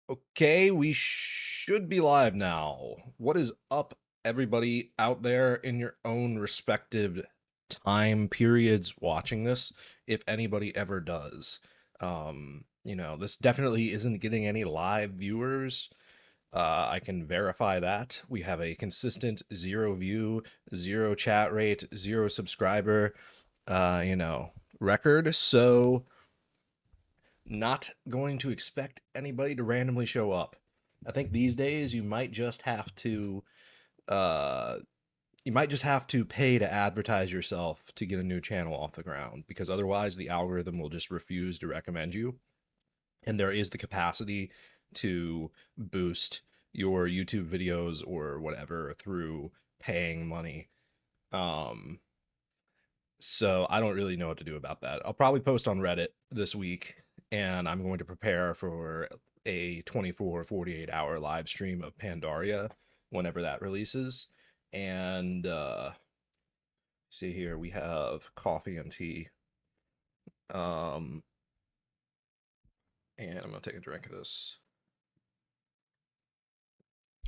Okay, we should be live now. What is up, everybody out there in your own respective time periods watching this, if anybody ever does? This definitely isn't getting any live viewers. I can verify that. We have a consistent 0 view, 0 chat rate, 0 subscriber, record. So not going to expect anybody to randomly show up. I think these days uh you might just have to pay to advertise yourself to get a new channel off the ground because otherwise the algorithm will just refuse to recommend you. And there is the capacity to boost your YouTube videos or whatever through paying money. Um so I don't really know what to do about that. I'll probably post on Reddit this week, and I'm going to prepare for a 24-48 hour live stream of Pandaria whenever that releases. And see here, we have coffee and tea. Um, and I'm gonna take a drink of this.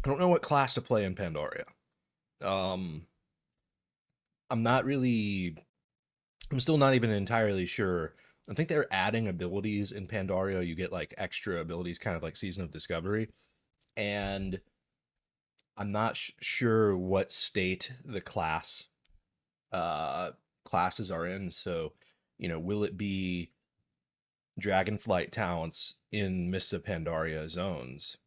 I don't know what class to play in Pandaria. Um, I'm not really I'm still not even entirely sure. I think they're adding abilities in Pandaria. You get like extra abilities, kind of like Season of Discovery. And I'm not sure what state the uh, classes are in. So, will it be Dragonflight talents in Mists of Pandaria zones,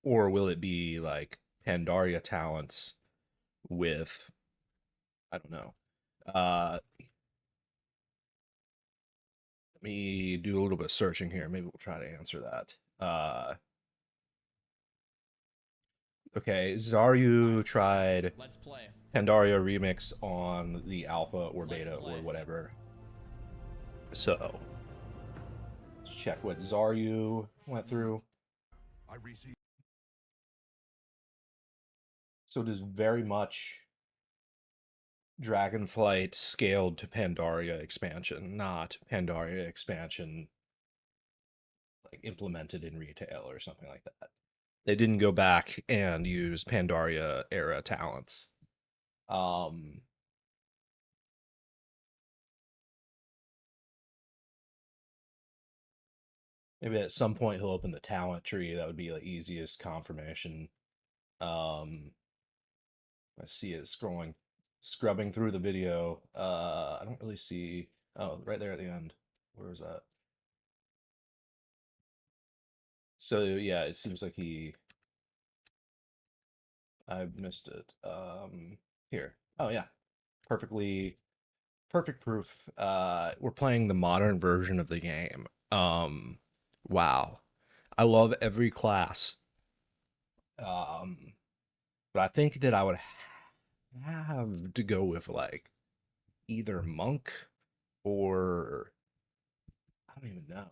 or will it be like Pandaria talents with I don't know. Let me do a little bit of searching here. Maybe we'll try to answer that. Okay, Zaryu tried Let's play. Pandaria Remix on the alpha or Let's beta or play. whatever. So, let's check what Zaryu went through. So it is very much Dragonflight scaled to Pandaria expansion, not Pandaria expansion like implemented in retail or something like that. They didn't go back and use Pandaria era talents. Um, Maybe at some point he'll open the talent tree. That would be the easiest confirmation. Um, I see it scrubbing through the video. I don't really see. Oh, right there at the end. Where is that? So yeah, it seems like I missed it. Here. Oh yeah, perfect proof. We're playing the modern version of the game. Wow, I love every class. Um, but I think that I would have to go with like either monk or I don't even know.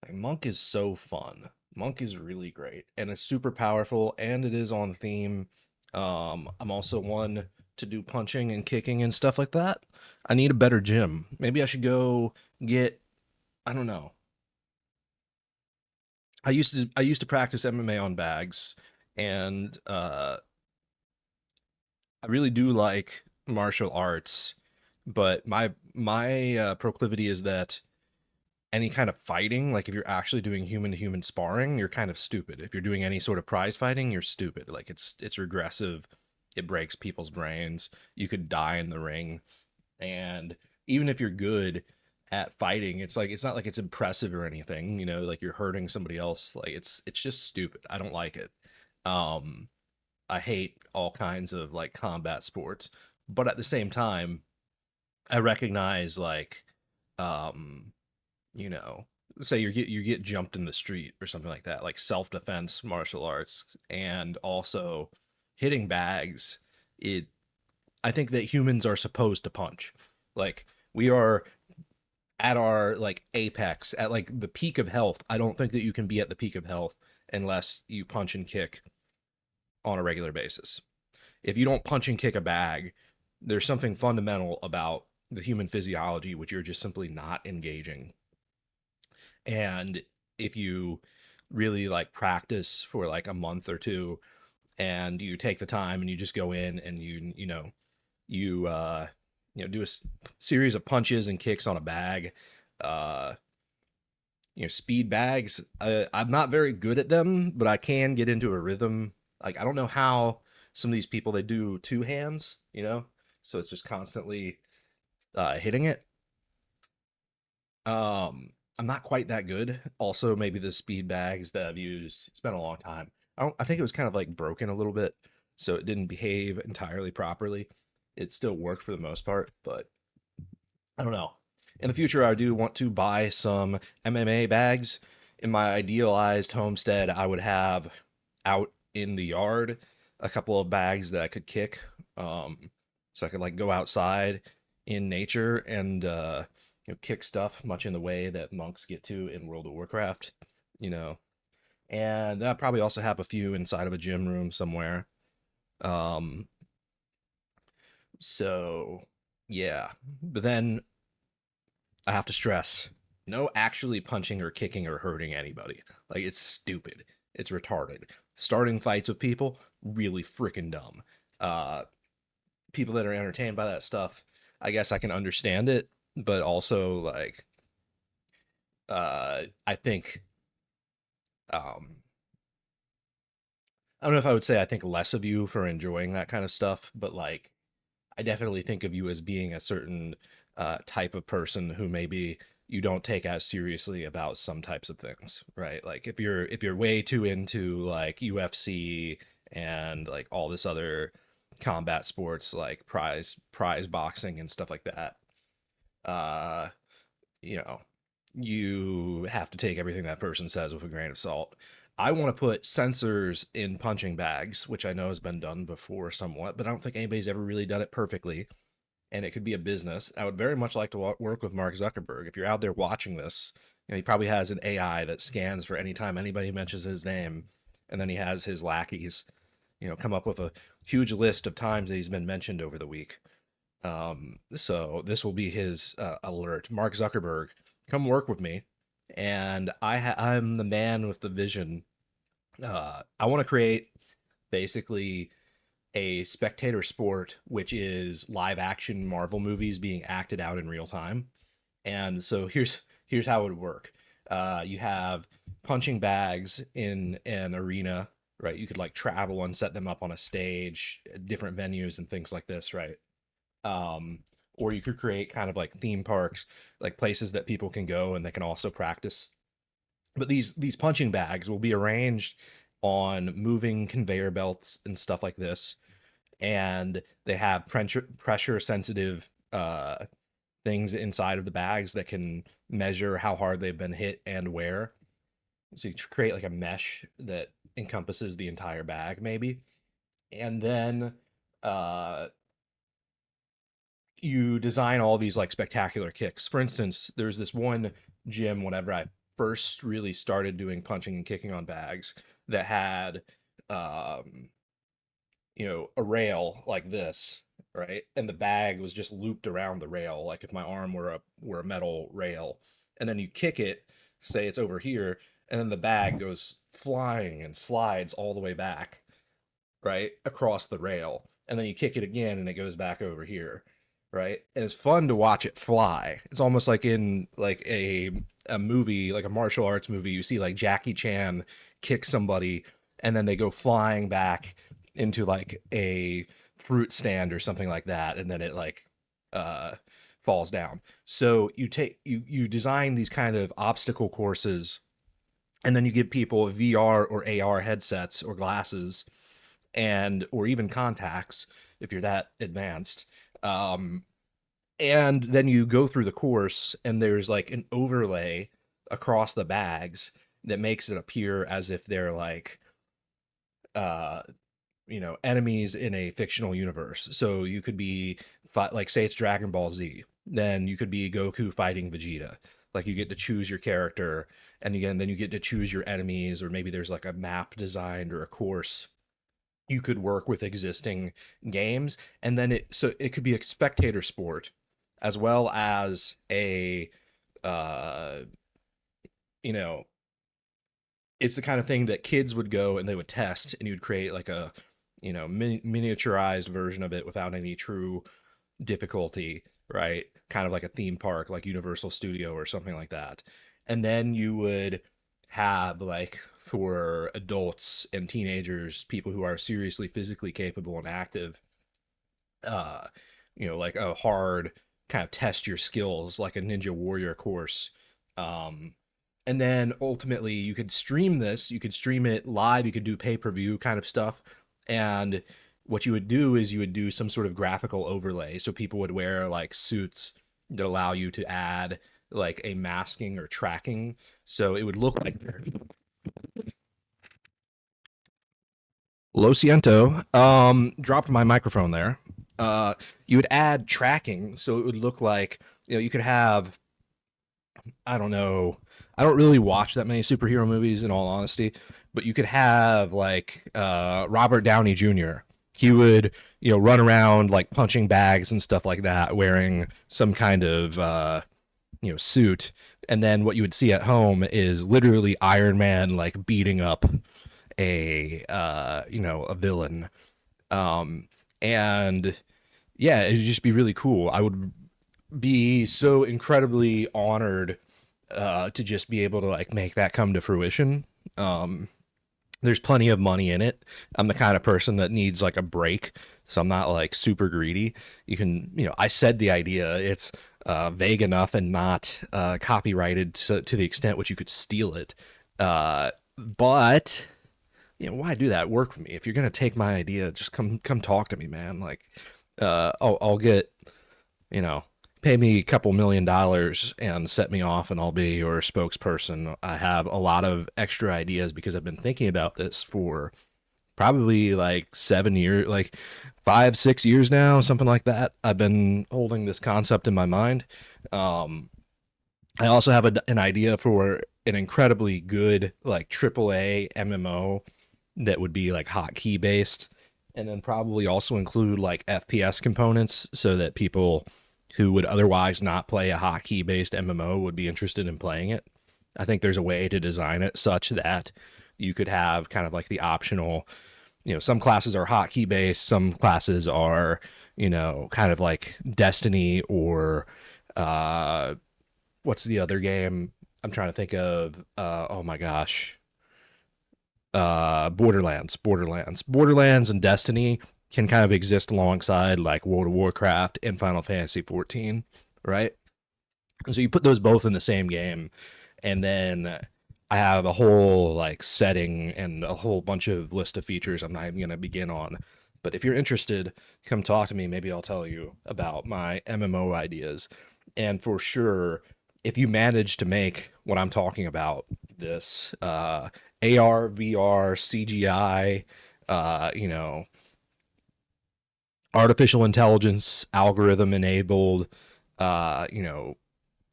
Like monk is so fun. Monk is really great and it's super powerful and it is on theme. I'm also one to do punching and kicking and stuff like that. I need a better gym. Maybe I should go get I don't know. I used to practice MMA on bags and I really do like martial arts, but my proclivity is that any kind of fighting, like if you're actually doing human to human sparring, you're kind of stupid. If you're doing any sort of prize fighting, you're stupid. Like it's regressive. It breaks people's brains. You could die in the ring. And even if you're good at fighting, it's like it's not like it's impressive or anything, like you're hurting somebody else. Like it's just stupid. I don't like it. Um I hate all kinds of like combat sports, but at the same time, I recognize like um you know, say you get jumped in the street or something like that, like self-defense martial arts and also hitting bags. It I think that humans are supposed to punch. Like we are at our like apex, at like the peak of health. I don't think that you can be at the peak of health unless you punch and kick on a regular basis. If you don't punch and kick a bag, there's something fundamental about the human physiology which you're just simply not engaging. And if you really like practice for like a month or two, and you take the time and you just go in and you do a series of punches and kicks on a bag. uh Speed bags, I'm not very good at them, but I can get into a rhythm. Like, I don't know how some of these people, they do two hands, so it's just constantly hitting it. I'm not quite that good. Also, maybe the speed bags that I've used, it's been a long time. I think it was kind of like broken a little bit, so it didn't behave entirely properly. It still worked for the most part, but I don't know. In the future, I do want to buy some MMA bags. In my idealized homestead, I would have out in the yard a couple of bags that I could kick. So I could like go outside in nature and kick stuff much in the way that monks get to in World of Warcraft, you know. And I probably also have a few inside of a gym room somewhere. Um, so yeah. But then I have to stress, no actually punching or kicking or hurting anybody. Like, it's stupid. It's retarded. Starting fights with people, really freaking dumb. Uh, People that are entertained by that stuff, I guess I can understand it, but also like, I think, um, I don't know if I would say I think less of you for enjoying that kind of stuff, but like, I definitely think of you as being a certain type of person who maybe you don't take as seriously about some types of things, right? Like, if you're way too into like UFC and like all this other combat sports like prize boxing and stuff like that, uh, you know, you have to take everything that person says with a grain of salt. I want to put sensors in punching bags, which I know has been done before somewhat, but I don't think anybody's ever really done it perfectly. And it could be a business. I would very much like to work with Mark Zuckerberg. If you're out there watching this, he probably has an AI that scans for any time anybody mentions his name, and then he has his lackeys, come up with a huge list of times that he's been mentioned over the week. So this will be his alert. Mark Zuckerberg, come work with me, and I'm the man with the vision. I want to create basically a spectator sport, which is live action Marvel movies being acted out in real time. And so here's how it would work. You have punching bags in an arena, right? You could like travel and set them up on a stage, different venues and things like this, right? Um, or you could create kind of like theme parks, like places that people can go and they can also practice. But these punching bags will be arranged on moving conveyor belts and stuff like this, and they have pressure sensitive things inside of the bags that can measure how hard they've been hit and where. So you create like a mesh that encompasses the entire bag, maybe, and then uh, you design all these like spectacular kicks. For instance, there's this one gym whenever I first really started doing punching and kicking on bags that had um a rail like this, right? And the bag was just looped around the rail, like if my arm were a metal rail. And then you kick it, say it's over here, and then the bag goes flying and slides all the way back, right? Across the rail. And then you kick it again and it goes back over here, right? And it's fun to watch it fly. It's almost like in like a movie, like a martial arts movie, you see like Jackie Chan kick somebody and then they go flying back into like a fruit stand or something like that, and then it like uh falls down. So you design these kind of obstacle courses, and then you give people VR or AR headsets or glasses, and or even contacts if you're that advanced. Um, and then you go through the course, and there's like an overlay across the bags that makes it appear as if they're like uh enemies in a fictional universe. So you could be like, say it's Dragon Ball Z, then you could be Goku fighting Vegeta. Like, you get to choose your character, and again, then you get to choose your enemies, or maybe there's like a map designed or a course. You could work with existing games, and then it could be a spectator sport as well as a uh you know it's the kind of thing that kids would go and they would test, and you'd create like a, miniaturized version of it without any true difficulty, right? Kind of like a theme park, like Universal Studio or something like that. And then you would have like for adults and teenagers, people who are seriously physically capable and active, uh, like a hard kind of test your skills, like a Ninja Warrior course. Um, and then ultimately you could stream this, you could stream it live, you could do pay-per-view kind of stuff. And what you would do is you would do some sort of graphical overlay. So people would wear like suits that allow you to add like a masking or tracking. So it would look like Lo siento. Dropped my microphone there. Uh, you would add tracking, so it would look like, you could have, I don't know, I don't really watch that many superhero movies in all honesty, but you could have like Robert Downey Jr. He would, run around like punching bags and stuff like that, wearing some kind of suit, and then what you would see at home is literally Iron Man like beating up a villain. Um and yeah, it'd just be really cool. I would be so incredibly honored to just be able to like make that come to fruition. Um there's plenty of money in it. I'm the kind of person that needs like a break, so I'm not like super greedy. You can, I said the idea. It's vague enough and not copyrighted to the extent which you could steal it. But why do that? Work for me. If you're gonna take my idea, just come talk to me, man. Like, I'll get, you know, pay me a couple $1 million and set me off, and I'll be your spokesperson. I have a lot of extra ideas because I've been thinking about this for probably like 7 years, like 5, 6 years now, something like that. I've been holding this concept in my mind. Um, I also have an idea for an incredibly good like AAA MMO that would be like hotkey based, and then probably also include like FPS components so that people who would otherwise not play a hotkey based MMO would be interested in playing it. I think there's a way to design it such that you could have kind of like the optional, some classes are hotkey based, some classes are, kind of like Destiny or uh what's the other game I'm trying to think of? Oh my gosh. Borderlands and Destiny can kind of exist alongside like World of Warcraft and Final Fantasy 14, right? So you put those both in the same game, and then I have a whole like setting and a whole bunch of list of features I'm not even going to begin on. But if you're interested, come talk to me. Maybe I'll tell you about my MMO ideas. And for sure, if you manage to make what I'm talking about, this AR, VR, CGI, you know, artificial intelligence, algorithm enabled, you know,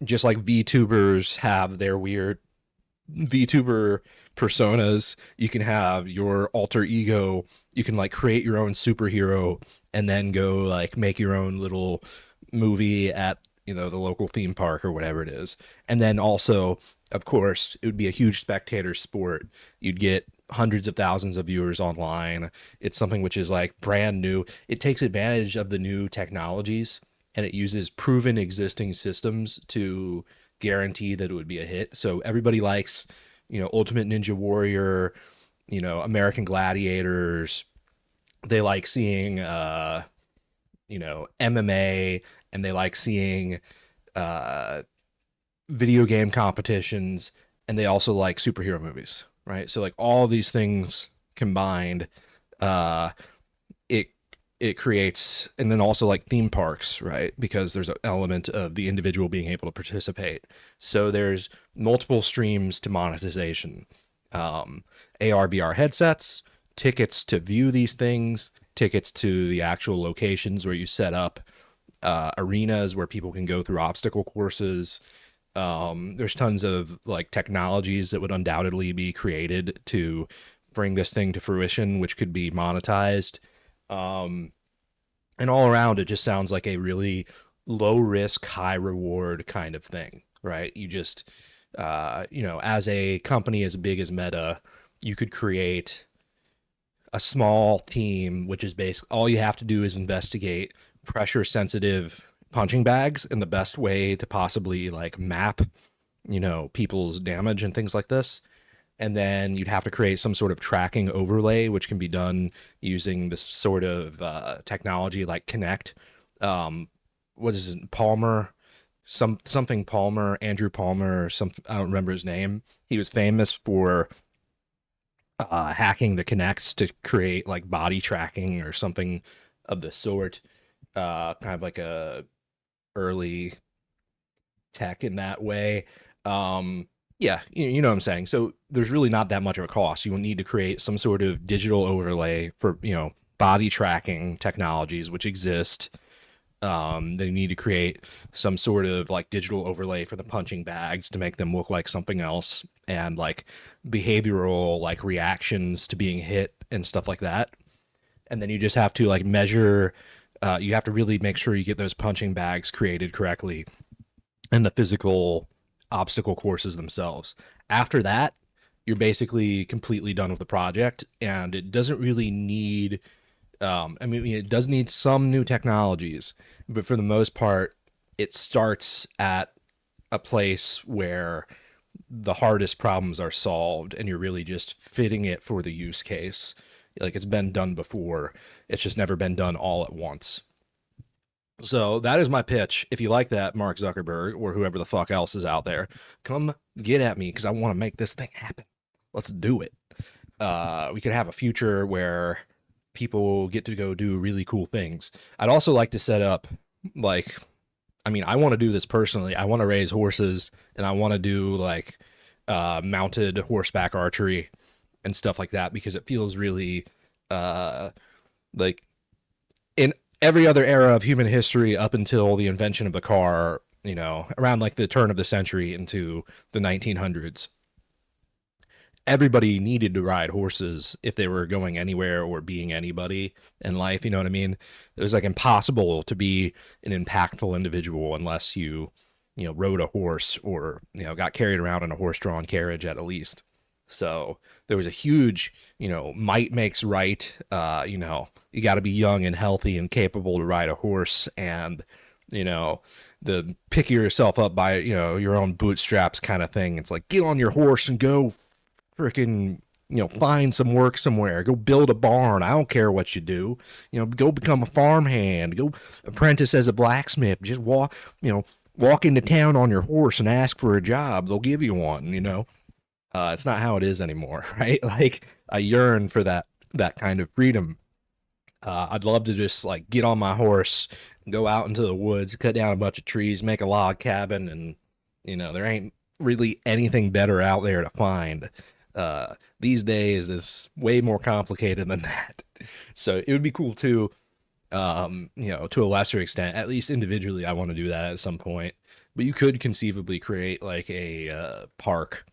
just like VTubers have their weird VTuber personas, you can have your alter ego. You can like create your own superhero and then go like make your own little movie at, the local theme park or whatever it is. And then also, of course, it would be a huge spectator sport. You'd get hundreds of thousands of viewers online. It's something which is like brand new. It takes advantage of the new technologies, and it uses proven existing systems to guarantee that it would be a hit. So everybody likes, Ultimate Ninja Warrior, American Gladiators. They like seeing, MMA, and they like seeing uh, video game competitions, and they also like superhero movies, right? So like all these things combined, uh, it it creates, and then also like theme parks, right? Because there's an element of the individual being able to participate. So there's multiple streams to monetization. Um, AR VR headsets, tickets to view these things, tickets to the actual locations where you set up arenas where people can go through obstacle courses. There's tons of like technologies that would undoubtedly be created to bring this thing to fruition, which could be monetized. Um, and all around, it just sounds like a really low risk, high reward kind of thing, right? You just As a company as big as Meta, you could create a small team, which is basically all you have to do is investigate pressure sensitive punching bags and the best way to possibly like map, people's damage and things like this. And then you'd have to create some sort of tracking overlay, which can be done using this sort of technology like Kinect. What is it, Palmer? Something Palmer, Andrew Palmer, or something. I don't remember his name. He was famous for hacking the Kinects to create like body tracking or something of the sort. Kind of like a early tech in that way. Yeah, you know what I'm saying. So there's really not that much of a cost. You will need to create some sort of digital overlay for body tracking technologies which exist. They need to create some sort of like digital overlay for the punching bags to make them look like something else, and like behavioral like reactions to being hit and stuff like that. And then you just have to like measure. You have to really make sure you get those punching bags created correctly and the physical obstacle courses themselves. After that, you're basically completely done with the project, and it doesn't really need. I mean, it does need some new technologies, but for the most part, it starts at a place where the hardest problems are solved, and you're really just fitting it for the use case. Like it's been done before, it's just never been done all at once. So that is my pitch. If you like that, Mark Zuckerberg or whoever the fuck else is out there, come get at me because I want to make this thing happen. Let's do it. We could have a future where people get to go do really cool things. I'd also like to set up like, I mean, I want to do this personally. I want to raise horses and I want to do like mounted horseback archery and stuff like that because it feels really uh, like in every other era of human history up until the invention of the car, around like the turn of the century into the 1900s, everybody needed to ride horses if they were going anywhere or being anybody in life. You know what I mean? It was like impossible to be an impactful individual unless you rode a horse or, got carried around in a horse drawn carriage at least. So there was a huge, might makes right. You got to be young and healthy and capable to ride a horse, and you know, the pick yourself up by your own bootstraps kind of thing. It's like get on your horse and go freaking find some work somewhere, go build a barn. I don't care what you do, go become a farmhand, go apprentice as a blacksmith, just walk into town on your horse and ask for a job, they'll give you one. It's not how it is anymore, right? Like I yearn for that kind of freedom. I'd love to just like get on my horse, go out into the woods, cut down a bunch of trees, make a log cabin, and there ain't really anything better out there to find. These days is way more complicated than that. So it would be cool too, to a lesser extent, at least individually, I want to do that at some point. But you could conceivably create like a park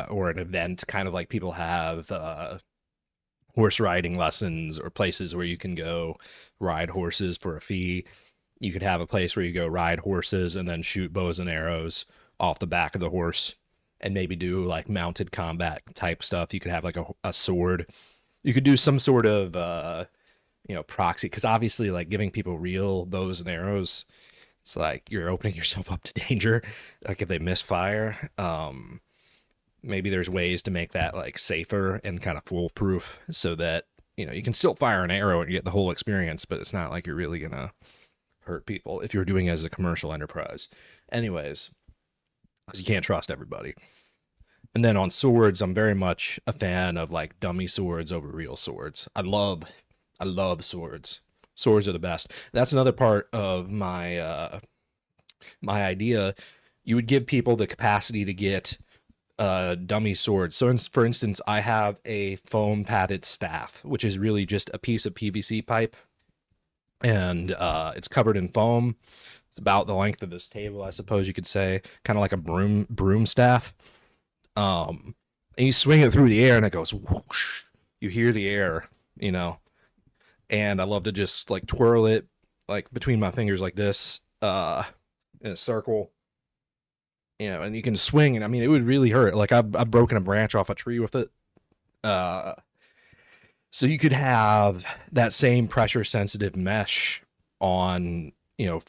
or an event, kind of like people have horse riding lessons or places where you can go ride horses for a fee. You could have a place where you go ride horses and then shoot bows and arrows off the back of the horse and maybe do like mounted combat type stuff. You could have like a sword. You could do some sort of, proxy, because obviously, like giving people real bows and arrows, it's like you're opening yourself up to danger. Like if they misfire, maybe there's ways to make that like safer and kind of foolproof so that you can still fire an arrow and get the whole experience, but it's not like you're really gonna hurt people if you're doing it as a commercial enterprise. Anyways, because you can't trust everybody. And then on swords, I'm very much a fan of like dummy swords over real swords. I love swords. Swords are the best. That's another part of my idea. You would give people the capacity to get dummy swords. So, for instance, I have a foam padded staff, which is really just a piece of PVC pipe, and it's covered in foam. It's about the length of this table, I suppose you could say, kind of like a broom staff. And you swing it through the air, and it goes whoosh. You hear the air, and I love to just like twirl it like between my fingers like this, in a circle, you know, and you can swing, and I mean, it would really hurt. Like I've broken a branch off a tree with it. Uh, so you could have that same pressure sensitive mesh on, you know,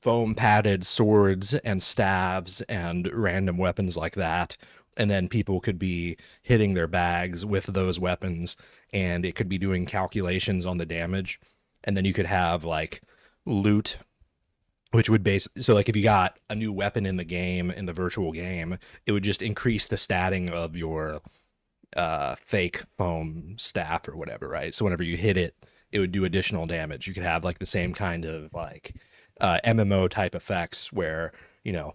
foam padded swords and staves and random weapons like that. And then people could be hitting their bags with those weapons, and it could be doing calculations on the damage. And then you could have like loot, which would base, so like if you got a new weapon in the game, in the virtual game, it would just increase the statting of your fake foam staff or whatever, right? So whenever you hit it, it would do additional damage. You could have like the same kind of like MMO type effects where, you know,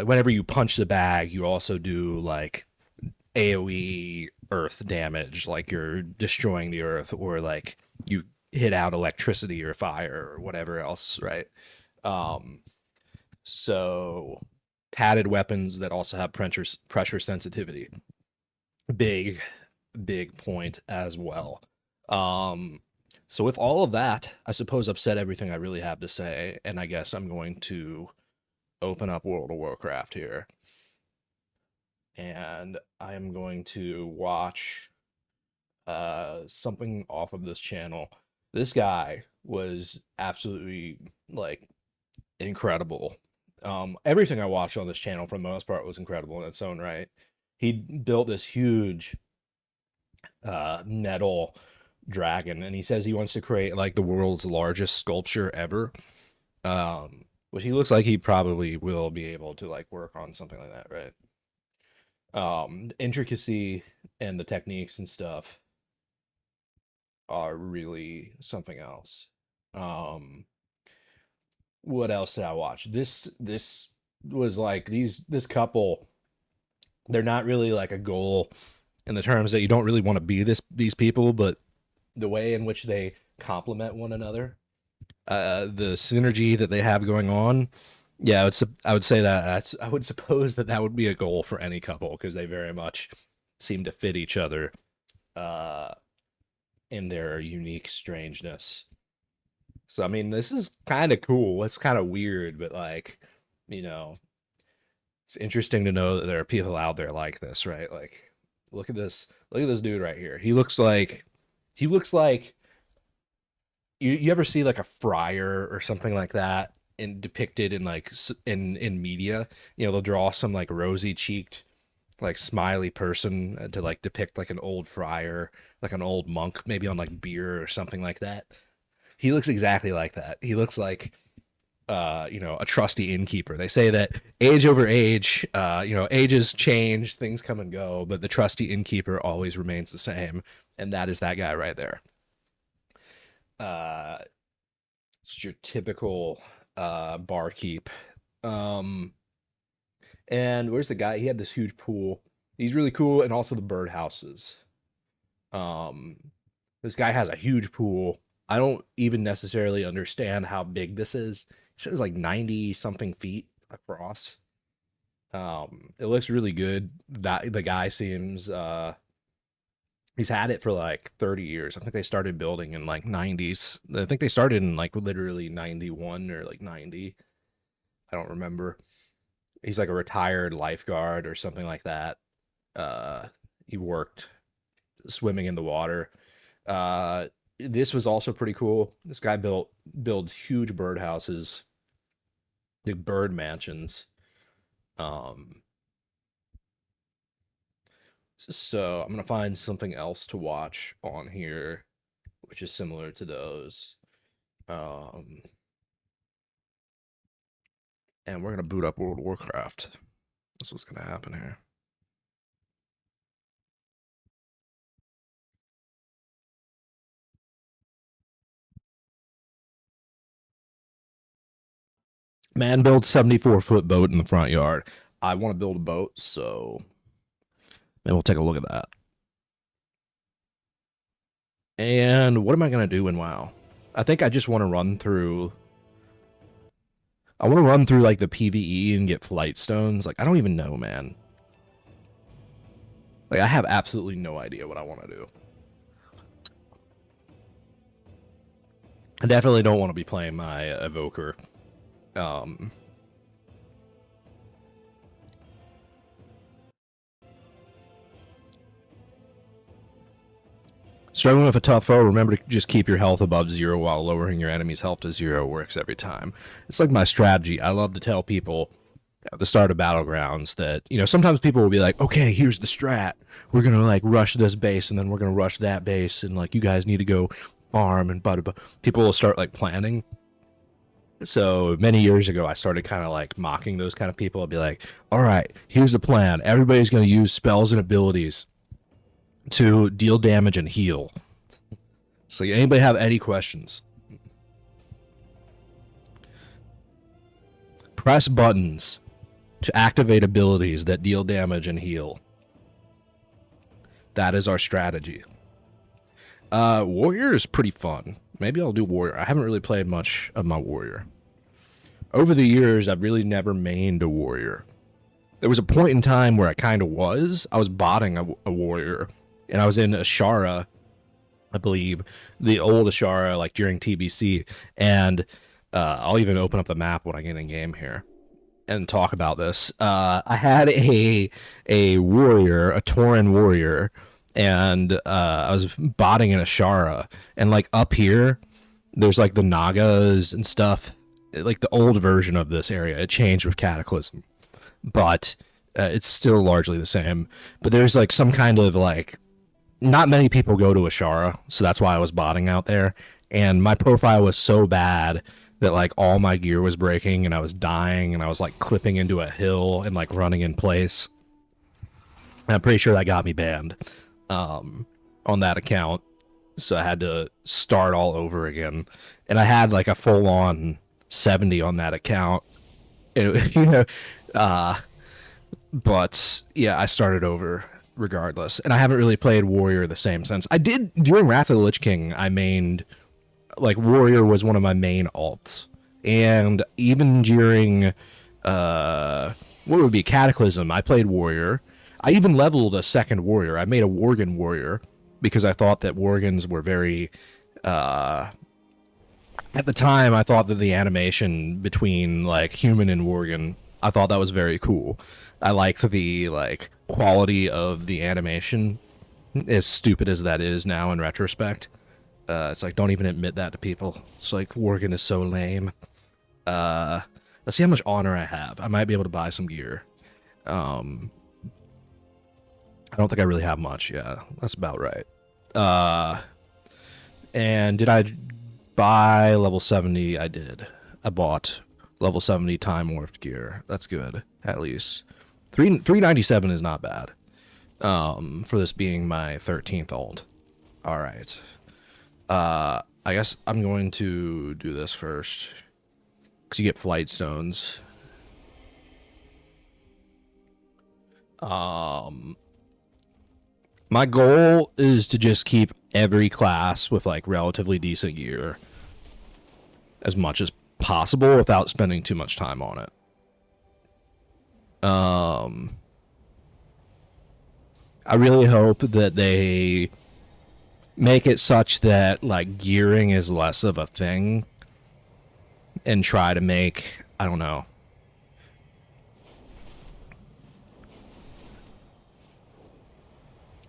whenever you punch the bag, you also do like AoE earth damage, like you're destroying the earth, or like you hit out electricity or fire or whatever else, right? Um, so padded weapons that also have pressure sensitivity, big big point as well. Um, so with all of that, I suppose I've said everything I really have to say, and I guess I'm going to open up World of Warcraft here, and I am going to watch something off of this channel. This guy was absolutely like incredible. Everything I watched on this channel for the most part was incredible in its own right. He built this huge metal dragon, and he says he wants to create like the world's largest sculpture ever. Which he looks like he probably will be able to like work on something like that, right? The intricacy and the techniques and stuff are really something else. Um, what else did I watch? This was like this couple. They're not really like a goal in the terms that you don't really want to be these people, but the way in which they complement one another, the synergy that they have going on. Yeah, I would say that I would suppose that that would be a goal for any couple because they very much seem to fit each other uh, in their unique strangeness. So I mean, this is kind of cool. It's kind of weird, but like, you know, it's interesting to know that there are people out there like this, right? Like, look at this. Look at this dude right here. He looks like you ever see like a friar or something like that and depicted in like in media, you know, they'll draw some like rosy cheeked like smiley person to like depict like an old friar, like an old monk maybe on like beer or something like that. He looks exactly like that. He looks like you know, a trusty innkeeper. They say that age over age, you know, ages change, things come and go, but the trusty innkeeper always remains the same, and that is that guy right there. uh It's your typical barkeep. Um, and where's the guy? He had this huge pool. He's really cool, and also the birdhouses. Um, this guy has a huge pool. I don't even necessarily understand how big this is. It says like 90 something feet across. It looks really good. That the guy seems he's had it for like 30 years. I think they started building in like 90s. I think they started in like literally 91 or like 90. I don't remember. He's like a retired lifeguard or something like that. Uh, he worked swimming in the water. Uh, this was also pretty cool. This guy builds huge birdhouses, big bird mansions. Um, so I'm gonna find something else to watch on here, which is similar to those. Um, and we're gonna boot up World of Warcraft. That's what's gonna happen here. Man builds 74-foot boat in the front yard. I want to build a boat, so maybe we'll take a look at that. And what am I gonna do in WoW? I think I just want to run through. I want to run through like the PVE and get flight stones. Like I don't even know, man. Like I have absolutely no idea what I want to do. I definitely don't want to be playing my evoker. Um, Struggling with a tough foe, remember to just keep your health above 0 while lowering your enemy's health to 0 works every time. It's like my strategy. I love to tell people at the start of Battlegrounds that, you know, sometimes people will be like, okay, here's the strat. We're going to, like, rush this base, and then we're going to rush that base, and, like, you guys need to go farm, and blah, blah, blah. People will start, like, planning. So many years ago, I started kind of, like, mocking those kind of people. I'd be like, all right, here's the plan. Everybody's going to use spells and abilities to deal damage and heal. So anybody have any questions? Press buttons to activate abilities that deal damage and heal. That is our strategy. Warrior is pretty fun. Maybe I'll do Warrior. I haven't really played much of my Warrior. Over the years, I've really never mained a Warrior. There was a point in time where I kind of was. I was botting a Warrior. And I was in Ashara, I believe, the old Ashara, like during TBC. And I'll even open up the map when I get in game here and talk about this. I had a warrior, a Tauren warrior, and I was botting in Ashara. And like up here, there's like the Nagas and stuff, like the old version of this area. It changed with Cataclysm, but it's still largely the same. But there's like some kind of like, not many people go to Ashara, so that's why I was botting out there. And my profile was so bad that like all my gear was breaking and I was dying and I was like clipping into a hill and like running in place. And I'm pretty sure that got me banned on that account. So I had to start all over again. And I had like a full on 70 on that account. It, you know, but yeah, I started over regardless. And I haven't really played Warrior the same since. I did during Wrath of the Lich King. I mained, like, Warrior was one of my main alts. And even during what would be Cataclysm, I played Warrior. I even leveled a second Warrior. I made a Worgen Warrior because I thought that Worgens were very at the time I thought that the animation between like human and Worgen, I thought that was very cool. I liked the like quality of the animation, as stupid as that is now in retrospect. It's like, don't even admit that to people. It's like, Worgen is so lame. Let's see how much honor I have. I might be able to buy some gear. I don't think I really have much. Yeah, that's about right. And did I buy level 70? I did. I bought level 70 time morphed gear. That's good, at least. 397 is not bad. For this being my 13th alt. All right. I guess I'm going to do this first, because you get flight stones. My goal is to just keep every class with like relatively decent gear as much as possible without spending too much time on it. I really hope that they make it such that like gearing is less of a thing and try to make, I don't know,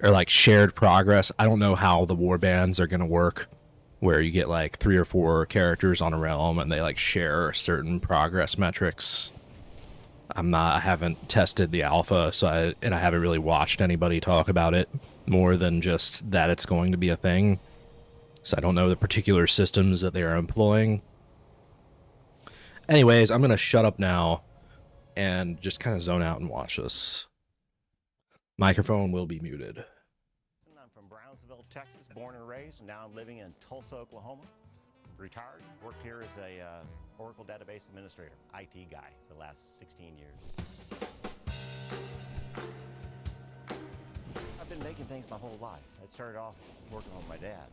or like shared progress. I don't know how the war bands are going to work, where you get like 3 or 4 characters on a realm and they like share certain progress metrics. I haven't tested the alpha, so I haven't really watched anybody talk about it more than just that it's going to be a thing. So I don't know the particular systems that they are employing. Anyways, I'm going to shut up now and just kind of zone out and watch this. Microphone will be muted. I'm from Brownsville, Texas, born and raised, and now I'm living in Tulsa, Oklahoma. Retired, worked here as a Oracle database administrator, IT guy for the last 16 years. I've been making things my whole life. I started off working with my dad.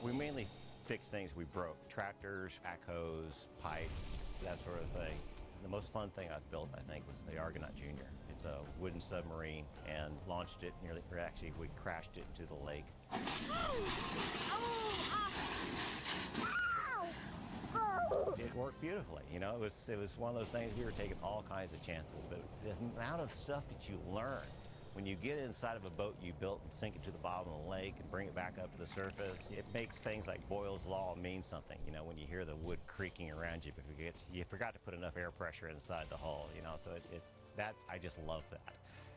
We mainly fixed things we broke, tractors, backhoes, pipes, that sort of thing. The most fun thing I've built, I think, was the Argonaut Jr. It's a wooden submarine, and launched it nearly, or actually we crashed it into the lake. It worked beautifully, you know. It was one of those things, we were taking all kinds of chances, but the amount of stuff that you learn When you get inside of a boat you built and sink it to the bottom of the lake and bring it back up to the surface, it makes things like Boyle's Law mean something. You know, when you hear the wood creaking around you, but you forgot to put enough air pressure inside the hull, you know, so that, I just love that.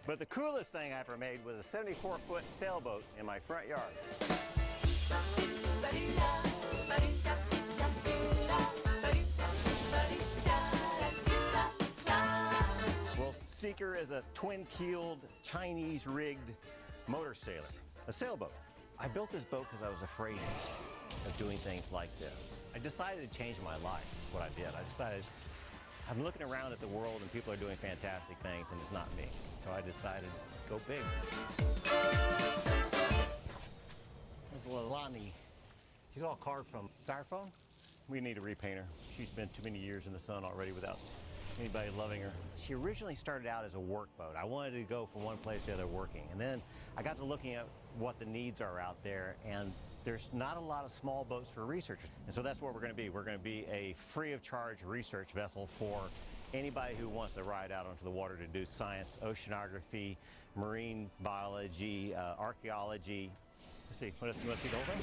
But the coolest thing I ever made was a 74-foot sailboat in my front yard. Well, Seeker is a twin-keeled, Chinese-rigged motor sailor, a sailboat. I built this boat because I was afraid of doing things like this. I decided to change my life. That's what I did. I decided, I'm looking around at the world and people are doing fantastic things and it's not me. So I decided, go big. This is Leilani. She's all carved from styrofoam. We need to repaint her. She's been too many years in the sun already without anybody loving her. She originally started out as a workboat. I wanted to go from one place to the other working. And then I got to looking at what the needs are out there, and there's not a lot of small boats for researchers. And so that's what we're going to be. We're going to be a free of charge research vessel for anybody who wants to ride out onto the water to do science, oceanography, marine biology, archaeology. Let's see, you want to see the whole thing?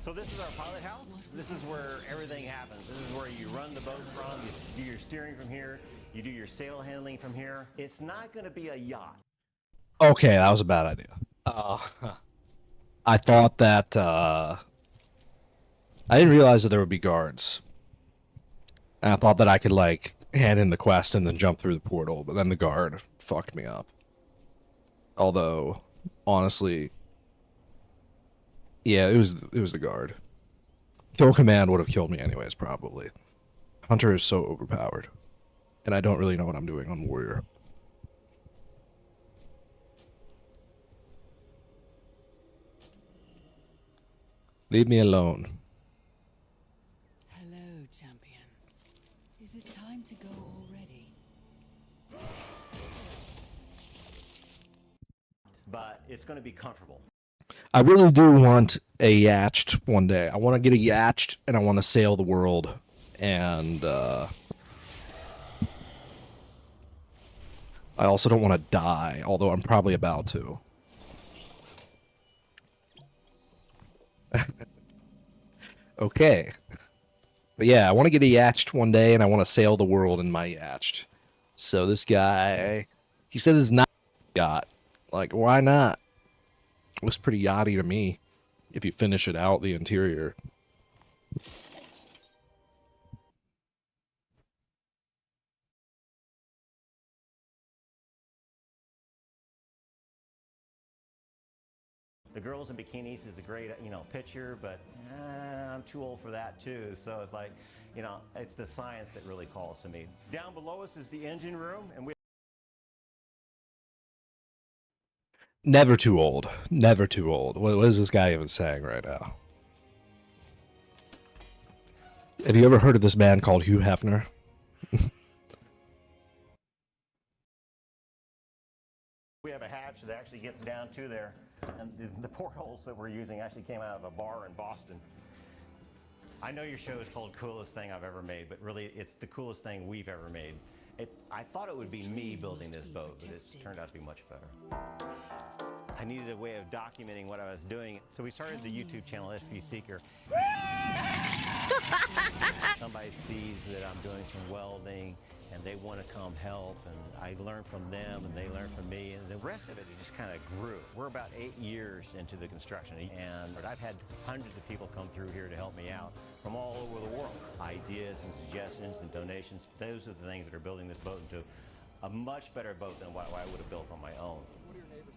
So this is our pilot house. This is where everything happens. This is where you run the boat from, you do your steering from here, you do your sail handling from here. It's not going to be a yacht. Okay, that was a bad idea. I thought that, I didn't realize that there would be guards. And I thought that I could, like, hand in the quest and then jump through the portal, but then the guard fucked me up. Although, honestly, yeah, it was the guard. Kill command would have killed me anyways, probably. Hunter is so overpowered. And I don't really know what I'm doing on warrior. Leave me alone. Hello, champion. Is it time to go already? But it's going to be comfortable. I really do want a yacht one day. I want to get a yacht and I want to sail the world. And I also don't want to die, although I'm probably about to. Okay. But yeah, I want to get a yacht one day and I want to sail the world in my yacht. So this guy, he said it's not a yacht. Like, why not? It looks pretty yachty to me if you finish it out, the interior. The girls in bikinis is a great, you know, picture, but I'm too old for that too. So it's like, you know, it's the science that really calls to me. Down below us is the engine room, and we Never too old. Never too old. What is this guy even saying right now? Have you ever heard of this man called Hugh Hefner? we have a hatch that actually gets down to there. And the portholes that we're using actually came out of a bar in Boston. I know your show is called Coolest Thing I've Ever Made, but really it's the coolest thing we've ever made. I thought it would be me building this boat, but it's turned out to be much better. I needed a way of documenting what I was doing, so we started the YouTube channel SV Seeker. Somebody sees that I'm doing some welding and they want to come help, and I learn from them and they learn from me, and the rest of it just kind of grew. We're about 8 years into the construction, and I've had hundreds of people come through here to help me out from all over the world. Ideas and suggestions and donations, those are the things that are building this boat into a much better boat than what I would have built on my own. What do your neighbors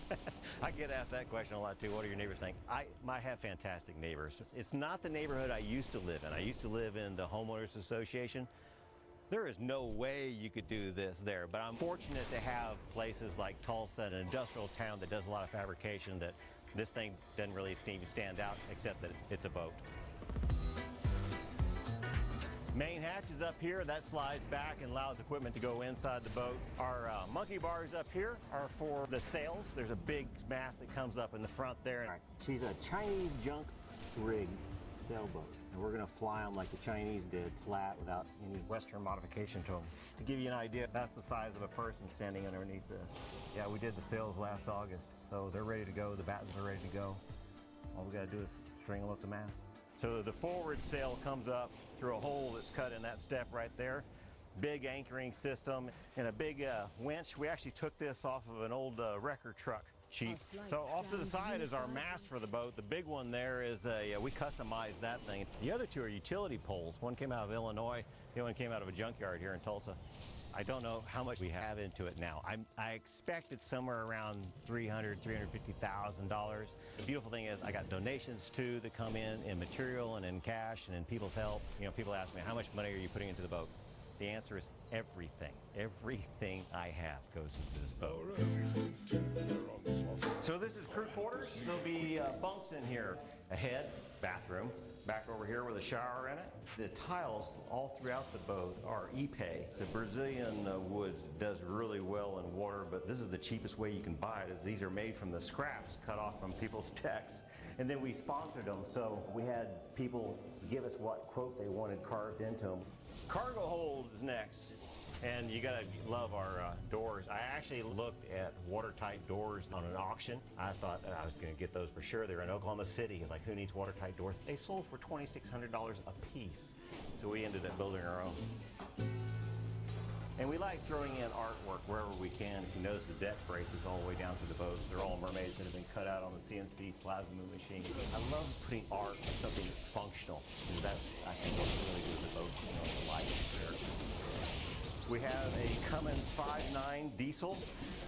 think? I get asked that question a lot too. What do your neighbors think? I have fantastic neighbors. It's not the neighborhood I used to live in. I used to live in the homeowners association. There is no way you could do this there, but I'm fortunate to have places like Tulsa, an industrial town that does a lot of fabrication, that this thing doesn't really stand out except that it's a boat. Main hatch is up here. That slides back and allows equipment to go inside the boat. Our monkey bars up here are for the sails. There's a big mast that comes up in the front there. She's a Chinese junk rig sailboat. And we're gonna fly them like the Chinese did, flat, without any Western modification to them. To give you an idea, that's the size of a person standing underneath this. Yeah, we did the sales last August, so they're ready to go. The battens are ready to go. All we gotta do is string them up the mast. So the forward sail comes up through a hole that's cut in that step right there. Big anchoring system and a big winch. We actually took this off of an old wrecker truck. Cheap. So off to the side is our mast for the boat. The big one there is we customized that thing. The other two are utility poles. One came out of Illinois, the other one came out of a junkyard here in Tulsa. I don't know how much we have into it now. I expect it's somewhere around $350,000. The beautiful thing is I got donations too that come in material and in cash and in people's help. You know, people ask me, how much money are you putting into the boat? The answer is everything. Everything I have goes into this boat. So this is crew quarters. There'll be bunks in here. A head, bathroom, back over here with a shower in it. The tiles all throughout the boat are Ipe. It's a Brazilian woods. It does really well in water, but this is the cheapest way you can buy it. Is these are made from the scraps cut off from people's decks. And then we sponsored them, so we had people give us what quote they wanted carved into them. Cargo hold is next. And you gotta love our doors. I actually looked at watertight doors on an auction. I thought that I was gonna get those for sure. They're in Oklahoma City. It's like, who needs watertight doors? They sold for $2,600 a piece. So we ended up building our own. And we like throwing in artwork wherever we can. If you notice the deck braces all the way down to the boat, they're all mermaids that have been cut out on the CNC plasma machine. I love putting art on something that's functional, because that's, I think, what really gives the boat, you know, the life there. We have a Cummins 5.9 diesel.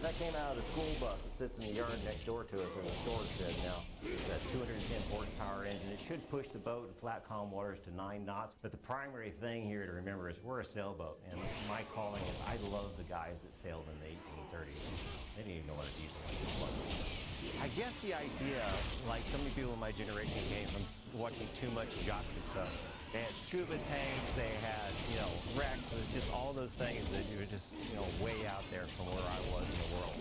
That came out of the school bus that sits in the yard next door to us in the storage shed now. That 210 horsepower engine. It should push the boat in flat calm waters to 9 knots. But the primary thing here to remember is we're a sailboat. And my calling is I love the guys that sailed in the 1830s. They didn't even know what a diesel was. I guess the idea, like so many people in my generation came from watching too much jockey stuff. They had scuba tanks, they had, you know, wrecks, it was just all those things that you were just, you know, way out there from where I was in the world.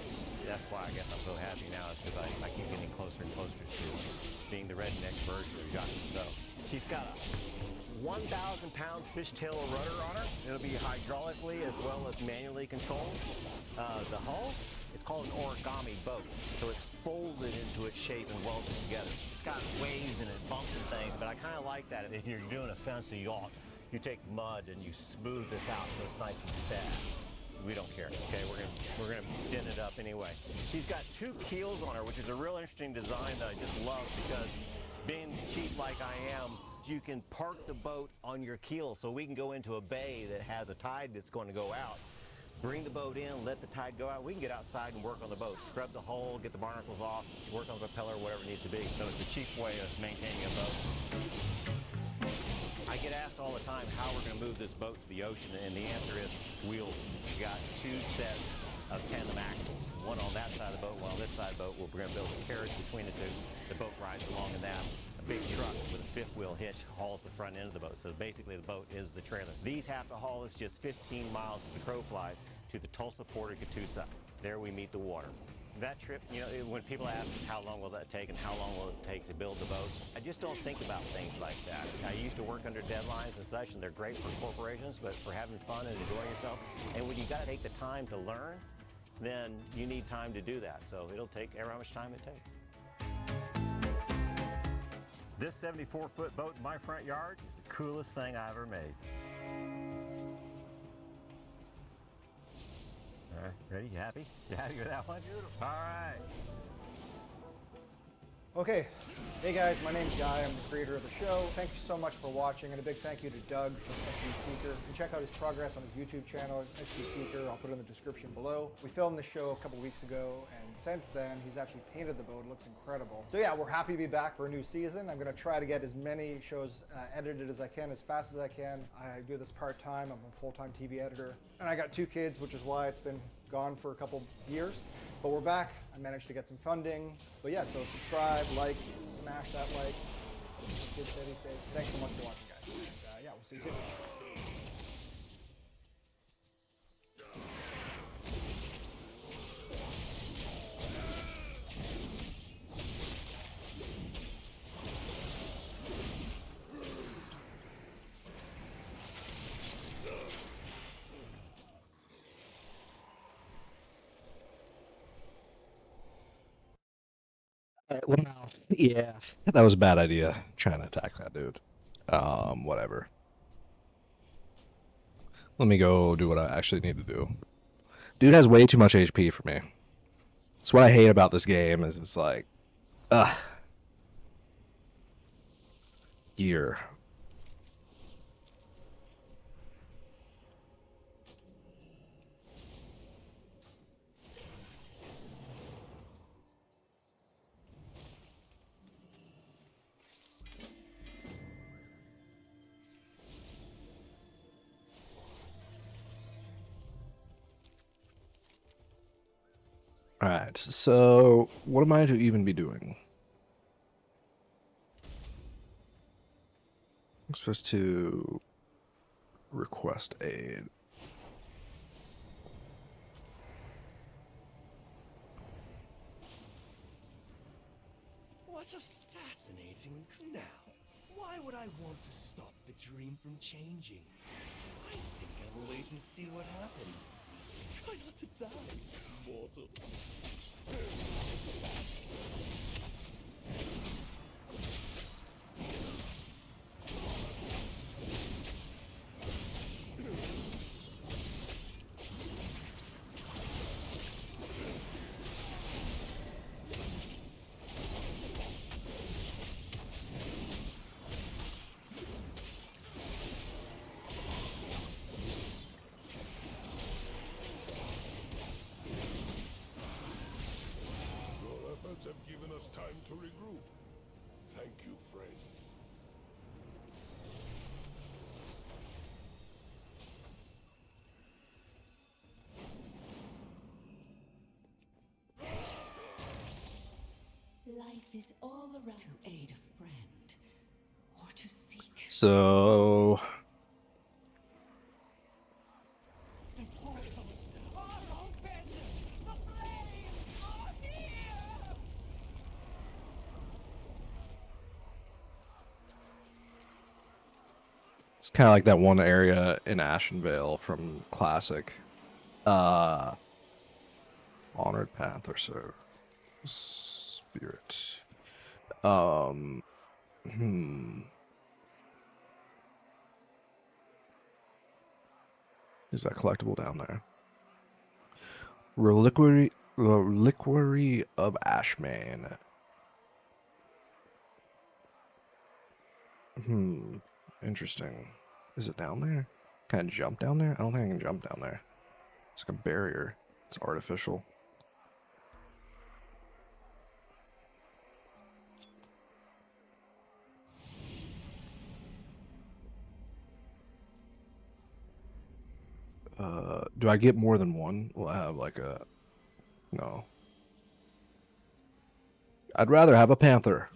That's why I guess I'm so happy now, is because I keep getting closer and closer to being the redneck version of Jockey Stuff. She's got a 1,000-pound fishtail rudder on her. It'll be hydraulically as well as manually controlled. The hull, it's called an origami boat, so it's folded into its shape and welded together. It's got waves and it bumps and things, but I kind of like that. If you're doing a fancy yacht, you take mud and you smooth this out so it's nice and sad. We don't care, okay? We're gonna dent it up anyway. She's got 2 keels on her, which is a real interesting design that I just love, because being cheap like I am, you can park the boat on your keel so we can go into a bay that has a tide that's going to go out. Bring the boat in, let the tide go out. We can get outside and work on the boat. Scrub the hull, get the barnacles off, work on the propeller, whatever it needs to be. So it's a cheap way of maintaining a boat. I get asked all the time how we're going to move this boat to the ocean, and the answer is wheels. We got 2 sets of tandem axles. One on that side of the boat, one on this side of the boat. We're going to build a carriage between the two. The boat rides along in that. A big truck with a 5th wheel hitch hauls the front end of the boat. So basically the boat is the trailer. These have to haul us just 15 miles as the crow flies to the Tulsa Port of Catoosa. There we meet the water. That trip, you know, when people ask how long will that take and how long will it take to build the boat, I just don't think about things like that. I used to work under deadlines and such, and they're great for corporations, but for having fun and enjoying yourself. And when you got to take the time to learn, then you need time to do that. So it'll take how much time it takes. This 74-foot boat in my front yard is the coolest thing I ever made. All right, ready? You happy? You happy with that one? Beautiful. All right. Okay, hey guys, my name's Guy. I'm the creator of the show. Thank you so much for watching, and a big thank you to Doug from SB Seeker. You can check out his progress on his YouTube channel, SB Seeker. I'll put it in the description below. We filmed this show a couple weeks ago, and since then, he's actually painted the boat. It looks incredible. So yeah, we're happy to be back for a new season. I'm gonna try to get as many shows edited as I can, as fast as I can. I do this part-time. I'm a full-time TV editor. And I got 2 kids, which is why it's been gone for a couple years, but we're back. I managed to get some funding. But yeah, so subscribe, like, smash that like. Kids steady state. Thanks so much for watching, guys. And yeah, we'll see you soon. Alright, well now, yeah, that was a bad idea, trying to attack that dude. Whatever. Let me go do what I actually need to do. Dude has way too much HP for me. That's what I hate about this game, is it's like, ugh. Gear. Alright, so what am I to even be doing? I'm supposed to request aid. What a fascinating canal. Why would I want to stop the dream from changing? I think I will wait and see what happens. Try not to die, mortal. Your efforts have given us time to regroup. Thank you, friend. Life is all around to aid a friend or to seek. So The portals are open! The flames are here! it's kind of like that one area in Ashenvale from Classic. Honored Path or so. Spirit. Is that collectible down there? Reliquary of Ashman. Interesting. Is it down there? Can I jump down there? I don't think I can jump down there. It's like a barrier. It's artificial. Do I get more than one? Will I have like a... No. I'd rather have a panther.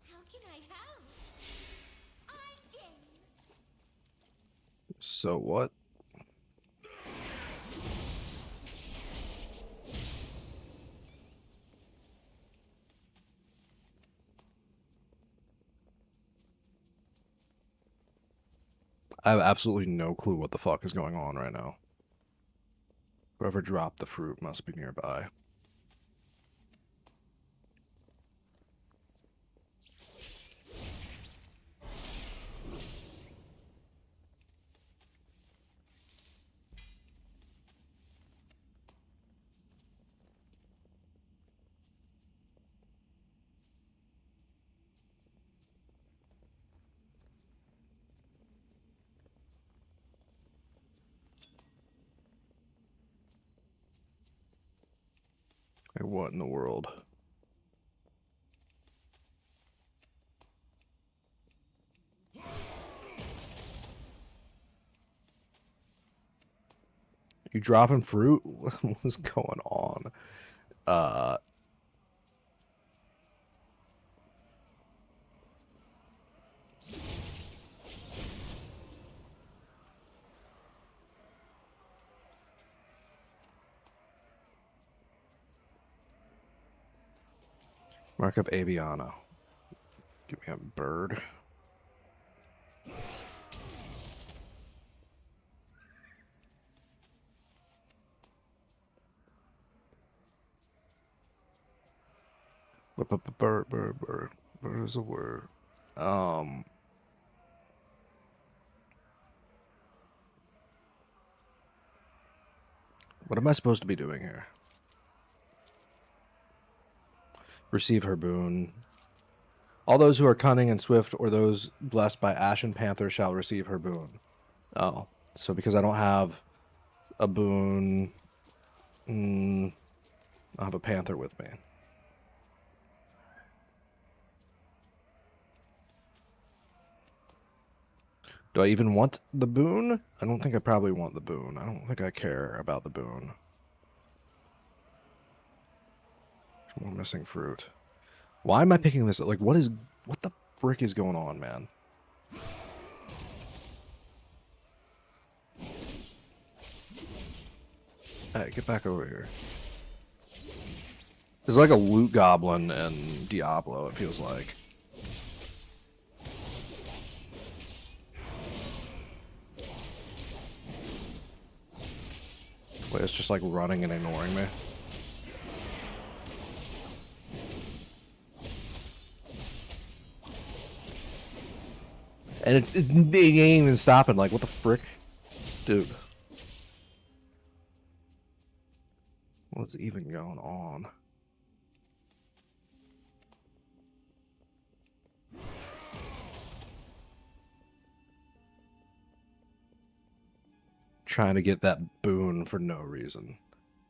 How can I help? I'm game. So what? I have absolutely no clue what the fuck is going on right now. Whoever dropped the fruit must be nearby. Like, what in the world? You dropping fruit? What's going on? Mark of Aviana. Give me a bird. Bird, bird, bird. Bird is a word. Um, what am I supposed to be doing here? Receive her boon. All those who are cunning and swift, or those blessed by Ashen Panther, shall receive her boon. Oh, so because I don't have a boon, I have a panther with me. Do I even want the boon? I don't think I probably want the boon. I don't think I care about the boon. More missing fruit. Why am I picking this? Like, what the frick is going on, man? Hey, get back over here. It's like a loot goblin in Diablo, it feels like. Wait, it's just like running and ignoring me. And it ain't even stopping. Like, what the frick? Dude. What's even going on? Trying to get that boon for no reason.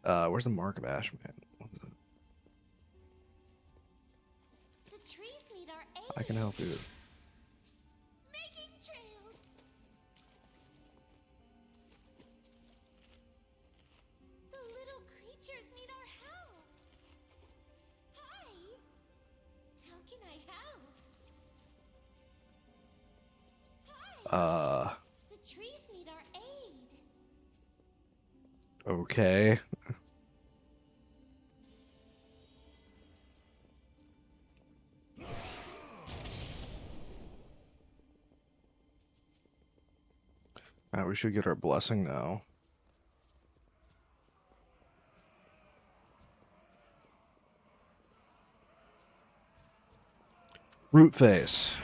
Where's the Mark of Ashman? What is it? The trees need our aid. I can help you. Making trails. The little creatures need our help. Hi. How can I help? Hi. The trees need our aid. Okay. We should get our blessing now. Root face.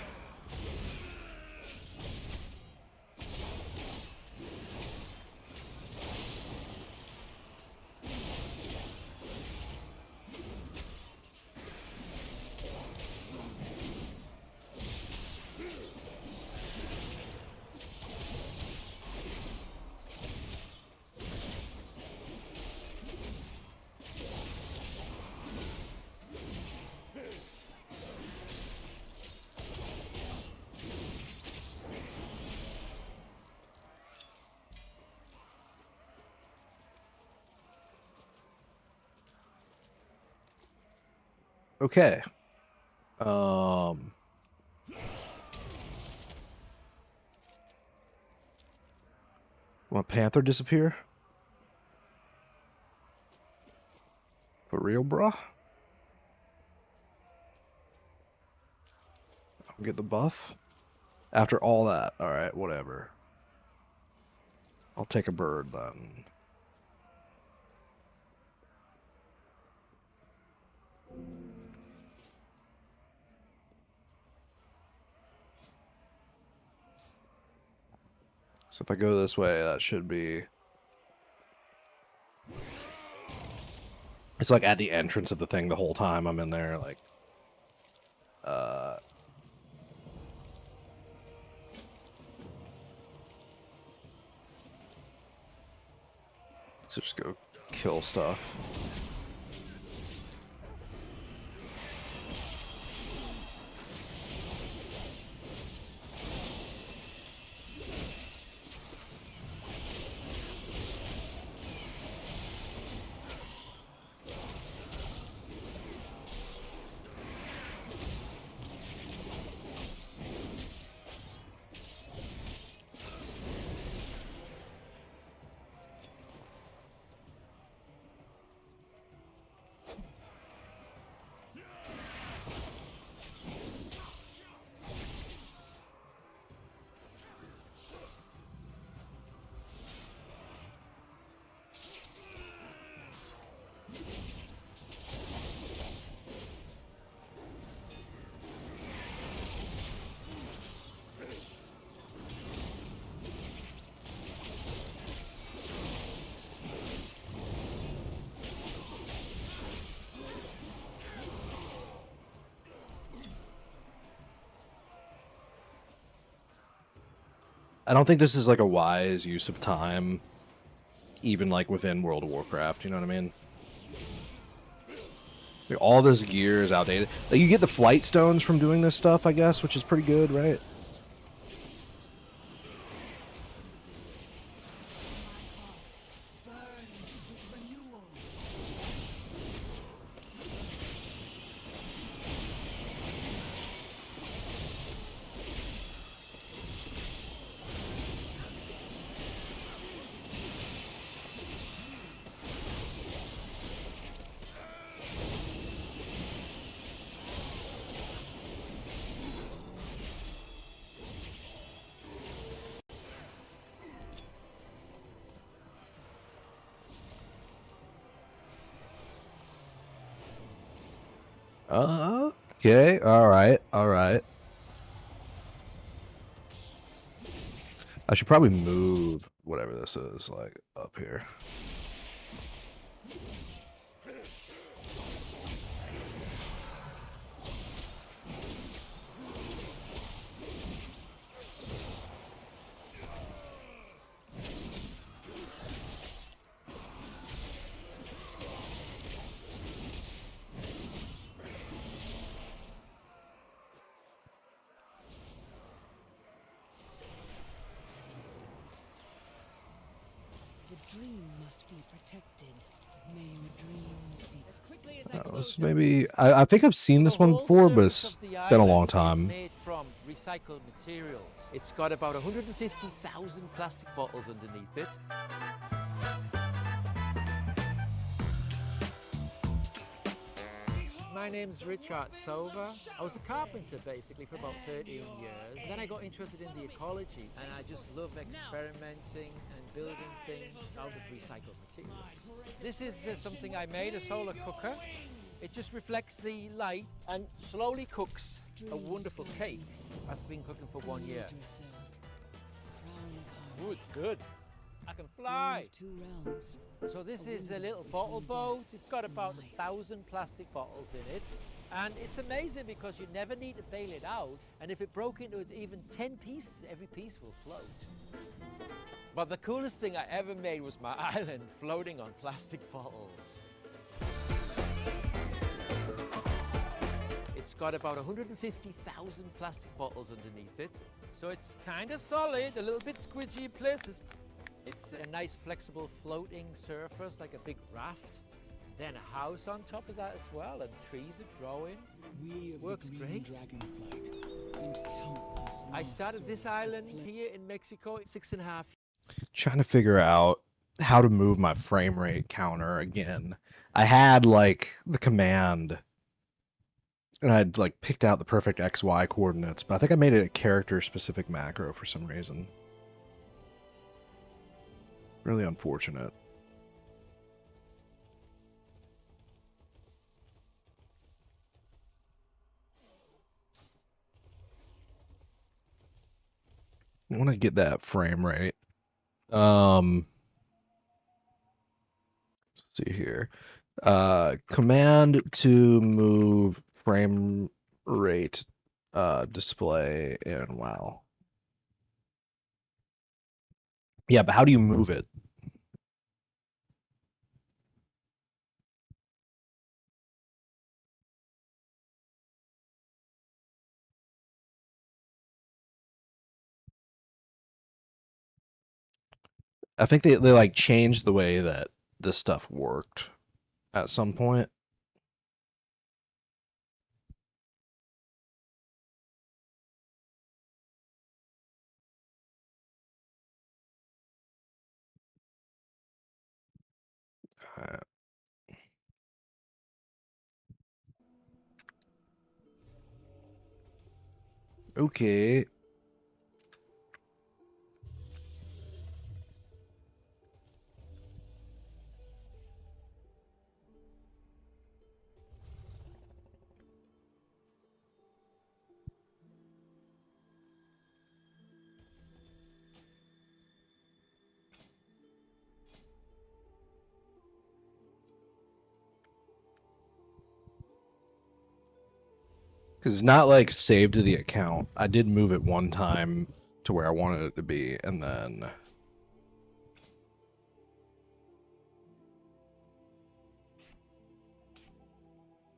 Okay. Want Panther disappear? For real, bruh? I'll get the buff? After all that, alright, whatever. I'll take a bird then. So if I go this way, that should be... It's like at the entrance of the thing the whole time I'm in there, like... So just go kill stuff. I don't think this is like a wise use of time, even like within World of Warcraft. You know what I mean? Like, all this gear is outdated. Like, you get the flight stones from doing this stuff, I guess, which is pretty good, right? Okay, alright, alright. I should probably move whatever this is, like, up here. The dream must be protected. May your dreams be as quickly as I This maybe I think I've seen this one before, but it's been a long time. Made from recycled materials. It's got about 150,000 plastic bottles underneath it. My name's Richard Sova. I was a carpenter basically for about 13 years. Then I got interested in the ecology and I just love experimenting and building things out of recycled materials. This is something I made, a solar cooker. It just reflects the light and slowly cooks a wonderful cake that's been cooking for 1 year. Good, good. I can fly. So this is a little bottle boat. It's got about 1,000 plastic bottles in it. And it's amazing because you never need to bail it out. And if it broke into even 10 pieces, every piece will float. But the coolest thing I ever made was my island floating on plastic bottles. It's got about 150,000 plastic bottles underneath it. So it's kind of solid, a little bit squidgy in places. It's a nice flexible floating surface like a big raft. Then a house on top of that as well, and trees are growing. Works great. I started this island here in Mexico 6.5 years. Trying to figure out how to move my frame rate counter again. I had like the command and I'd like picked out the perfect XY coordinates, but I think I made it a character specific macro for some reason. Really unfortunate. I want to get that frame rate. Let's see here. Command to move frame rate display in WoW. Yeah, but how do you move it? I think they like changed the way that this stuff worked at some point. Okay. Because it's not like saved to the account. I did move it one time to where I wanted it to be, and then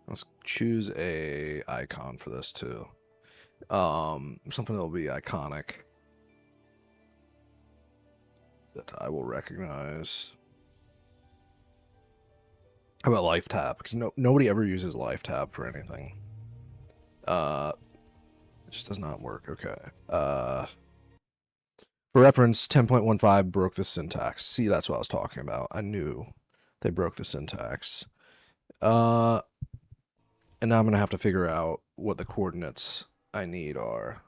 let's choose a icon for this too. Something that'll be iconic that I will recognize. How about life tab? Because nobody ever uses life tab for anything. It just does not work. Okay. For reference, 10.15 broke the syntax. See, that's what I was talking about. I knew they broke the syntax. And now I'm gonna have to figure out what the coordinates I need are.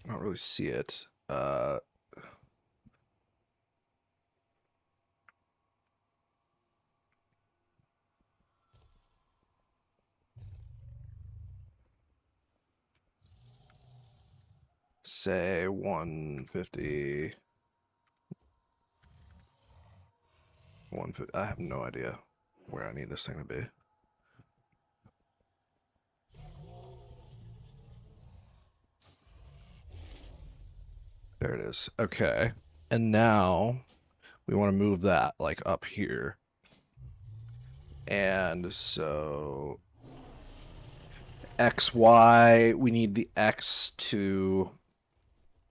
I don't really see it. Say 150. 150. I have no idea where I need this thing to be. There it is. Okay. And now we want to move that like up here. And so XY, we need the X to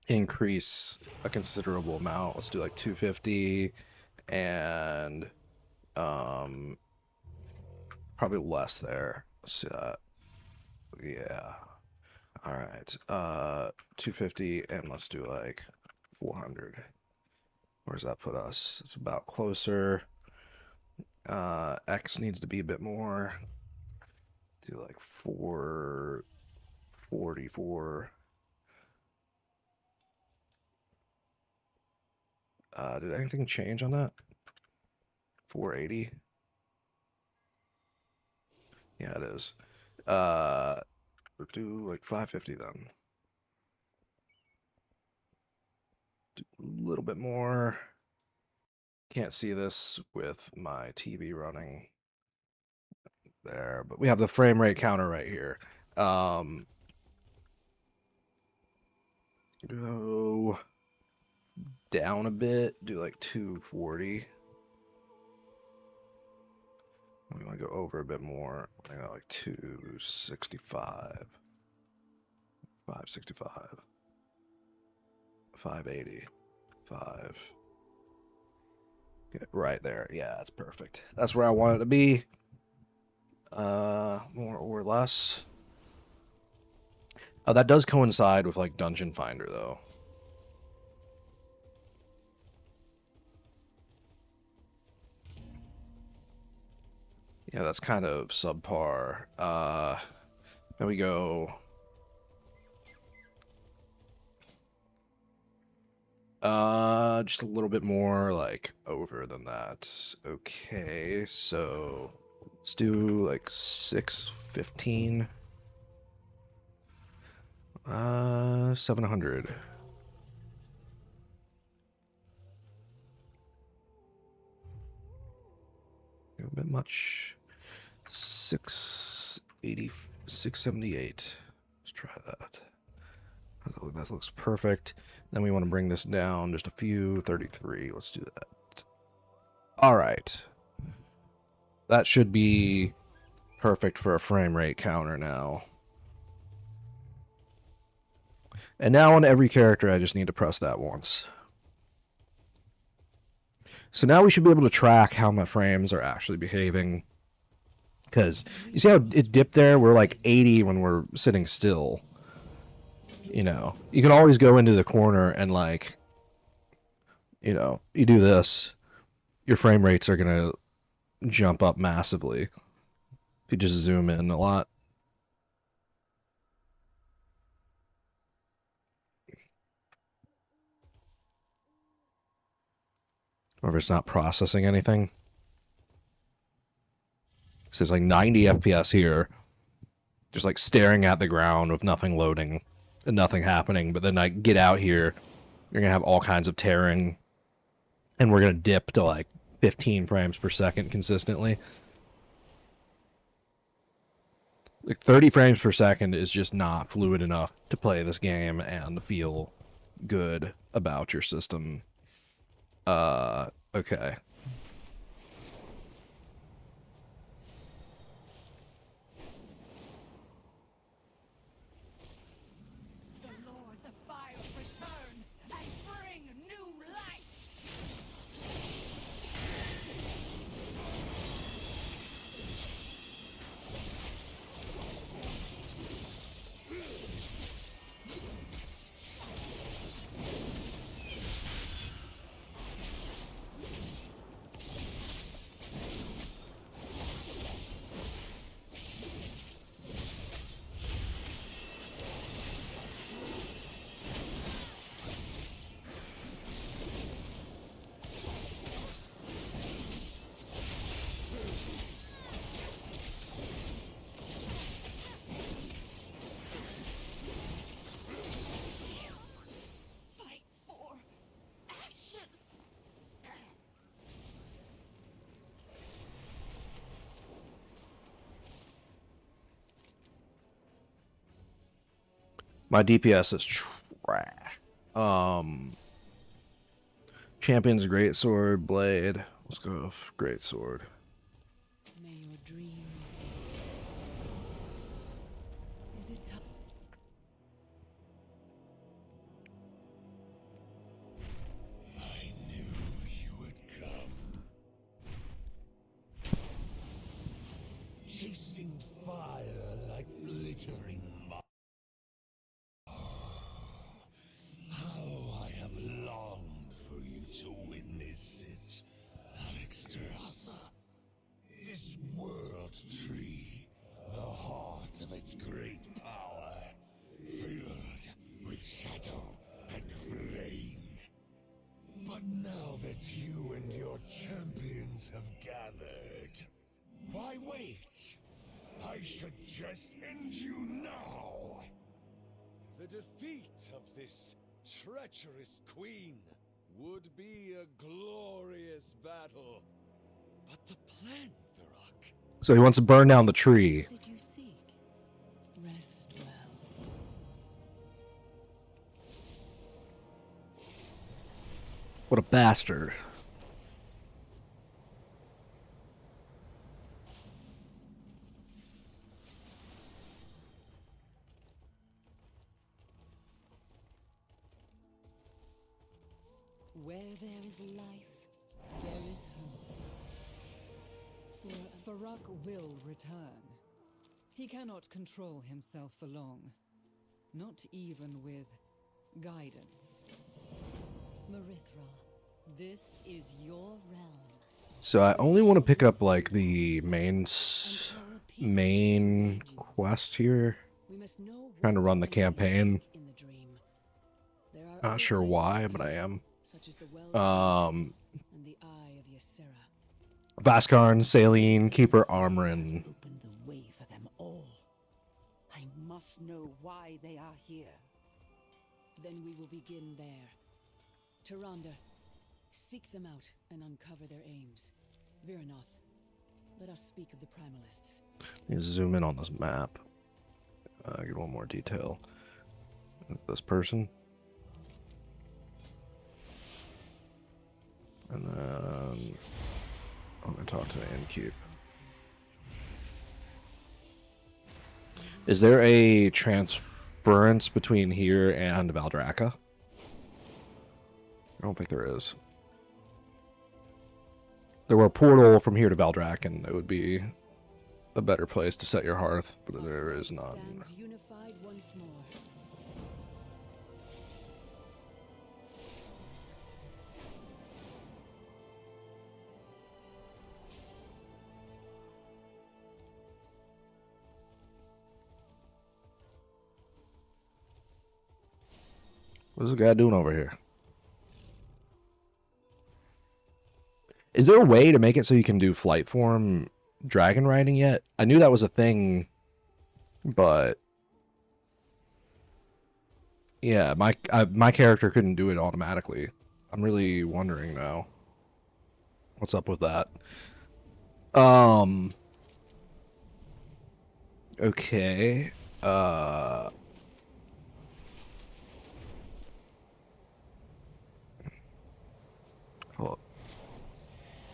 increase a considerable amount. Let's do like 250 and probably less there. Let's see that. Yeah. All right. 250 and let's do like 400. Where does that put us? It's about closer. X needs to be a bit more. Do like 444. Did anything change on that? 480. Yeah, it is. We'll do like 550 then. Do a little bit more. Can't see this with my TV running there, but we have the frame rate counter right here. Go down a bit, do like 240. We want to go over a bit more. I got like 265, 565, 580, 5. Get right there. Yeah, that's perfect. That's where I want it to be. More or less. That does coincide with like Dungeon Finder though. Yeah, that's kind of subpar. Then we go. Just a little bit more like over than that. Okay, so let's do like 615. 700. A bit much. 680, 678. Let's try that. That looks perfect. Then we want to bring this down just a few. 33. Let's do that. All right. That should be perfect for a frame rate counter now. And now on every character, I just need to press that once. So now we should be able to track how my frames are actually behaving. Because you see how it dipped there? We're like 80 when we're sitting still. You know, you can always go into the corner and like, you know, you do this, your frame rates are going to jump up massively. If you just zoom in a lot. Or if it's not processing anything. It says like 90 FPS here. Just like staring at the ground with nothing loading and nothing happening. But then I get out here, you're going to have all kinds of tearing. And we're going to dip to like 15 frames per second consistently. Like 30 frames per second is just not fluid enough to play this game and feel good about your system. Okay. The Lords of Fire return and bring new life! Fight for action! My DPS is trash. Champion's great sword, blade. Let's go with great sword. May your dreams be. Is it time? I knew you would come. Chasing fire like glittering moth. How I have longed for you to witness it, Alexstrasza. This world tree, the heart of its great power, filled with shadow and flame. But now that you and your champions have gathered, why wait? I should just end you now! The defeat of this treacherous queen would be a glorious battle. But the plan, Varrock, So he wants to burn down the tree. Did you seek? Rest well. What a bastard. Where there is life, there is hope. For Varrock will return. He cannot control himself for long. Not even with guidance. Marithra, this is your realm. So I only want to pick up like the main quest here. We must know Trying to what run the lies campaign. in the dream. There are Not other sure places why, in but I here, am. such as the wells of Egypt and the Eye of Ysera. Vaskarn, Saline, Keeper, Armorin. Open the way for them all. I must know why they are here. Then we will begin there. Tyrande, seek them out and uncover their aims. Viranoth, let us speak of the Primalists. Let me zoom in on this map. Get one more detail. This person. And then I'm gonna talk to Incube. Is there a transference between here and Valdraka? I don't think there is. There were a portal from here to Valdraken. It would be a better place to set your hearth, but there is none. Stands unified once more. What's this guy doing over here? Is there a way to make it so you can do flight form dragon riding yet? I knew that was a thing, but yeah, my character couldn't do it automatically. I'm really wondering now. What's up with that? Okay. Oh,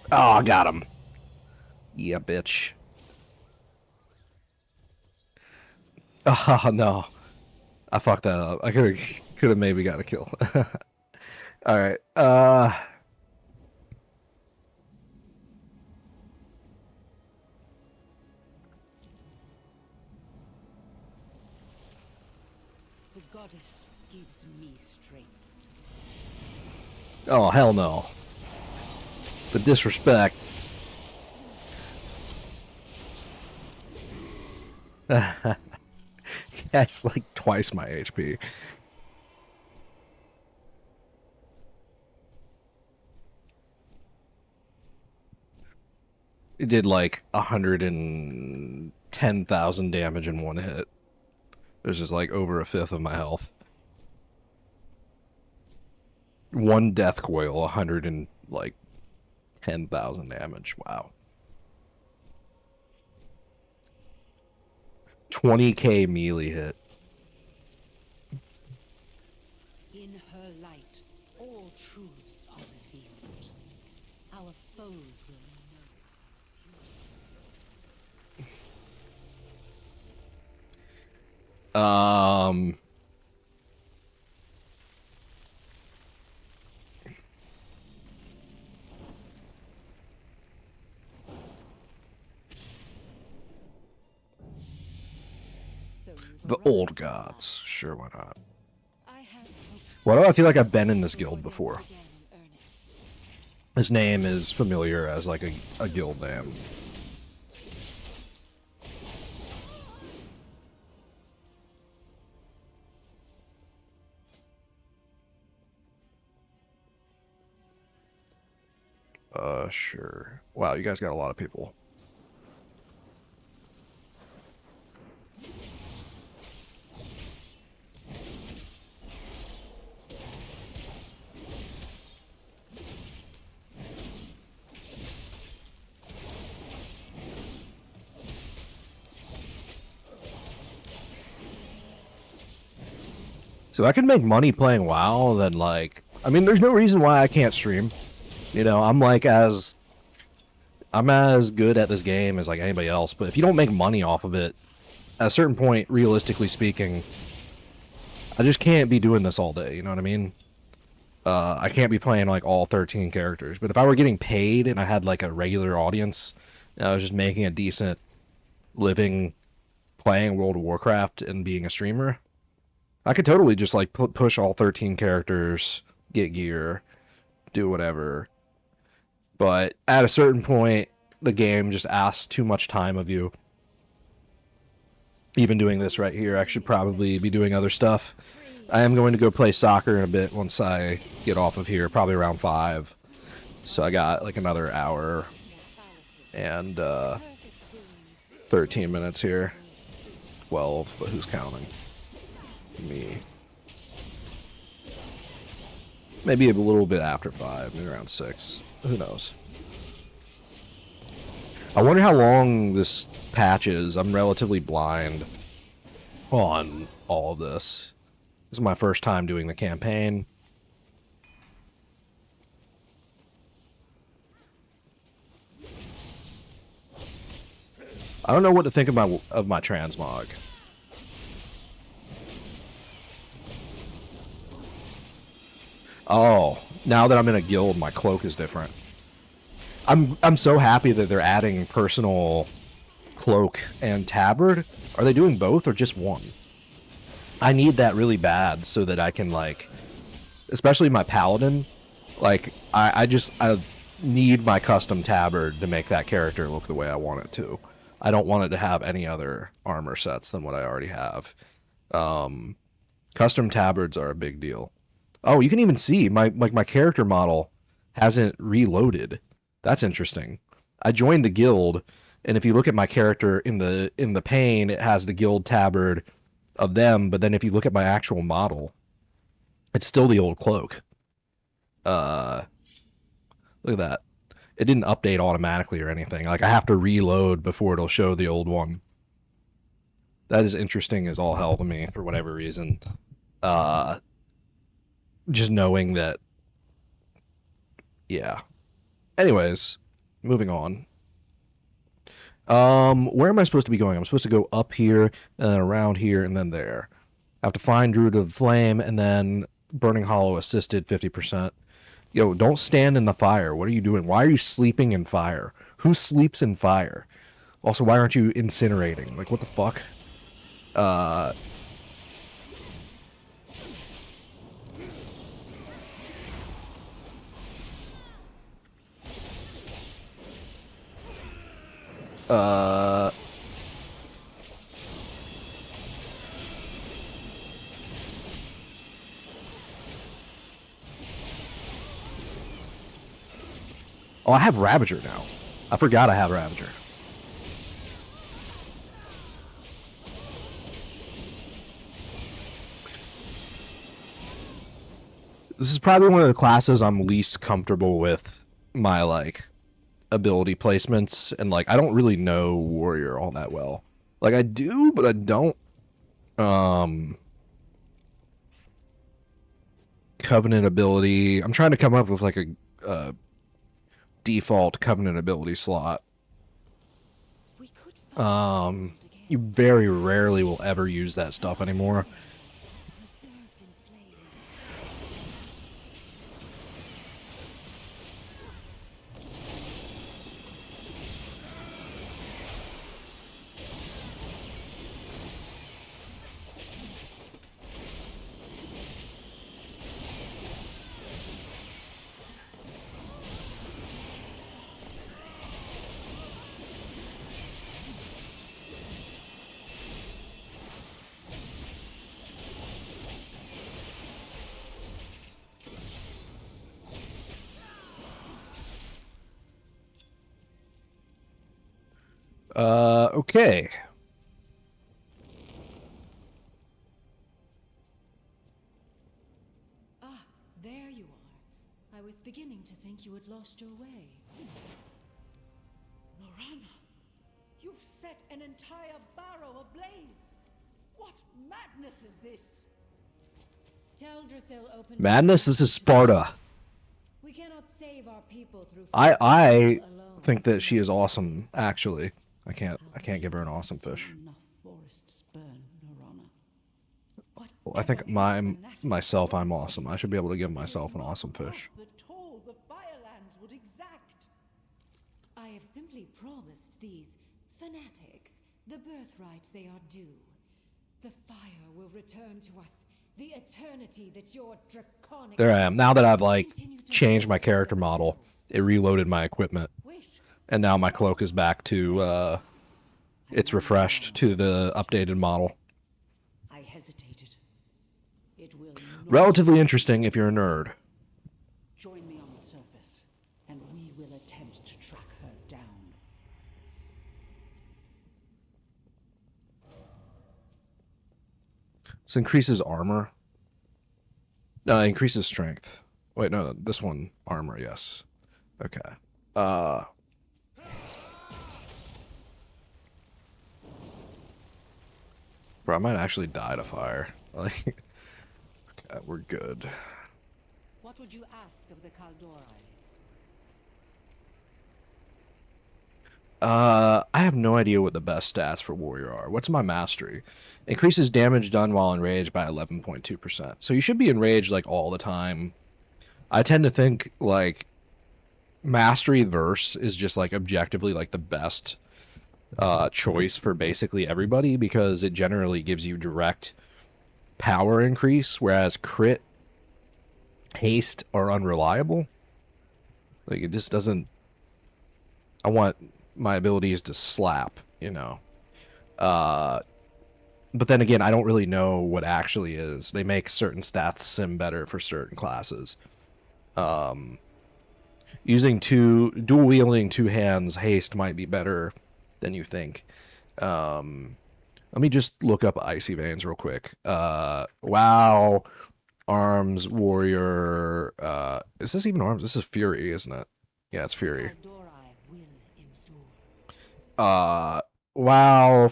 I got him. Yeah, bitch. Oh, no. I fucked that up. I could have maybe got a kill. All right. The goddess gives me strength. Oh, hell no. The disrespect. That's like twice my HP. It did like 110,000 damage in one hit. There's just like over a fifth of my health. One death coil, 110,000 damage. Wow. 20k melee hit. In her light, all truths are revealed. Our foes will know. The old gods. Sure, why not? Why do I feel like I've been in this guild before? His name is familiar as like a guild name. Sure. Wow, you guys got a lot of people. So I can make money playing WoW, then like, I mean, there's no reason why I can't stream. You know, I'm as good at this game as like anybody else, but if you don't make money off of it, at a certain point, realistically speaking, I just can't be doing this all day, you know what I mean? I can't be playing like all 13 characters, but if I were getting paid and I had like a regular audience, and I was just making a decent living playing World of Warcraft and being a streamer, I could totally just like push all 13 characters, get gear, do whatever. But at a certain point, the game just asks too much time of you. Even doing this right here, I should probably be doing other stuff. I am going to go play soccer in a bit once I get off of here, probably around 5. So I got like another hour and 13 minutes here. 12, but who's counting? Me. Maybe a little bit after 5, maybe around 6. Who knows? I wonder how long this patch is. I'm relatively blind on all of this. This is my first time doing the campaign. I don't know what to think of my transmog. Oh, now that I'm in a guild, my cloak is different. I'm so happy that they're adding personal cloak and tabard. Are they doing both or just one? I need that really bad so that I can like, especially my paladin, like I need my custom tabard to make that character look the way I want it to. I don't want it to have any other armor sets than what I already have. Custom tabards are a big deal. Oh, you can even see my character model hasn't reloaded. That's interesting. I joined the guild, and if you look at my character in the pane, it has the guild tabard of them, but then if you look at my actual model, it's still the old cloak. Look at that. It didn't update automatically or anything. Like, I have to reload before it'll show the old one. That is interesting as all hell to me for whatever reason. Just knowing that. Yeah. Anyways, moving on. Where am I supposed to be going? I'm supposed to go up here, and then around here, and then there. I have to find Druid of the Flame, and then Burning Hollow assisted 50%. Yo, don't stand in the fire. What are you doing? Why are you sleeping in fire? Who sleeps in fire? Also, why aren't you incinerating? Like, what the fuck? Oh, I have Ravager now. I forgot I have Ravager. This is probably one of the classes I'm least comfortable with my, like, ability placements, and, like, I don't really know Warrior all that well. Like, I do, but I don't. Covenant ability. I'm trying to come up with, like, a default Covenant ability slot. You very rarely will ever use that stuff anymore. Okay. Ah, there you are. I was beginning to think you had lost your way. Morana, you've set an entire barrow ablaze. What madness is this? Teldrassil opened Madness? This is Sparta. We cannot save our people through I think that she is awesome, actually. I can't give her an awesome fish. Well, I think myself I'm awesome. I should be able to give myself an awesome fish. I have simply promised these fanatics the birthright they are due. The fire will return to us the eternity that your draconic... There I am. Now that I've, like, changed my character model, it reloaded my equipment. And now my cloak is back to, it's refreshed to the updated model. I hesitated. It will Relatively interesting if you're a nerd. Join me on the surface, and we will attempt to track her down. This increases armor. No, it increases strength. Wait, no, this one, armor, yes. Okay. Bro, I might actually die to fire. Like, okay, we're good. What would you ask of the Kaldorei? I have no idea what the best stats for warrior are. What's my mastery? Increases damage done while enraged by 11.2%. So you should be enraged, like, all the time. I tend to think, like, mastery verse is just, like, objectively, like, the best choice for basically everybody, because it generally gives you direct power increase, whereas crit, haste are unreliable. Like, it just doesn't... I want my abilities to slap, you know. But then again, I don't really know what actually is. They make certain stats sim better for certain classes. Using dual wielding two hands, haste might be better than you think. Let me just look up Icy Veins real quick. WoW, Arms, Warrior. Is this even Arms? This is Fury, isn't it? Yeah, it's Fury. WoW,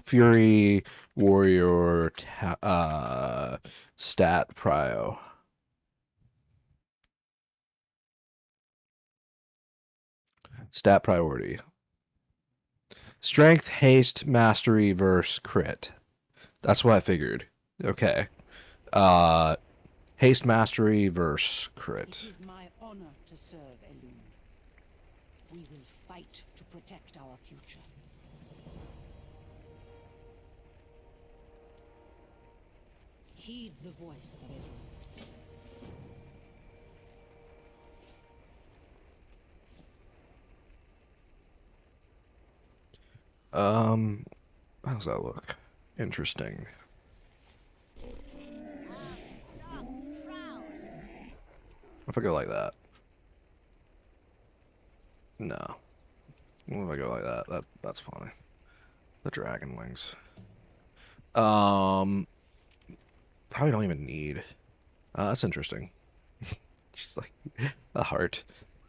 Fury, Warrior stat prio. Stat priority. Strength, haste, mastery versus crit. That's what I figured. Okay. Haste, mastery versus crit. It is my honor to serve Elune. We will fight to protect our future. Heed the voice of Elune. How's that look? Interesting. If I go like that. No. What if I go like that? That's funny. The dragon wings. Probably don't even need. That's interesting. Just like a heart.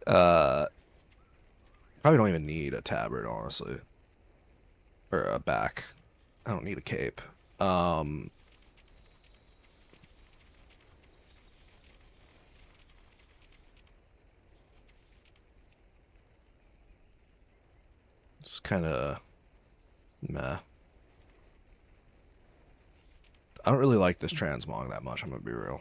Probably don't even need a tabard, honestly. Or a back. I don't need a cape. It's kind of meh. I don't really like this transmog that much, I'm gonna be real.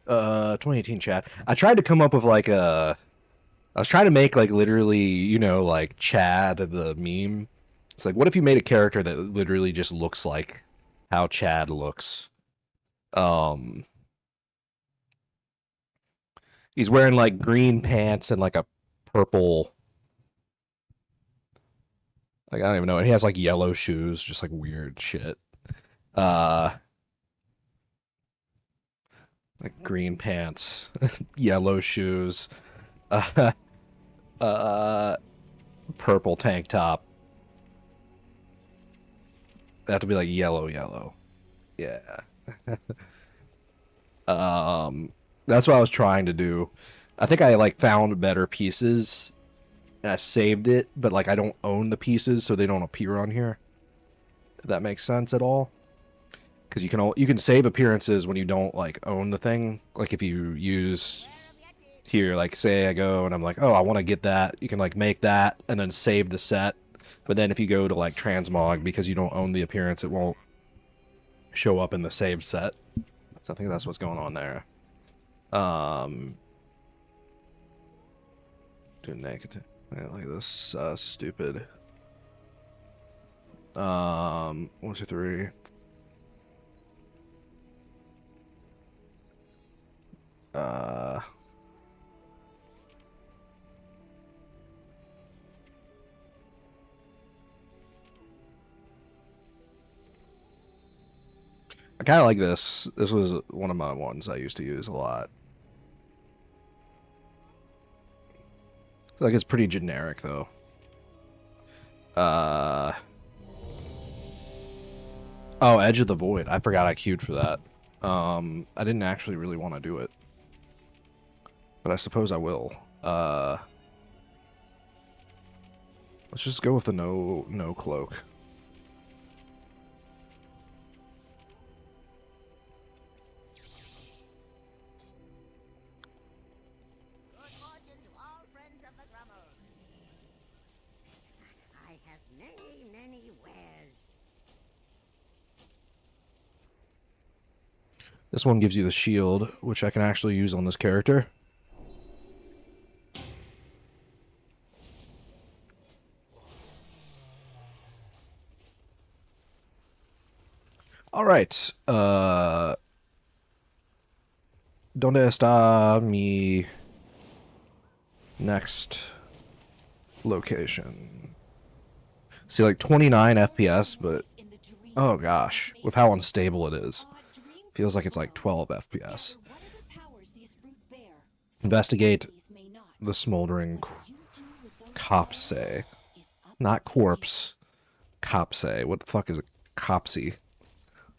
Uh, 2018 chat. I tried to come up with like a... I was trying to make like literally, you know, like Chad the meme. It's like, what if you made a character that literally just looks like how Chad looks? He's wearing like green pants and like a purple... Like, I don't even know. And he has like yellow shoes, just like weird shit. Like green pants, yellow shoes, purple tank top. They have to be like yellow. Yeah. That's what I was trying to do. I think I like found better pieces and I saved it, but like I don't own the pieces, so they don't appear on here. If that makes sense at all. Because you can save appearances when you don't like own the thing. Like if you use here, like say I go and I'm like, oh, I want to get that. You can like make that and then save the set. But then if you go to like transmog, because you don't own the appearance, it won't show up in the saved set. So I think that's what's going on there. Do naked. Yeah, look at this stupid. 1, 2, 3. I kind of like this. This was one of my ones I used to use a lot. Like it's pretty generic though. Oh, Edge of the Void. I forgot I queued for that. I didn't actually really want to do it. But I suppose I will. Let's just go with the no cloak. Good fortune to all friends of the Grummles. I have many wares. This one gives you the shield, which I can actually use on this character. All right. ¿Dónde está mi next location? See, like 29 FPS, but oh gosh, with how unstable it is, feels like it's like 12 FPS. Investigate the smoldering copse, not corpse. Copse. What the fuck is a copsy?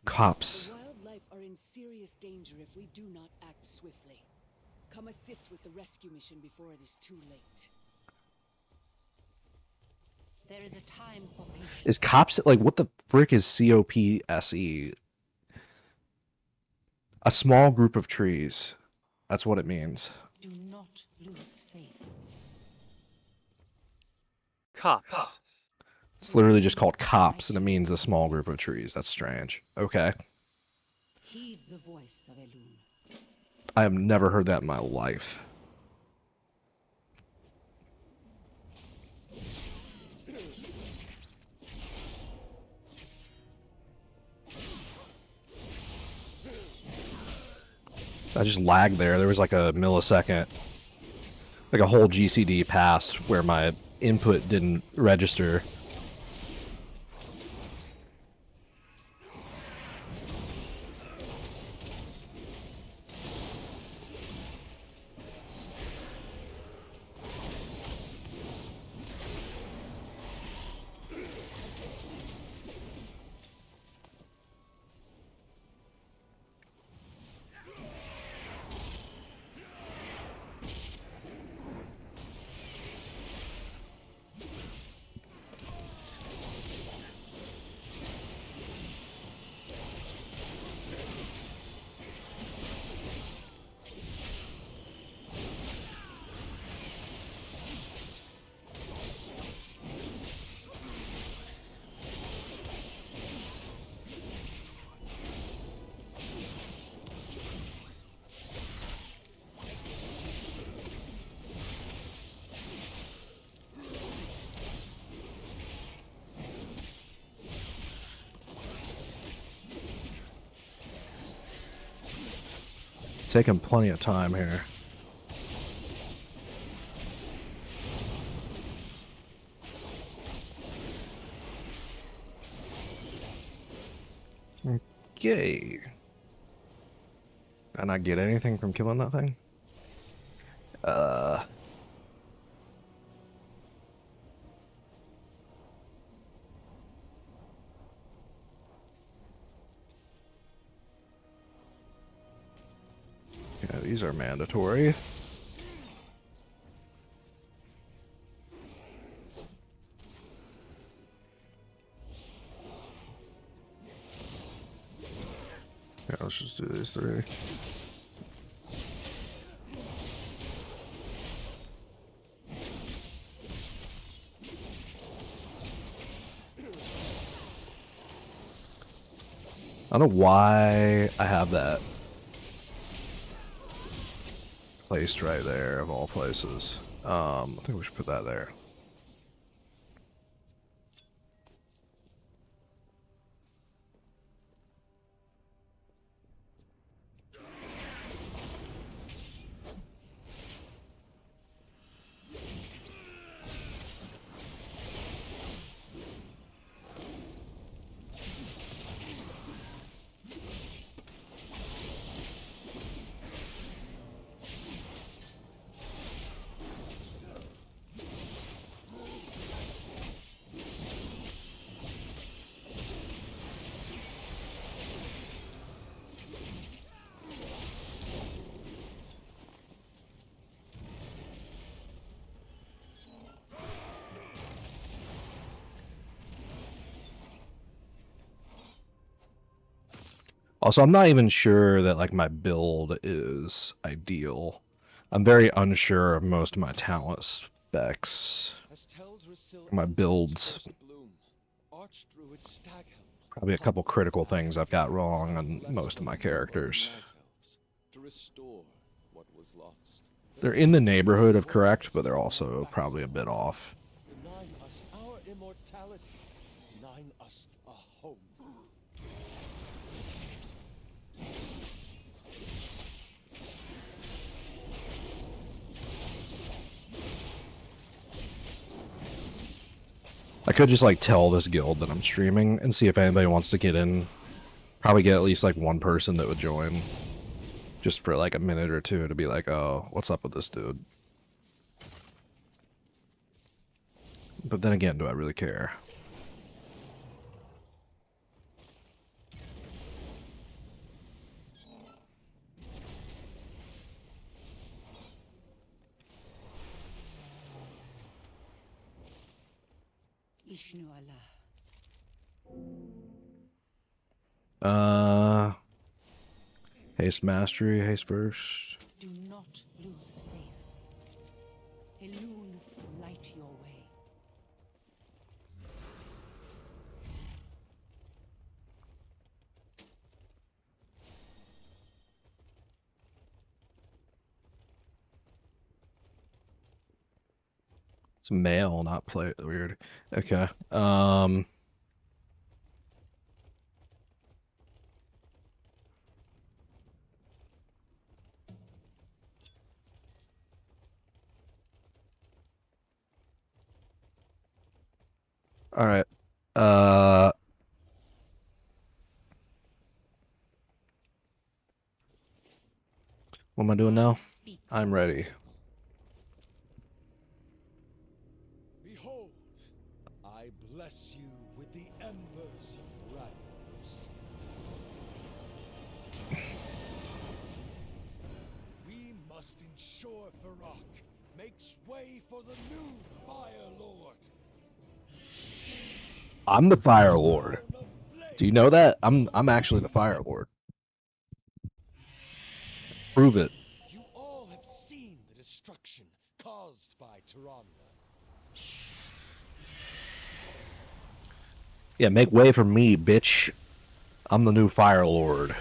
Cops. Wildlife are in serious danger. Do not act swiftly. Come assist with the rescue mission before it is too late. There is a time for patience. Is cops like what the frick is COPSE? A small group of trees. That's what it means. Do not lose faith. Cops. It's literally just called cops, and it means a small group of trees. That's strange. Okay. Heed the voice of Elune. I have never heard that in my life. I just lagged there. There was like a millisecond. Like a whole GCD passed where my input didn't register. Taking plenty of time here. Okay. Did I get anything from killing that thing? Yeah, these are mandatory. Yeah, let's just do these three. I don't know why I have that placed right there of all places. I think we should put that there. Also, I'm not even sure that like my build is ideal. I'm very unsure of most of my talent specs. My builds. Probably a couple critical things I've got wrong on most of my characters. They're in the neighborhood of correct, but they're also probably a bit off. Denying us our immortality, denying us a home. I could just like tell this guild that I'm streaming and see if anybody wants to get in. Probably get at least like one person that would join. Just for like a minute or two to be like, oh, what's up with this dude? But then again, do I really care? Ishnu Allah. Haste mastery, haste first. Do not lose faith. Elune, light your way. It's male, not play. Weird. Okay. All right. What am I doing now? I'm ready. Behold, I bless you with the embers of Ragnos. We must ensure Farak makes way for the new Fire Lord. I'm the Fire Lord. Do you know that? I'm actually the Fire Lord. Prove it. You all have seen the destruction caused by Tyrande. Yeah, make way for me, bitch. I'm the new Fire Lord.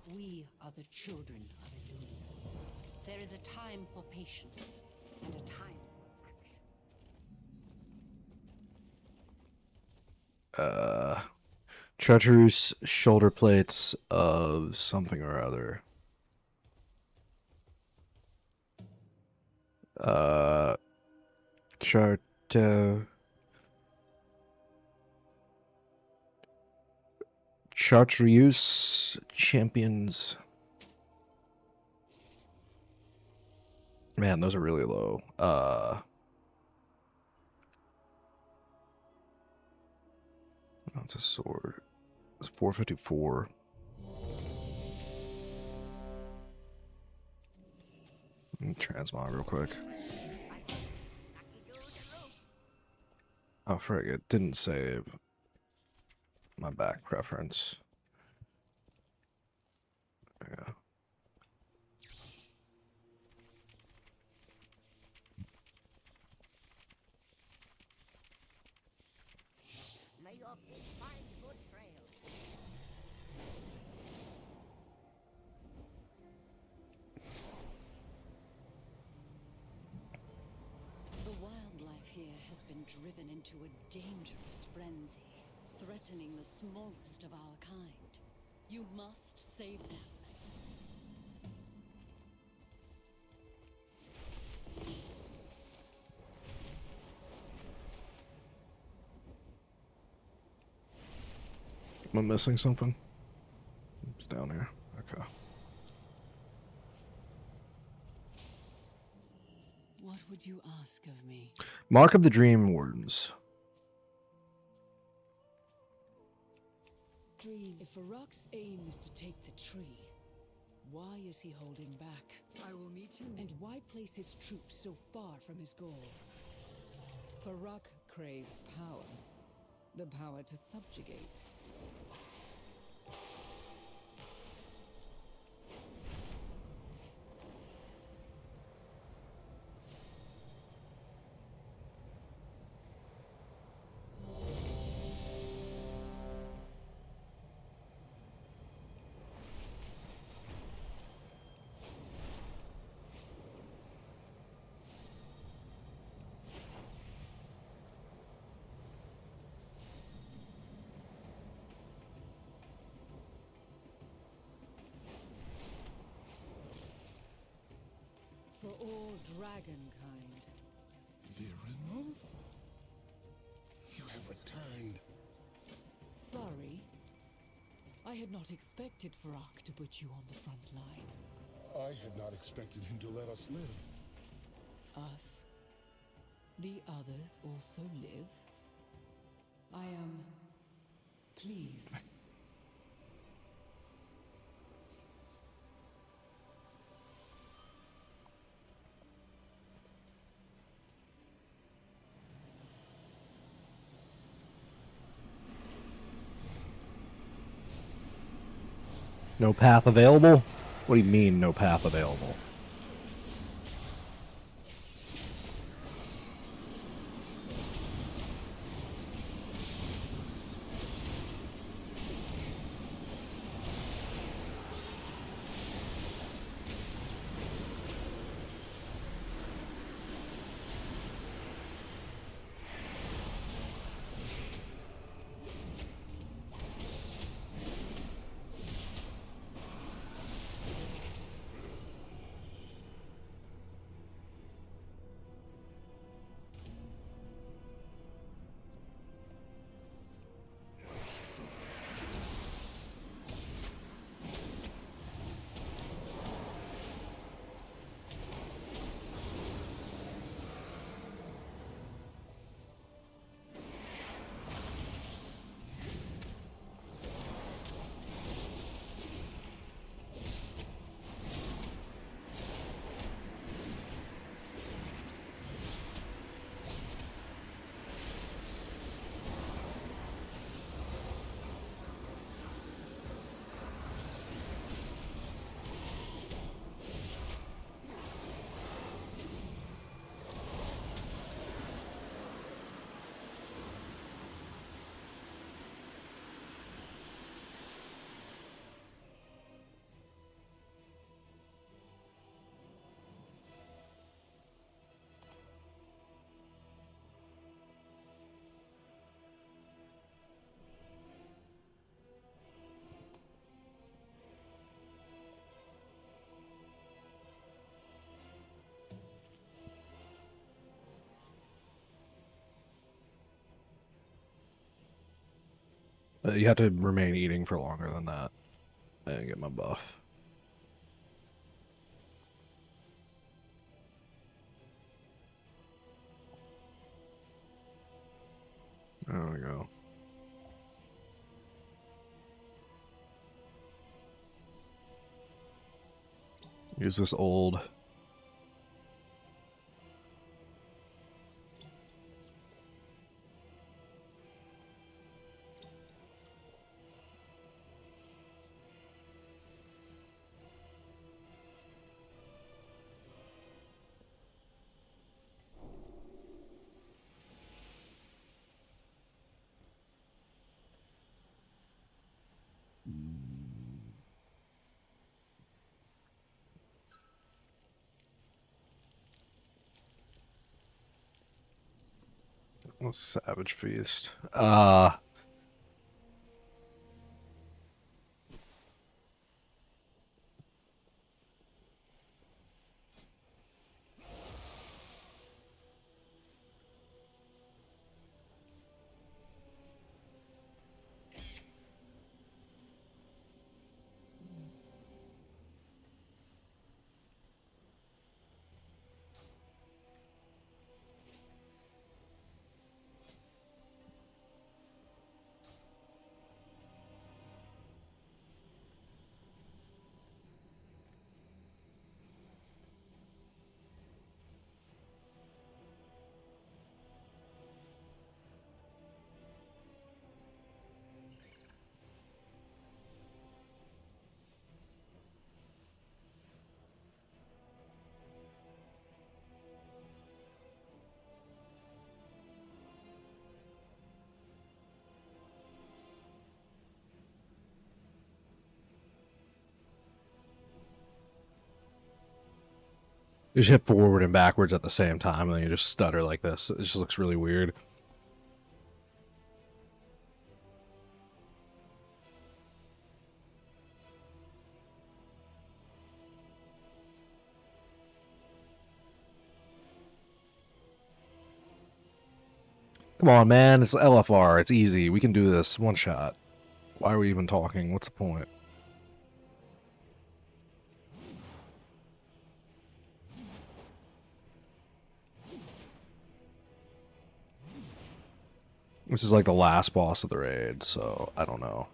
We are the children of Elune. There is a time for patience and a time for action. Treacherous shoulder plates of something or other. Chartreuse champions. Man, those are really low. That's a sword. It's 454. Let me transmog real quick. Oh, frig, it didn't save my back preference. Yeah. May your feet find good trail. The wildlife here has been driven into a dangerous frenzy, threatening the smallest of our kind. You must save them. Am I missing something? It's down here. Okay. What would you ask of me? Mark of the Dream Wardens. Dream. If Farak's aim is to take the tree, why is he holding back? I will meet you. And why place his troops so far from his goal? Farak craves power. The power to subjugate. dragon kind. Virinov? You have returned. Bari, I had not expected Vrak to put you on the front line. I had not expected him to let us live. Us? The others also live? I am pleased. No path available? What do you mean, no path available? You have to remain eating for longer than that. I didn't get my buff. There we go. Use this old. Savage Feast. You just hit forward and backwards at the same time, and then you just stutter like this. It just looks really weird. Come on, man. It's LFR. It's easy. We can do this. One shot. Why are we even talking? What's the point? This is like the last boss of the raid, so I don't know.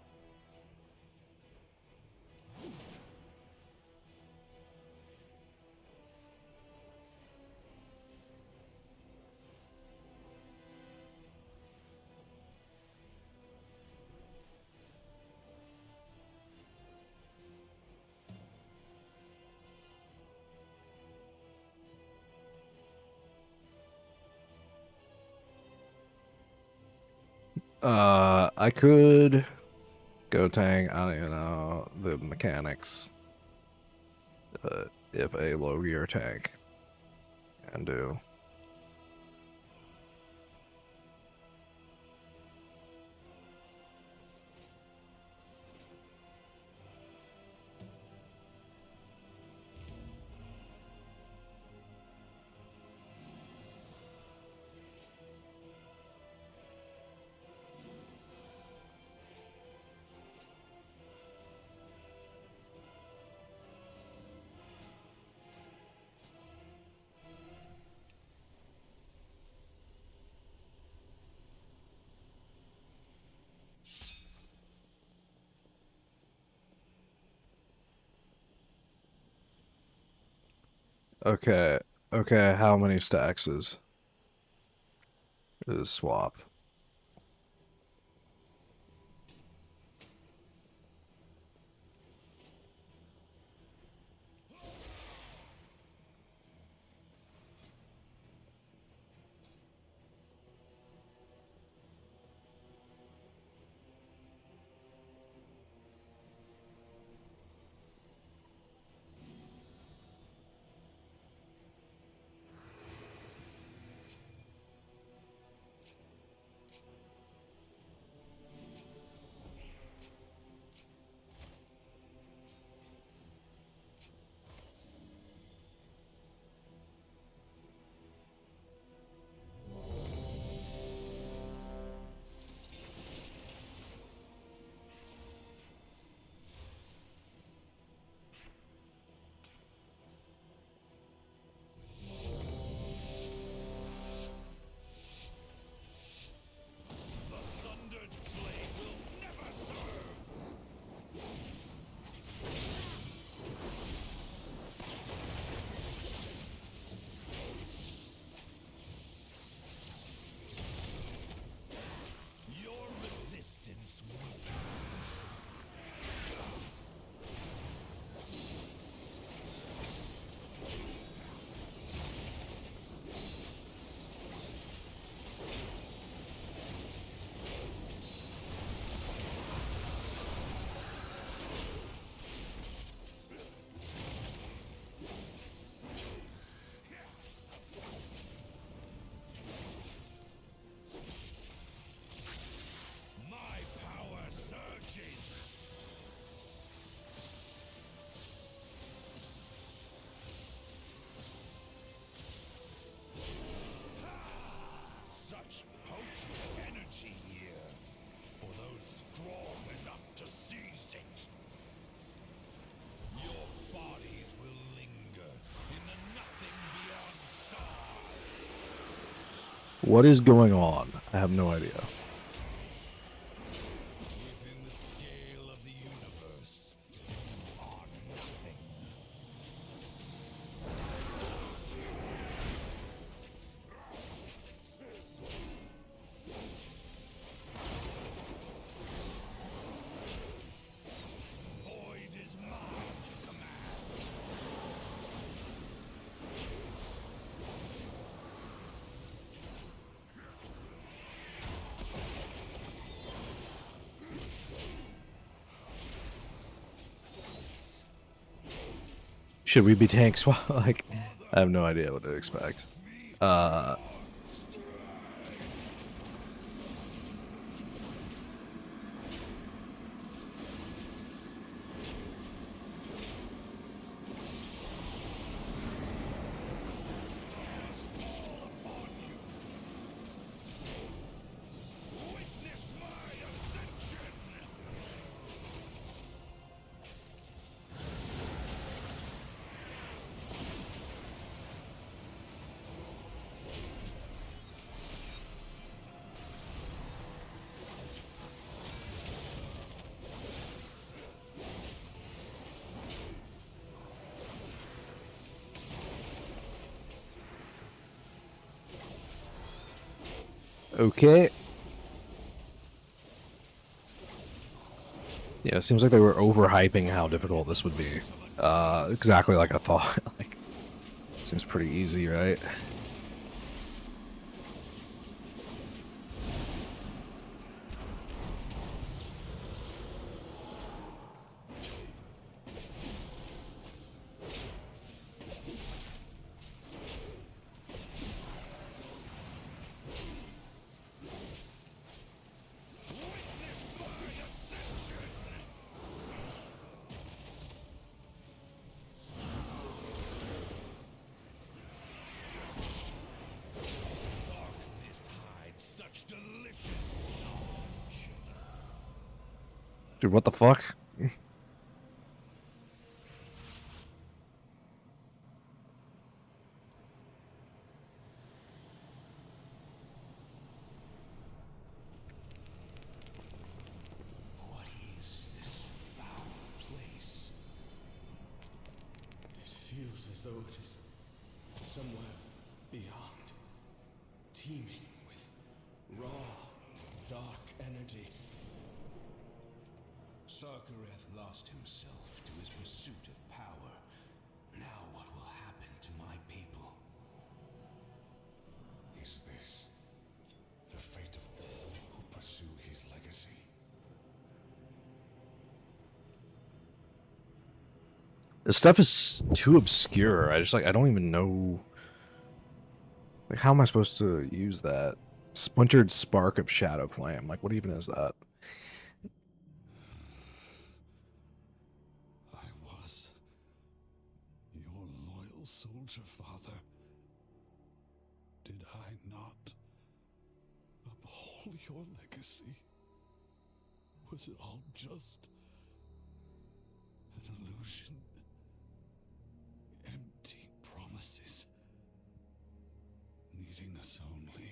I could go tank. I don't even know the mechanics. If a low gear tank can do. Okay, okay, how many stacks is swap? What is going on? I have no idea. Within the scale of the universe, you are nothing. Void is mine to command. Should we be tank swap? Like, I have no idea what to expect. Okay. Yeah, it seems like they were overhyping how difficult this would be. Exactly like I thought. Like, seems pretty easy, right? Dude, what the fuck? What is this foul place? It feels as though it is somewhere beyond, teeming with raw, dark energy. Sarkareth lost himself to his pursuit of power. Now what will happen to my people? Is this the fate of all who pursue his legacy? This stuff is too obscure. I don't even know. Like, how am I supposed to use that? Splintered Spark of Shadow Flame. Like, what even is that? I was your loyal soldier, Father. Did I not uphold your legacy? Was it all just an illusion? Empty promises, leading us only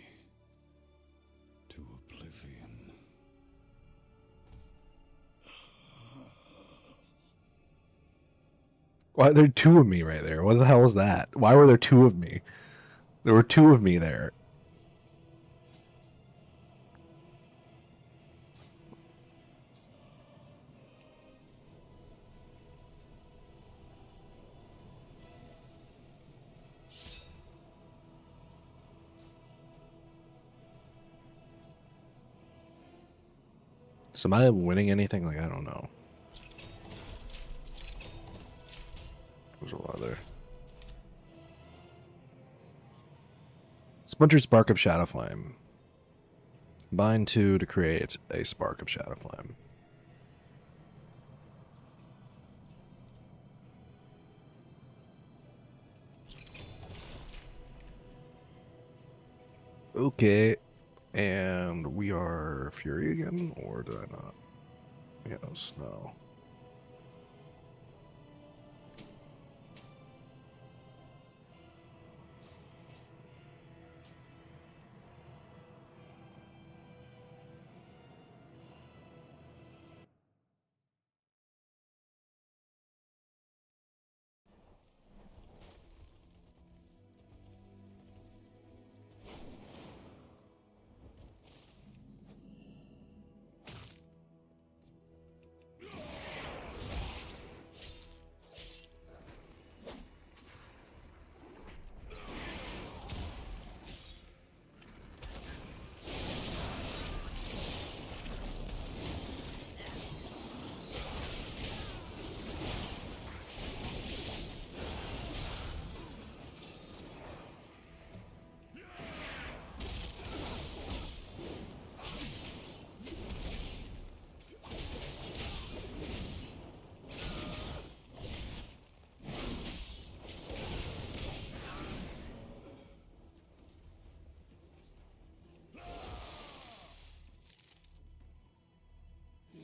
to oblivion. Why, there are two of me right there. What the hell is that? Why were there two of me? There were two of me there. So am I winning anything? Like, I don't know. There's a lot there. Splintered Spark of Shadow Flame. Combine two to create a Spark of Shadow Flame. Okay. And we are Fury again? Or did I not? Yes, no.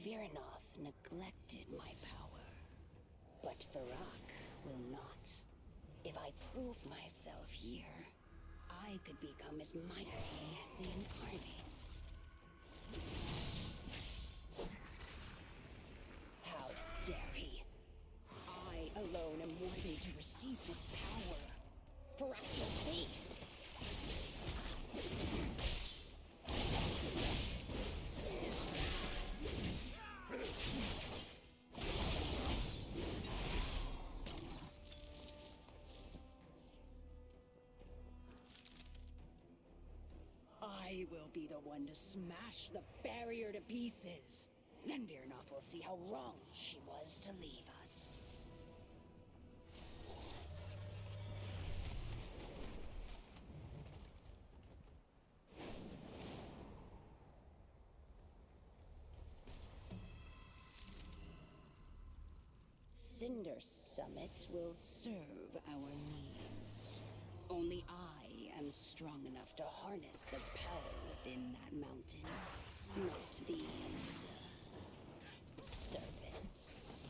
Viranoth neglected my power, but Varrock will not. If I prove myself here, I could become as mighty as the Incarnates. How dare he? I alone am worthy to receive this power. Varrock chose me. I will be the one to smash the barrier to pieces. Then Virnoff will see how wrong she was to leave us. Cinder summits will serve our needs. Only I am strong enough to harness the power within that mountain, not these servants.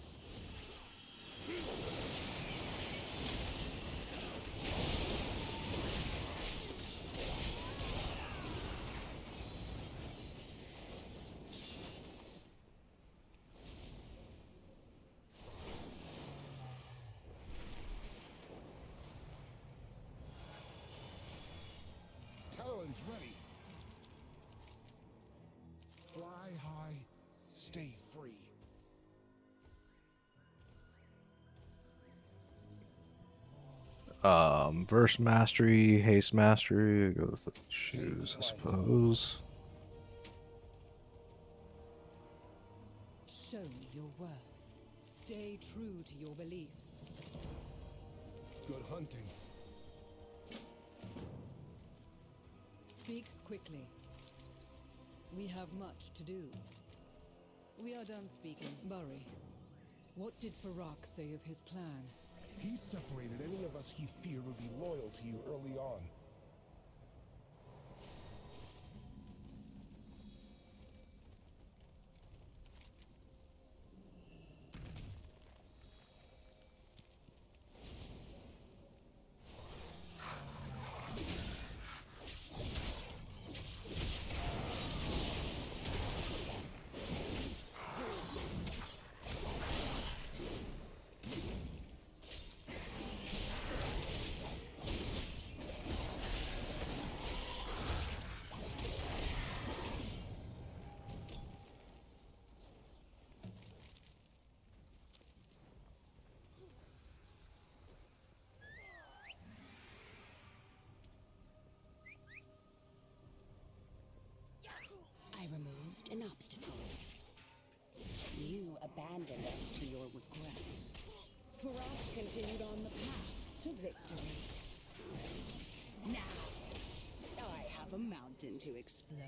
Talon's ready. Fly high, stay free. Verse mastery, haste mastery. Go with the shoes, I suppose. Show me your worth. Stay true to your beliefs. Good hunting. Speak quickly. We have much to do. We are done speaking. Burry, what did Farak say of his plan? He separated any of us he feared would be loyal to you early on. I removed an obstacle. You abandoned us to your regrets. Farak continued on the path to victory. Now, I have a mountain to explode.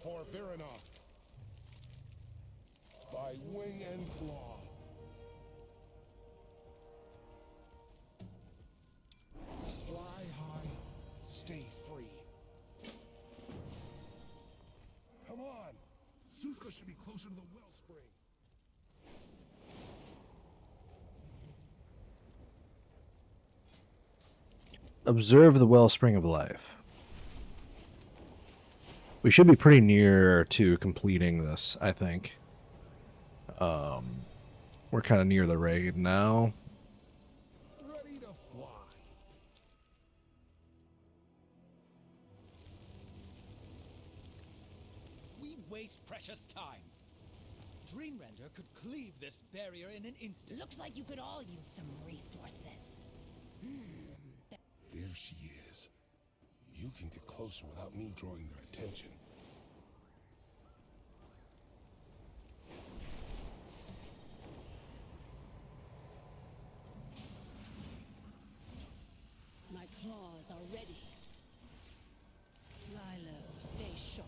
For Virnoff. By wing and claw. Fly high, stay free. Come on! Suska should be closer to the wellspring. Observe the wellspring of life. We should be pretty near to completing this, I think. We're kind of near the raid now. Ready to fly. we waste precious time? Dreamrender could cleave this barrier in an instant. Looks like you could all use some resources. There she is. You can get closer without me drawing their attention. My claws are ready. Lilo, stay sharp.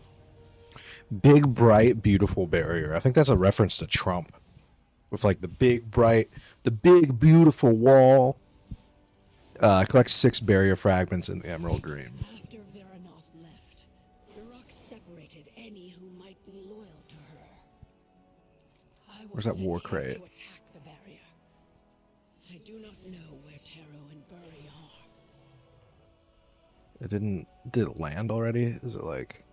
Big, bright, beautiful barrier. I think that's a reference to Trump. With like the big, bright, the big, beautiful wall. Collect 6 barrier fragments in the Emerald Dream. After Veranoth left, Varrock separated any who might be loyal to her. Where's that war crate? To attack the barrier. I do not know where Taro and Burry are. It didn't. Did it land already? Is it like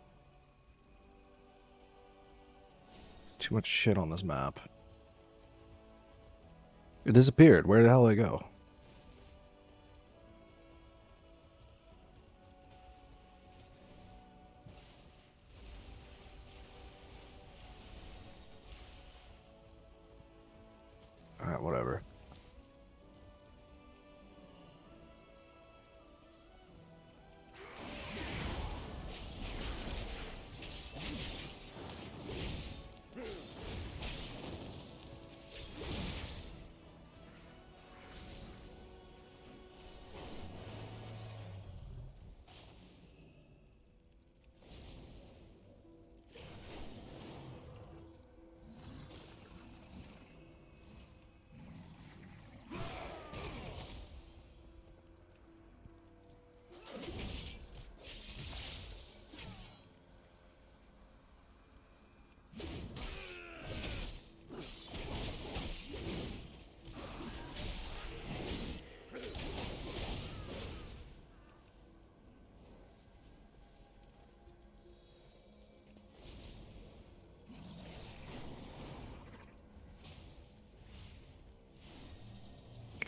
too much shit on this map? It disappeared. Where the hell did it go? Alright, whatever.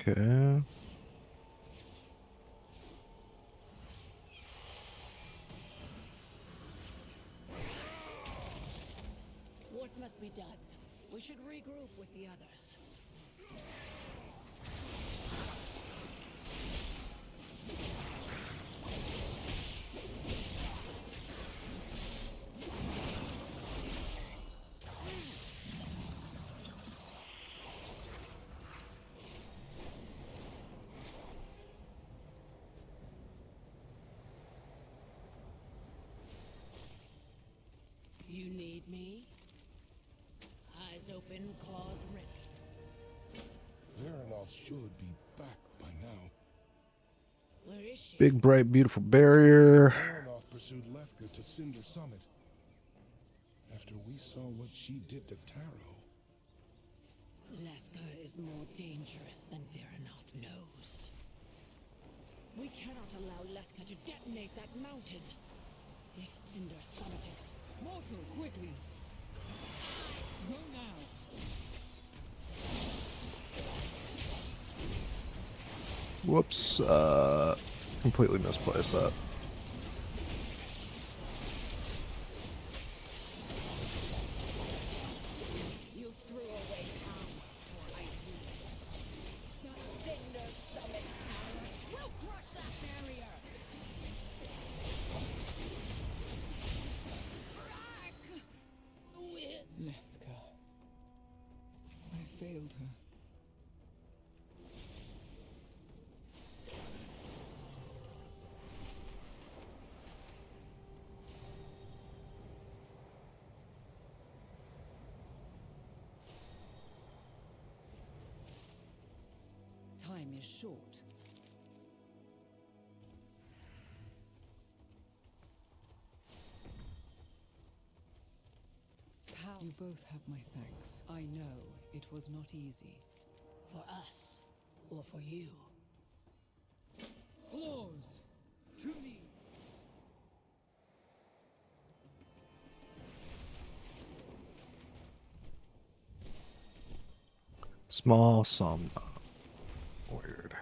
Okay. What must be done? We should regroup with the others. You need me? Eyes open, claws ready. Veranoth should be back by now. Where is she? Big, bright, beautiful barrier. Veranoth pursued Lefka to Cinder Summit. After we saw what she did to Taro. Lefka is more dangerous than Veranoth knows. We cannot allow Lefka to detonate that mountain. If Cinder Summit Mortal, quickly! Go now! Whoops. Completely misplaced that. You threw away time for ideas. The Cinder Summit power will crush that barrier! Lethka. I failed her. Time is short. You both have my thanks. I know it was not easy. For us, or for you. Claws! To me! Small sum. Weird.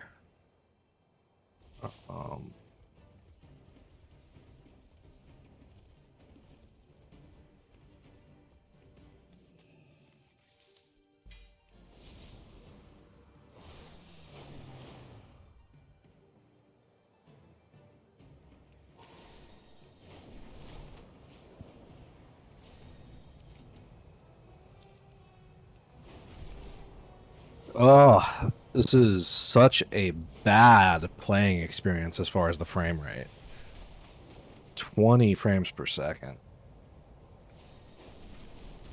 Oh, this is such a bad playing experience as far as the frame rate. 20 frames per second.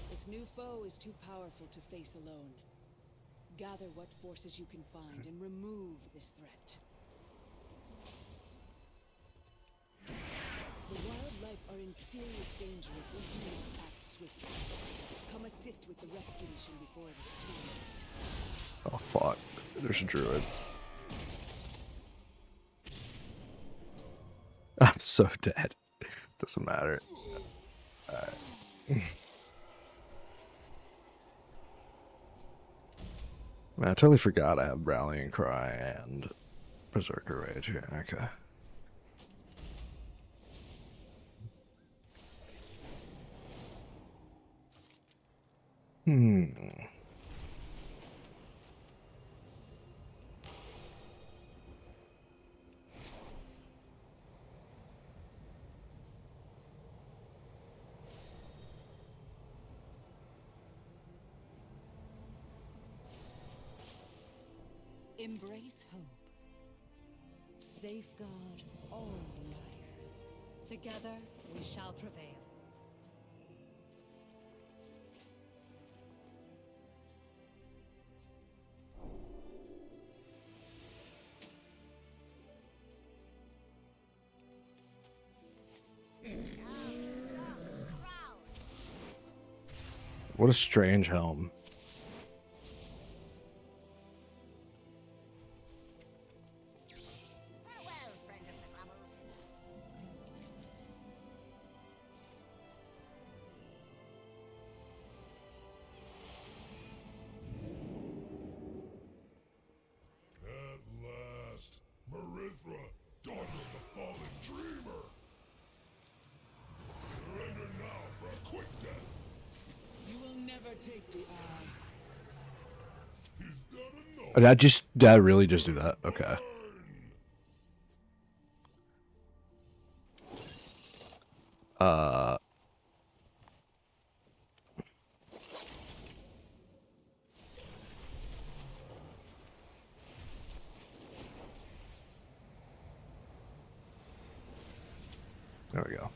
This new foe is too powerful to face alone. Gather what forces you can find and remove this threat. The wildlife are in serious danger if we do not act swiftly. Come assist with the rescue mission before it is too late. Oh fuck, there's a druid. I'm so dead. Doesn't matter. Alright. Man, I totally forgot I have Rallying Cry and Berserker Rage here. Okay. Embrace hope. Safeguard all life. Together we shall prevail. What a strange helm. At last, Marithra, daughter of the fallen dreamer. Surrender now for a quick death. You will never take the eye. Is that enough? Did I really just do that? Okay. There we go.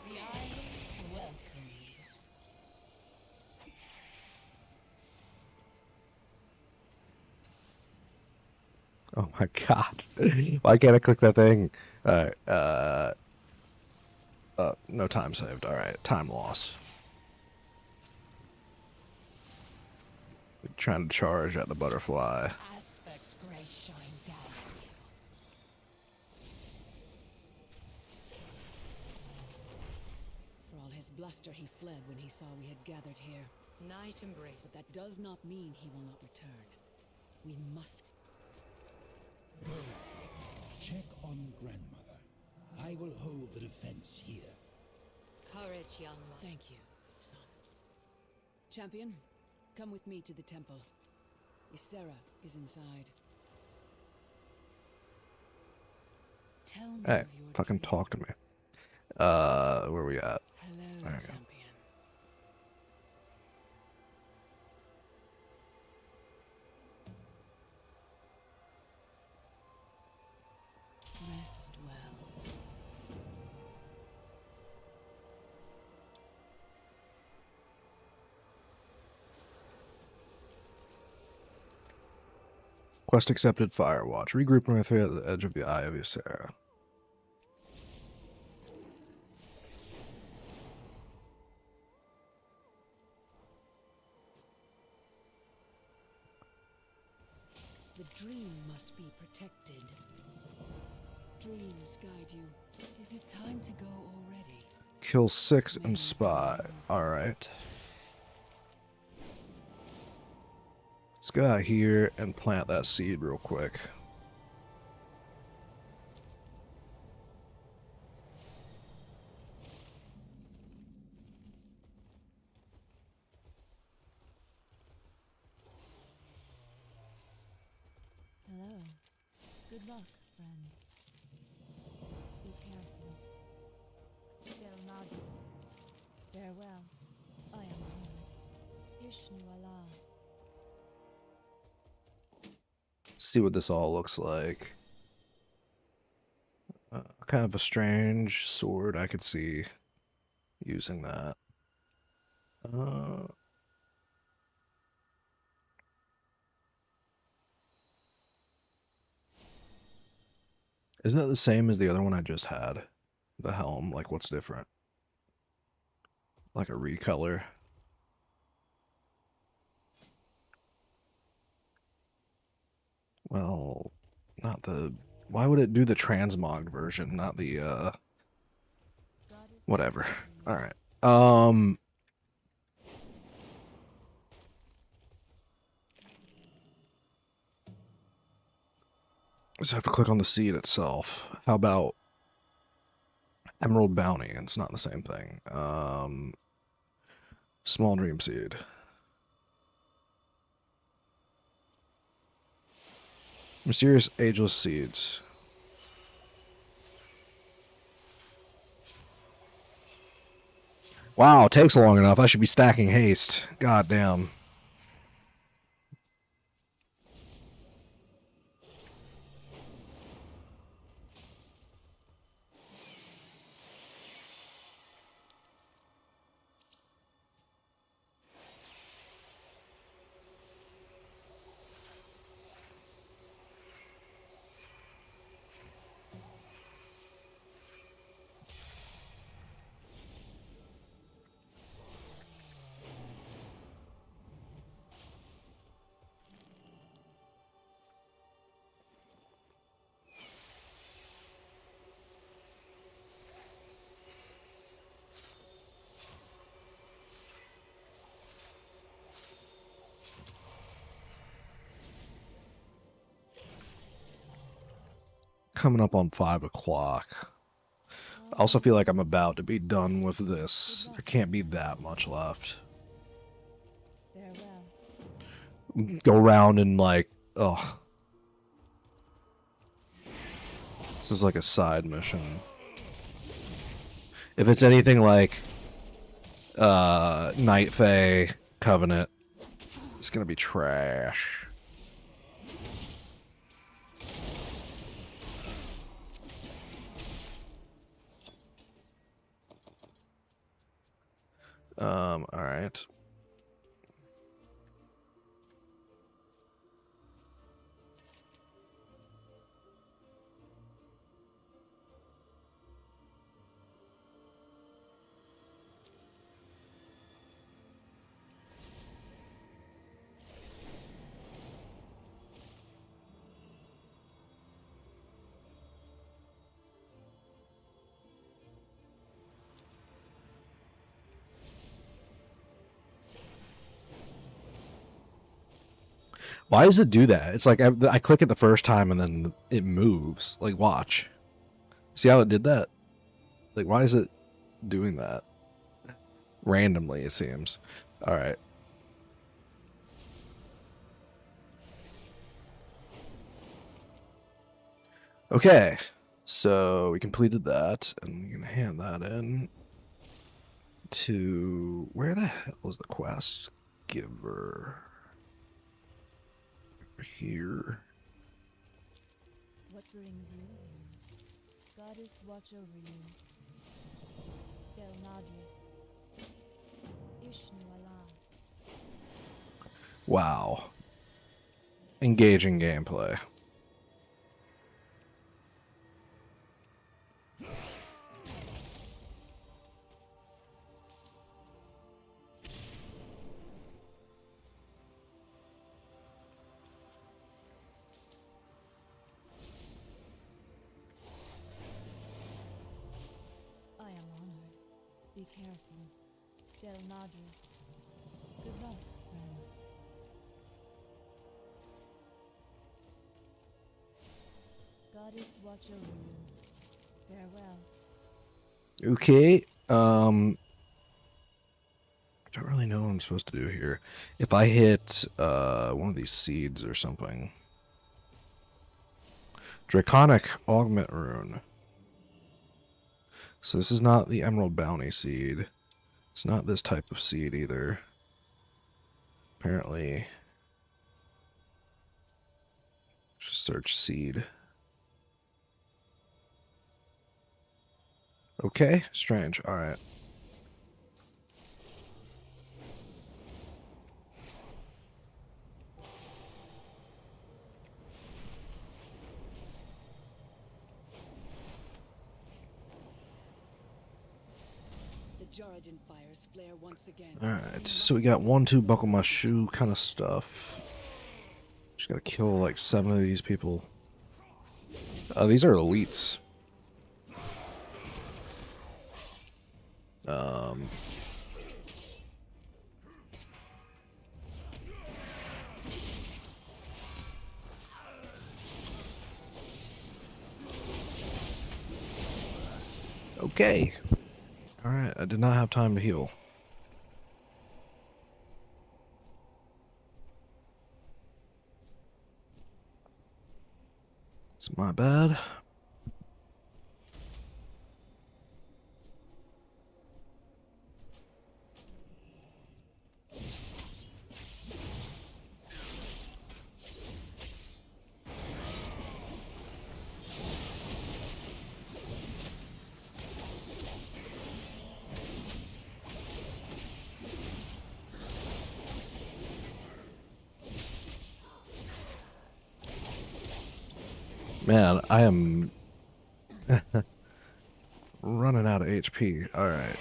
The islands welcome you. Oh my god. Why can't I click that thing? Alright, no time saved. Alright, time loss. Trying to charge at the butterfly. Aspect's grace shine down on you. For all his bluster, he fled when he saw we had gathered here. Night embrace. But that does not mean he will not return. We must. Go. Check on grandmother. I will hold the defense here. Courage, young one. Thank you, son. Champion, come with me to the temple. Ysera is inside. Tell me Hey, of your fucking dreams. talk to me. Where we at? Hello, There we go. champion. Rest well. Quest accepted, Firewatch. Regroup with her at the edge of the Eye of Ysera. The dream must be protected. Dreams guide you. Is it time to go already? Kill 6 and spy. Alright. Let's go out here and plant that seed real quick. Hello. Good luck, friend. Be careful. Belnadius Farewell. I am honored. Ishnu Allah. See what this all looks like. Kind of a strange sword. I could see using that. Isn't that the same as the other one I just had? The helm, like what's different? Like a recolor. Well, not the... Why would it do the transmog version, not the, whatever. Alright. Just have to click on the seed itself. How about Emerald Bounty? It's not the same thing. Small Dream Seed. Mysterious Ageless Seeds. Wow, it takes long enough. I should be stacking haste. God damn. Coming up on 5 o'clock. I also feel like I'm about to be done with this. There can't be that much left. Farewell. Go around and like, ugh. This is like a side mission. If it's anything like Night Fae Covenant, it's gonna be trash. All right. Why does it do that? It's like I click it the first time and then it moves. Like, watch. See how it did that? Like, why is it doing that? Randomly, it seems. All right. Okay. So we completed that, and we're going to hand that in to... Where the hell was the quest giver? Here. What brings you here? Goddess watch over you. Del Nadris. Ishnu Allah. Wow. Engaging gameplay. Be careful. Del Nadris. Good luck, friend. Goddess watch over you. Farewell. Okay. Don't really know what I'm supposed to do here. If I hit one of these seeds or something. Draconic Augment Rune. So this is not the Emerald Bounty seed. It's not this type of seed either. Apparently. Just search seed. Okay, strange. All right. Jordan fires flare once again. Alright, so we got 1-2 buckle my shoe kind of stuff. Just gotta kill like 7 of these people. These are elites. Okay. Alright, I did not have time to heal. It's my bad. Man, I am running out of HP. All right.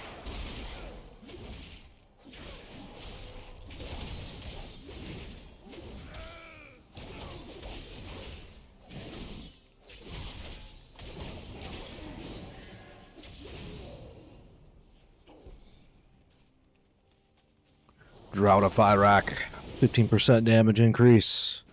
Droughtify rack, 15% damage increase.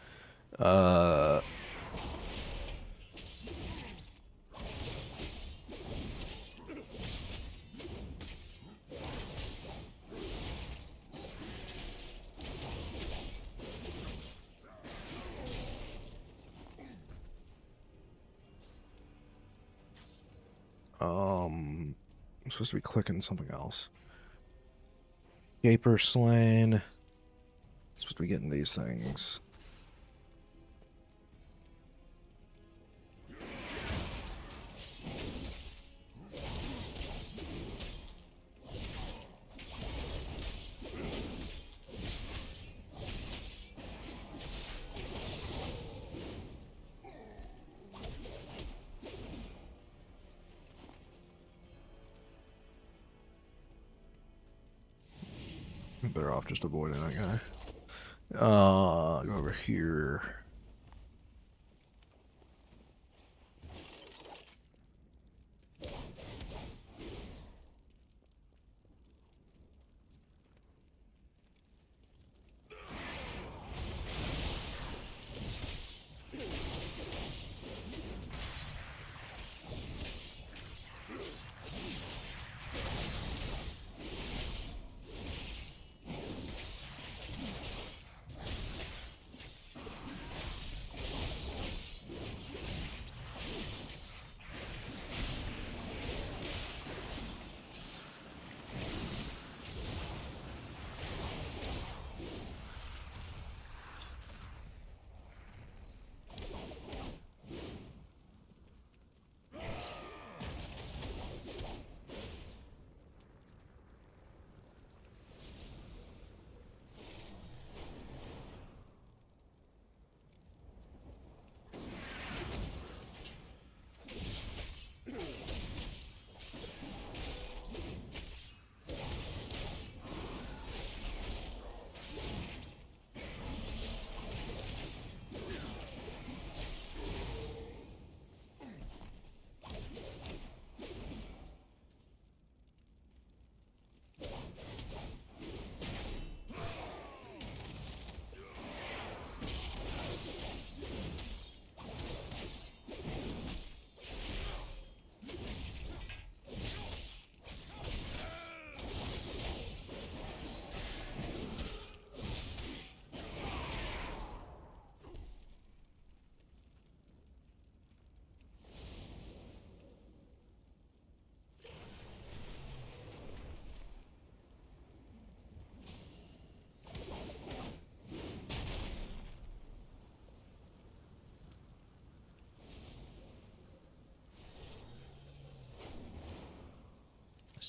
I'm supposed to be clicking something else. Gaper slain. I'm supposed to be getting these things. Better off just avoiding that guy. Go over here.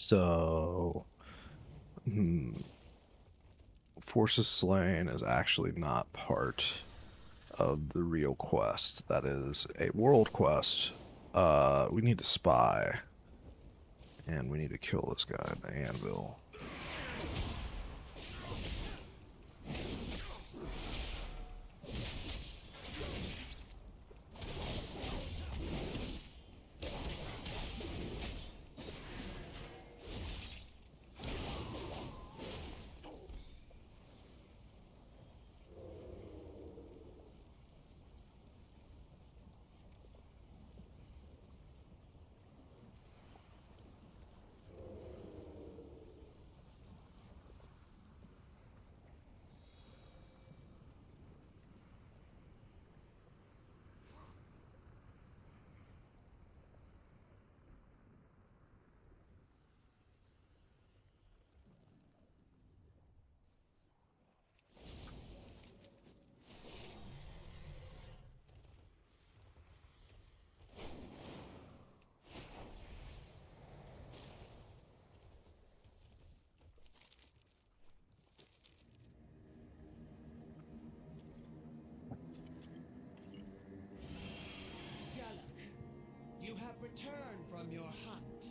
So, Forces Slain is actually not part of the real quest. That is a world quest. We need to spy. And we need to kill this guy in the anvil. You have returned from your hunt.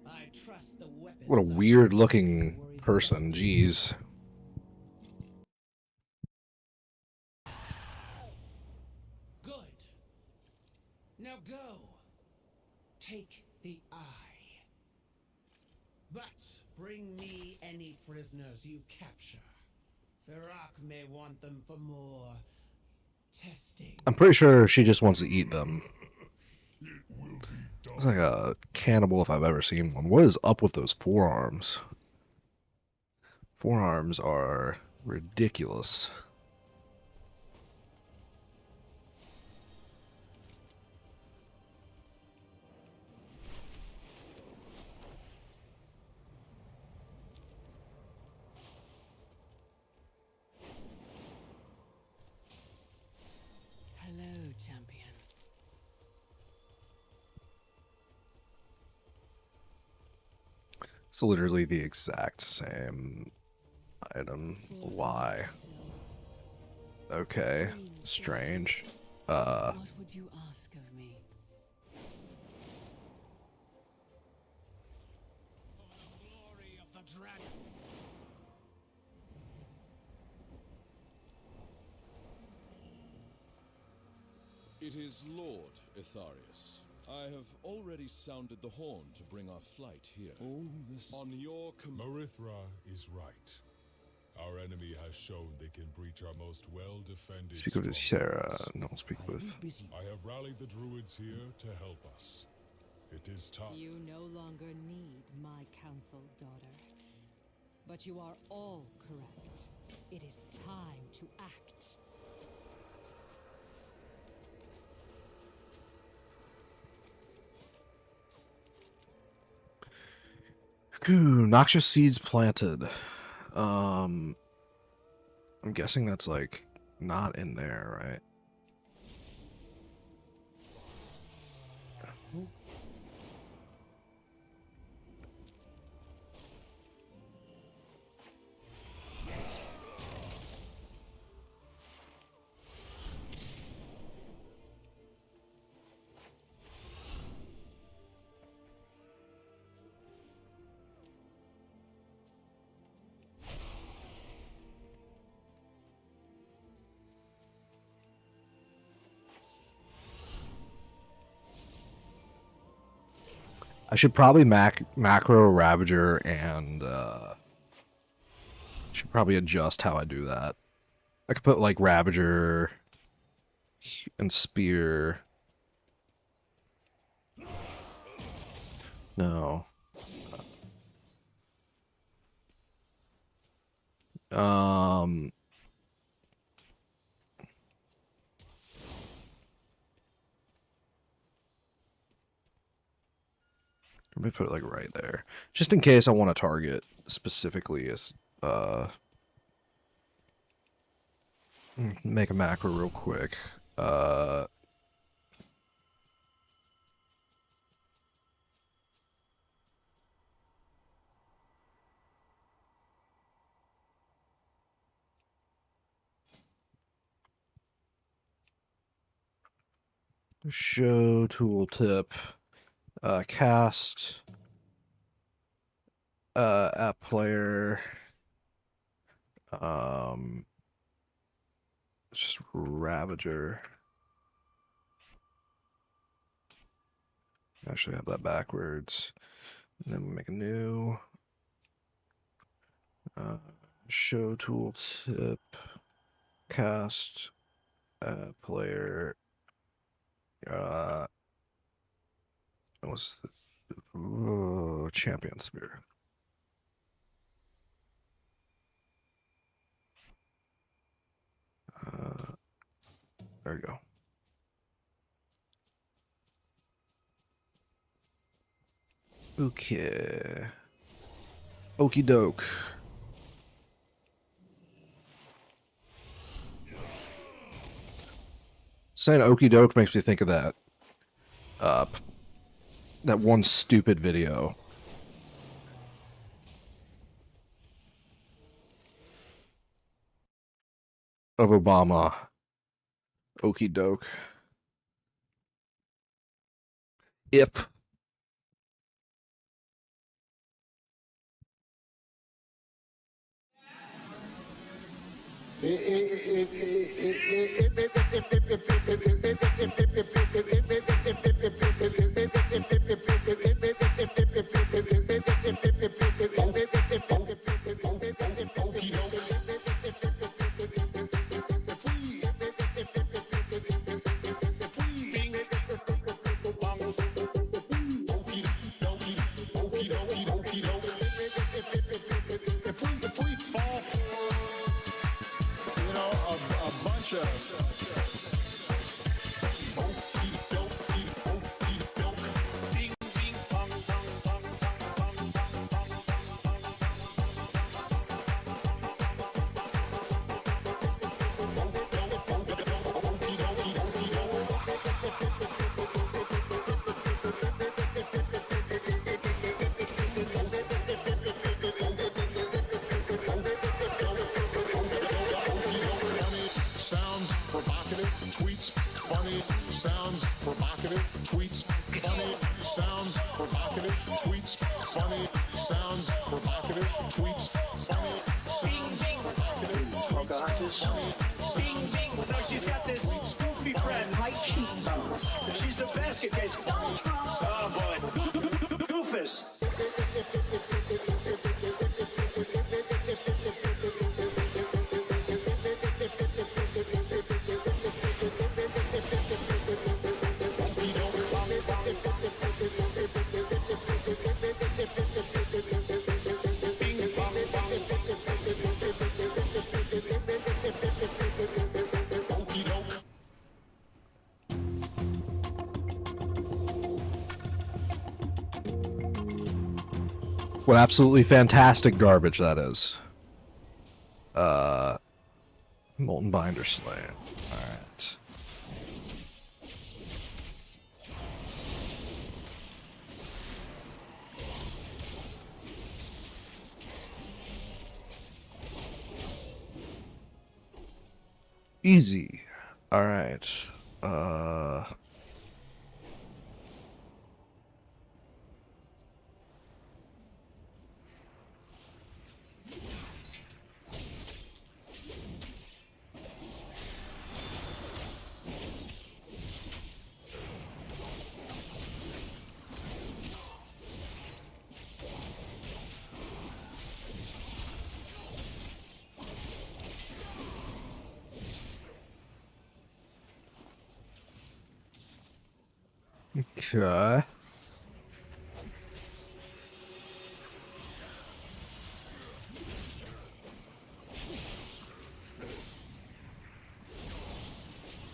I trust the weapons. What a weird looking person, jeez. Good. Now go. Take the eye. But bring me any prisoners you capture. Firak may want them for more testing. I'm pretty sure she just wants to eat them. It's like a cannibal if I've ever seen one. What is up with those forearms? Forearms are ridiculous. Hello, champion. It's literally the exact same item. Why? Okay, strange. What would you ask of me? Glory of the dragon. It is Lord Itharius. I have already sounded the horn to bring our flight here. Oh, this... On your Marithra is right. Our enemy has shown they can breach our most well-defended... Speak with Sarah. No, speak with... I have rallied the druids here to help us. It is time. You no longer need my counsel, daughter. But you are all correct. It is time to act. Ooh, noxious seeds planted. I'm guessing that's like not in there, right? I should probably macro Ravager and should probably adjust how I do that. I could put like Ravager and Spear. No. Let me put it like right there, just in case I want to target specifically as make a macro real quick. Show tooltip. Cast. App player. It's just Ravager. Actually have that backwards. And then we make a new show tooltip, cast, player, what's the champion spear. There you go. Okay. Okie doke. Saying okie doke makes me think of that. That one stupid video. Of Obama. Okie doke. If. Sounds provocative, tweets funny. Sounds provocative, tweets funny. Sounds provocative, tweets funny. Sounds provocative, tweets funny. Sounds provocative, tweets funny. Bing, bing. No, she's got this goofy friend. She's a basket case. Oh boy, Goofus. What absolutely fantastic garbage that is. Molten Binder Slam. Alright. Easy. Alright. Okay.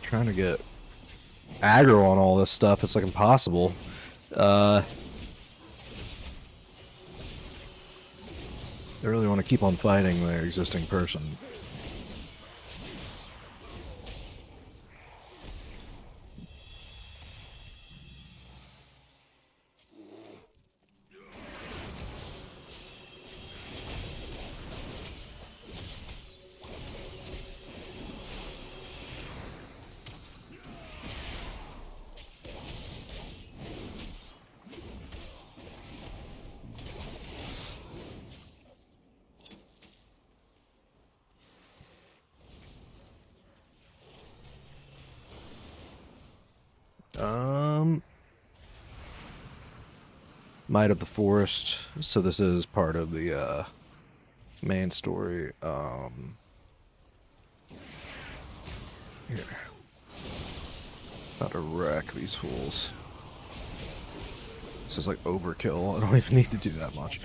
Trying to get aggro on all this stuff, it's like impossible. They really want to keep on fighting their existing person. Might of the Forest. So this is part of the main story. Here. About to wreck these fools. This is like overkill. I don't even need to do that much.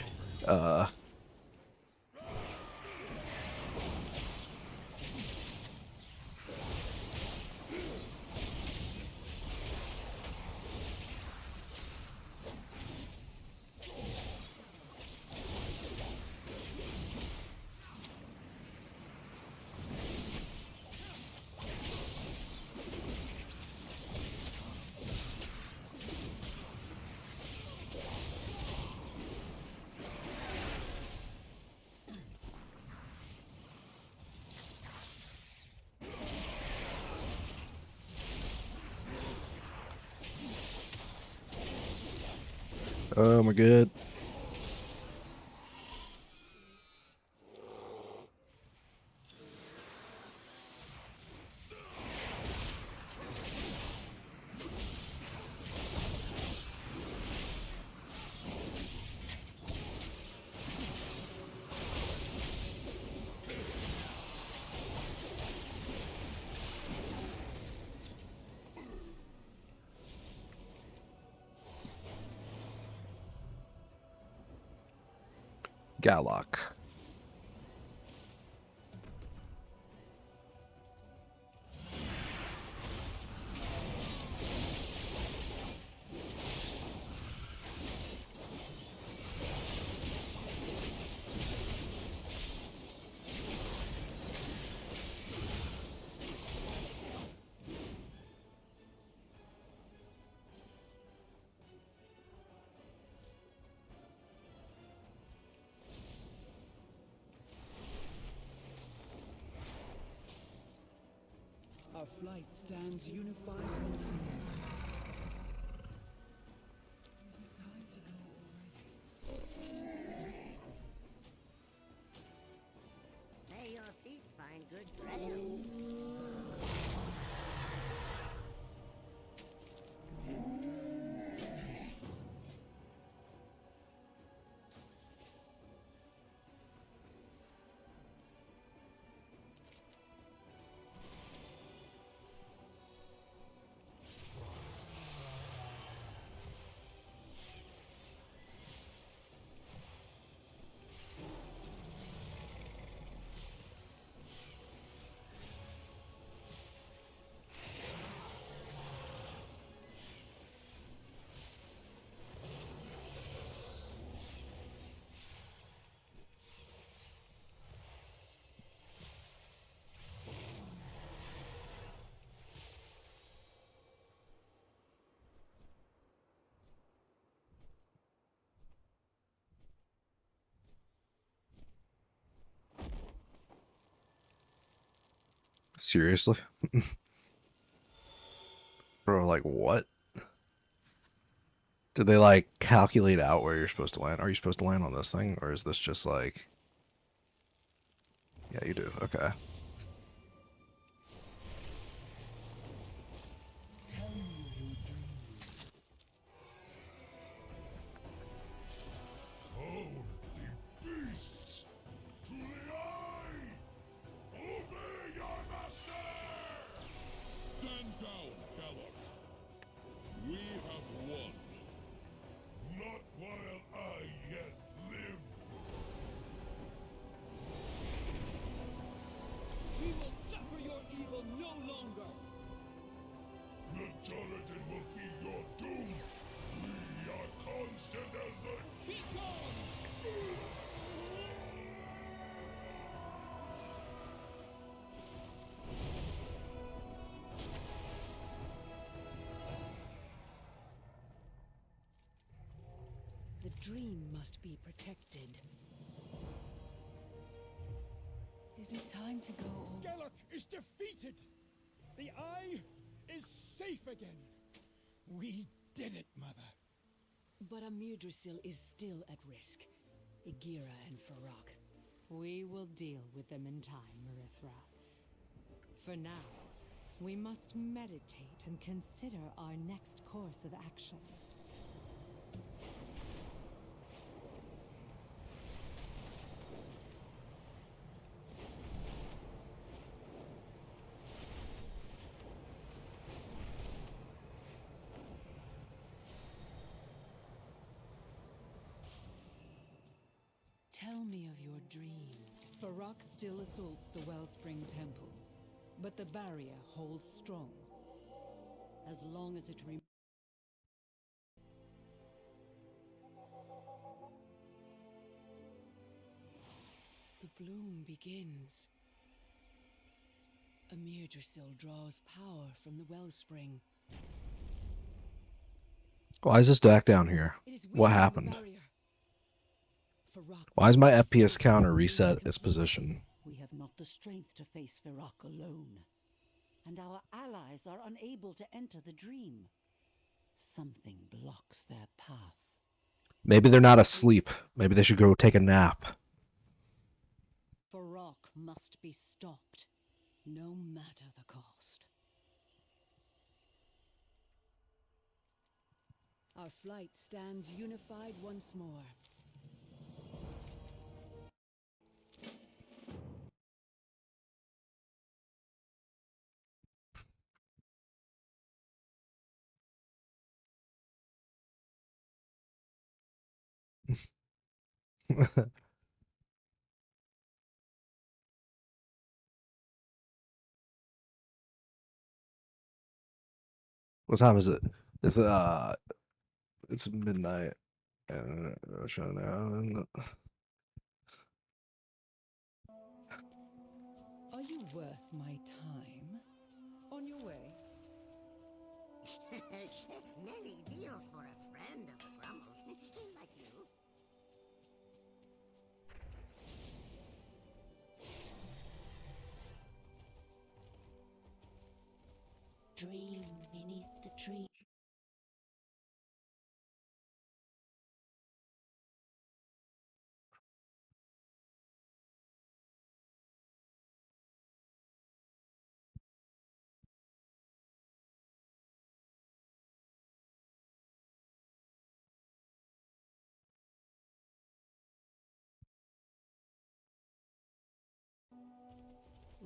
Oh my god. Gallock. Our flight stands unified once more. Is it time to go already? May your feet find good trails. Seriously? Bro, like what? Did they like calculate out where you're supposed to land? Are you supposed to land on this thing? Or is this just like... Yeah, you do. Okay. Tell me your dreams. Cowardly beasts! To the eye! Obey your master! Stand down, Gallock. We have won. Not while I yet live. We will suffer your evil no longer. The Turretin will be your doom. We are constant as the... Be gone! The dream must be protected. Is it time to go? Gallock is defeated! The Eye is safe again! We did it, Mother. But Amyrdrasil is still at risk. Igira and Farak. We will deal with them in time, Marithra. For now, We must meditate and consider our next course of action. Tell me of your dreams. Farak still assaults the Wellspring Temple, but the barrier holds strong. As long as it remains. The bloom begins. Amirdrasil draws power from the Wellspring. Why is this deck down here? What happened? Why is my FPS counter reset its position? We have not the strength to face Farak alone. And our allies are unable to enter the dream. Something blocks their path. Maybe they're not asleep. Maybe they should go take a nap. Farak must be stopped, no matter the cost. Our flight stands unified once more. What time is it? It's midnight. Are you worth my time? On your way. Many deals for a friend of the Grumbles, like you. Dream beneath the tree.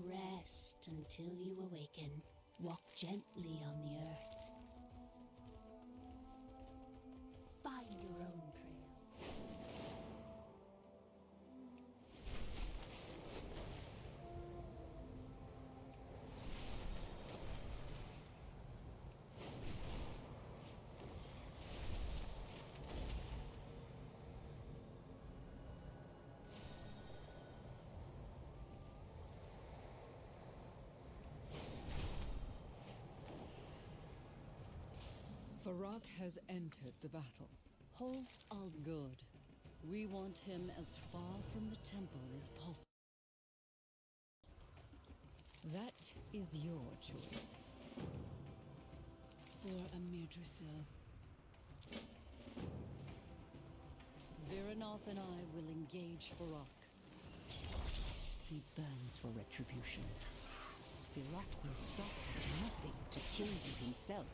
Rest until you awaken. Walk gently on the earth. Find your own trail. Farak has entered the battle. Holt Algod. We want him as far from the temple as possible. That is your choice. For Amirdrasil. Viranoth and I will engage Farak. He burns for retribution. Farak will stop at nothing to kill you himself.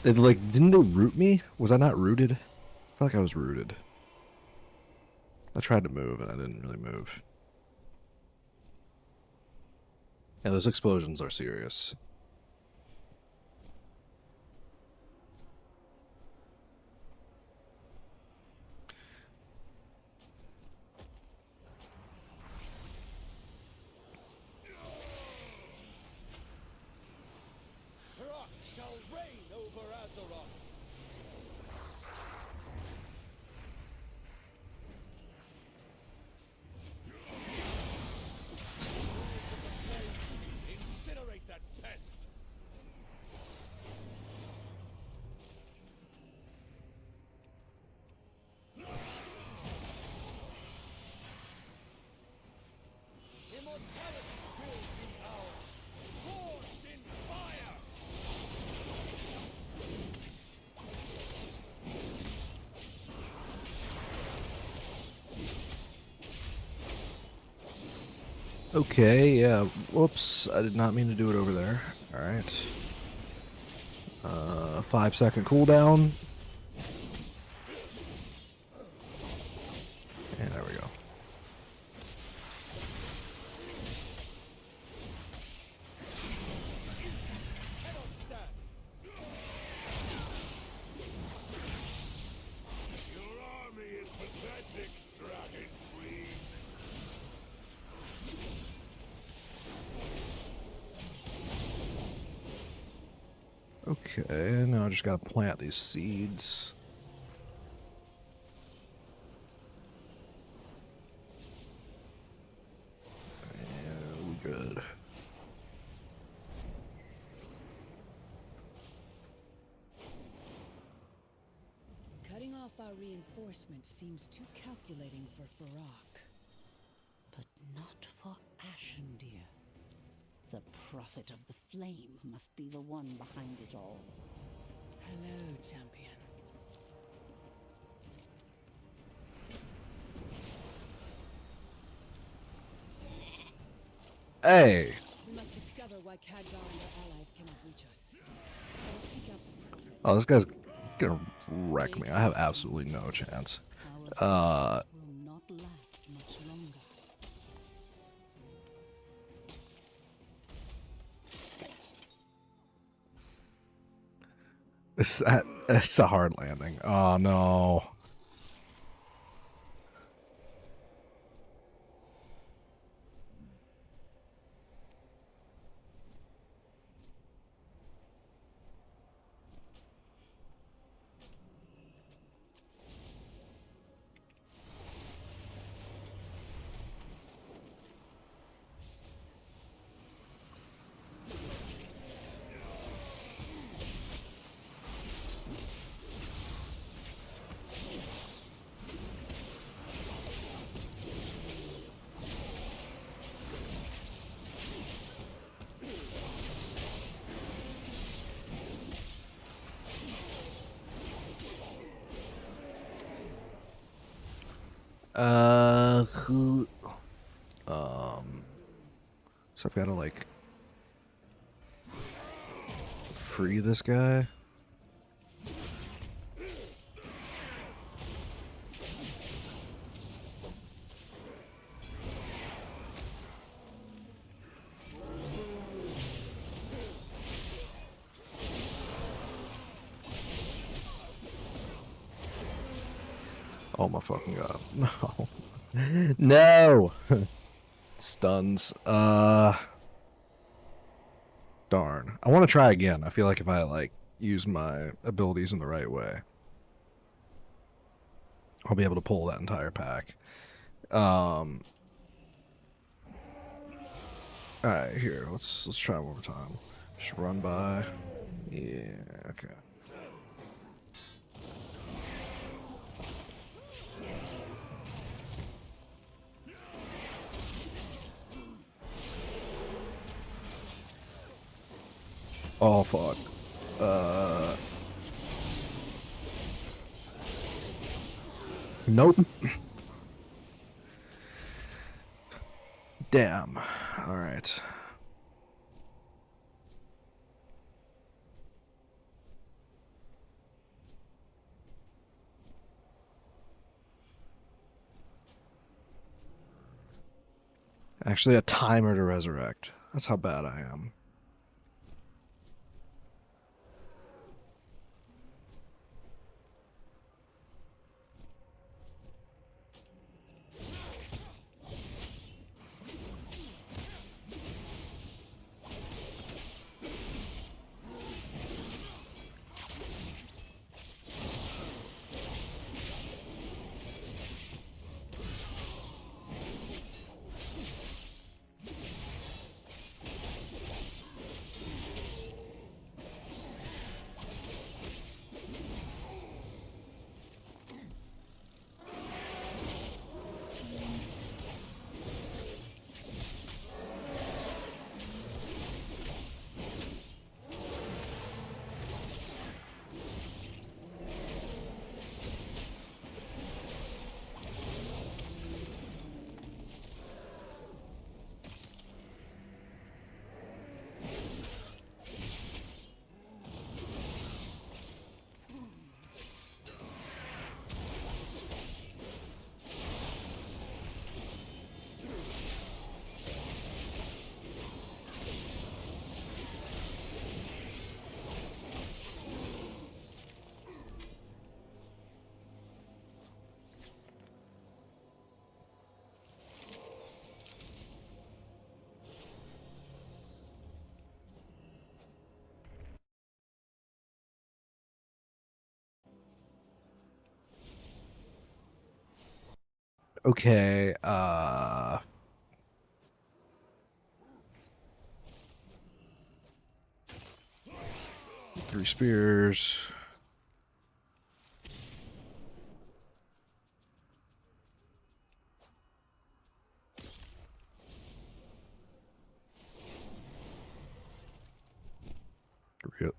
They didn't they root me? Was I not rooted? I feel like I was rooted. I tried to move and I didn't really move. Yeah, those explosions are serious. Farak shall reign over Azeroth. Okay, yeah. Whoops, I did not mean to do it over there. Alright. 5-second cooldown. And there we go. Okay, now I just gotta plant these seeds. Yeah, we good. Cutting off our reinforcement seems too calculating for Farak. But not for Ashendir. The prophet of the flame must be the one behind it all. Hello, champion. Hey! We must discover why Khadgar and their allies cannot reach us. I will seek out the prophet. Oh, this guy's gonna wreck me. I have absolutely no chance. Will not last much longer. It's a hard landing. Oh no. So I've got to like free this guy. Oh my fucking god. No. No! Stuns. Darn. I want to try again. I feel like if I, like, use my abilities in the right way, I'll be able to pull that entire pack. Alright, here. Let's try one more time. Just run by. Yeah, okay. Oh, fuck. Nope. Damn. Alright. Actually, a timer to resurrect. That's how bad I am. Okay, 3 spears.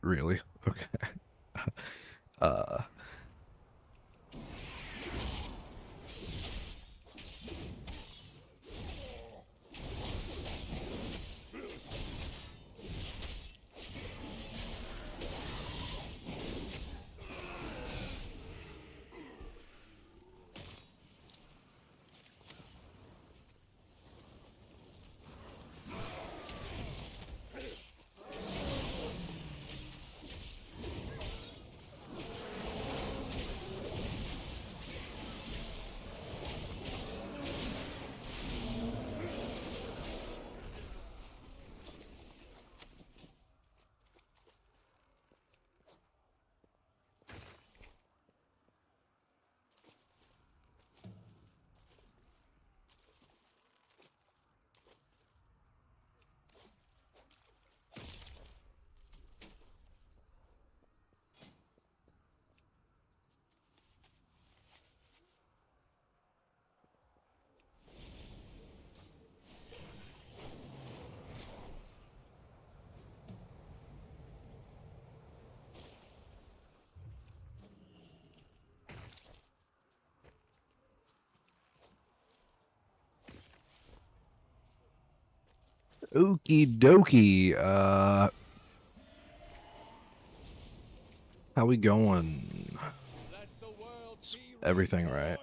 Really? Okay. uh Okie dokie. How we going? Everything right?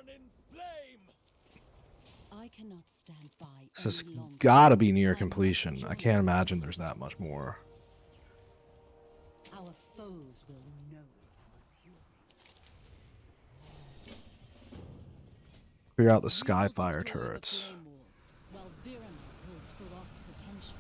I cannot stand by. This has any longer. gotta be near completion. I can't imagine there's that much more. Our foes will know our fury. Clear out the Skyfire turrets. While Biram holds Farak's attention.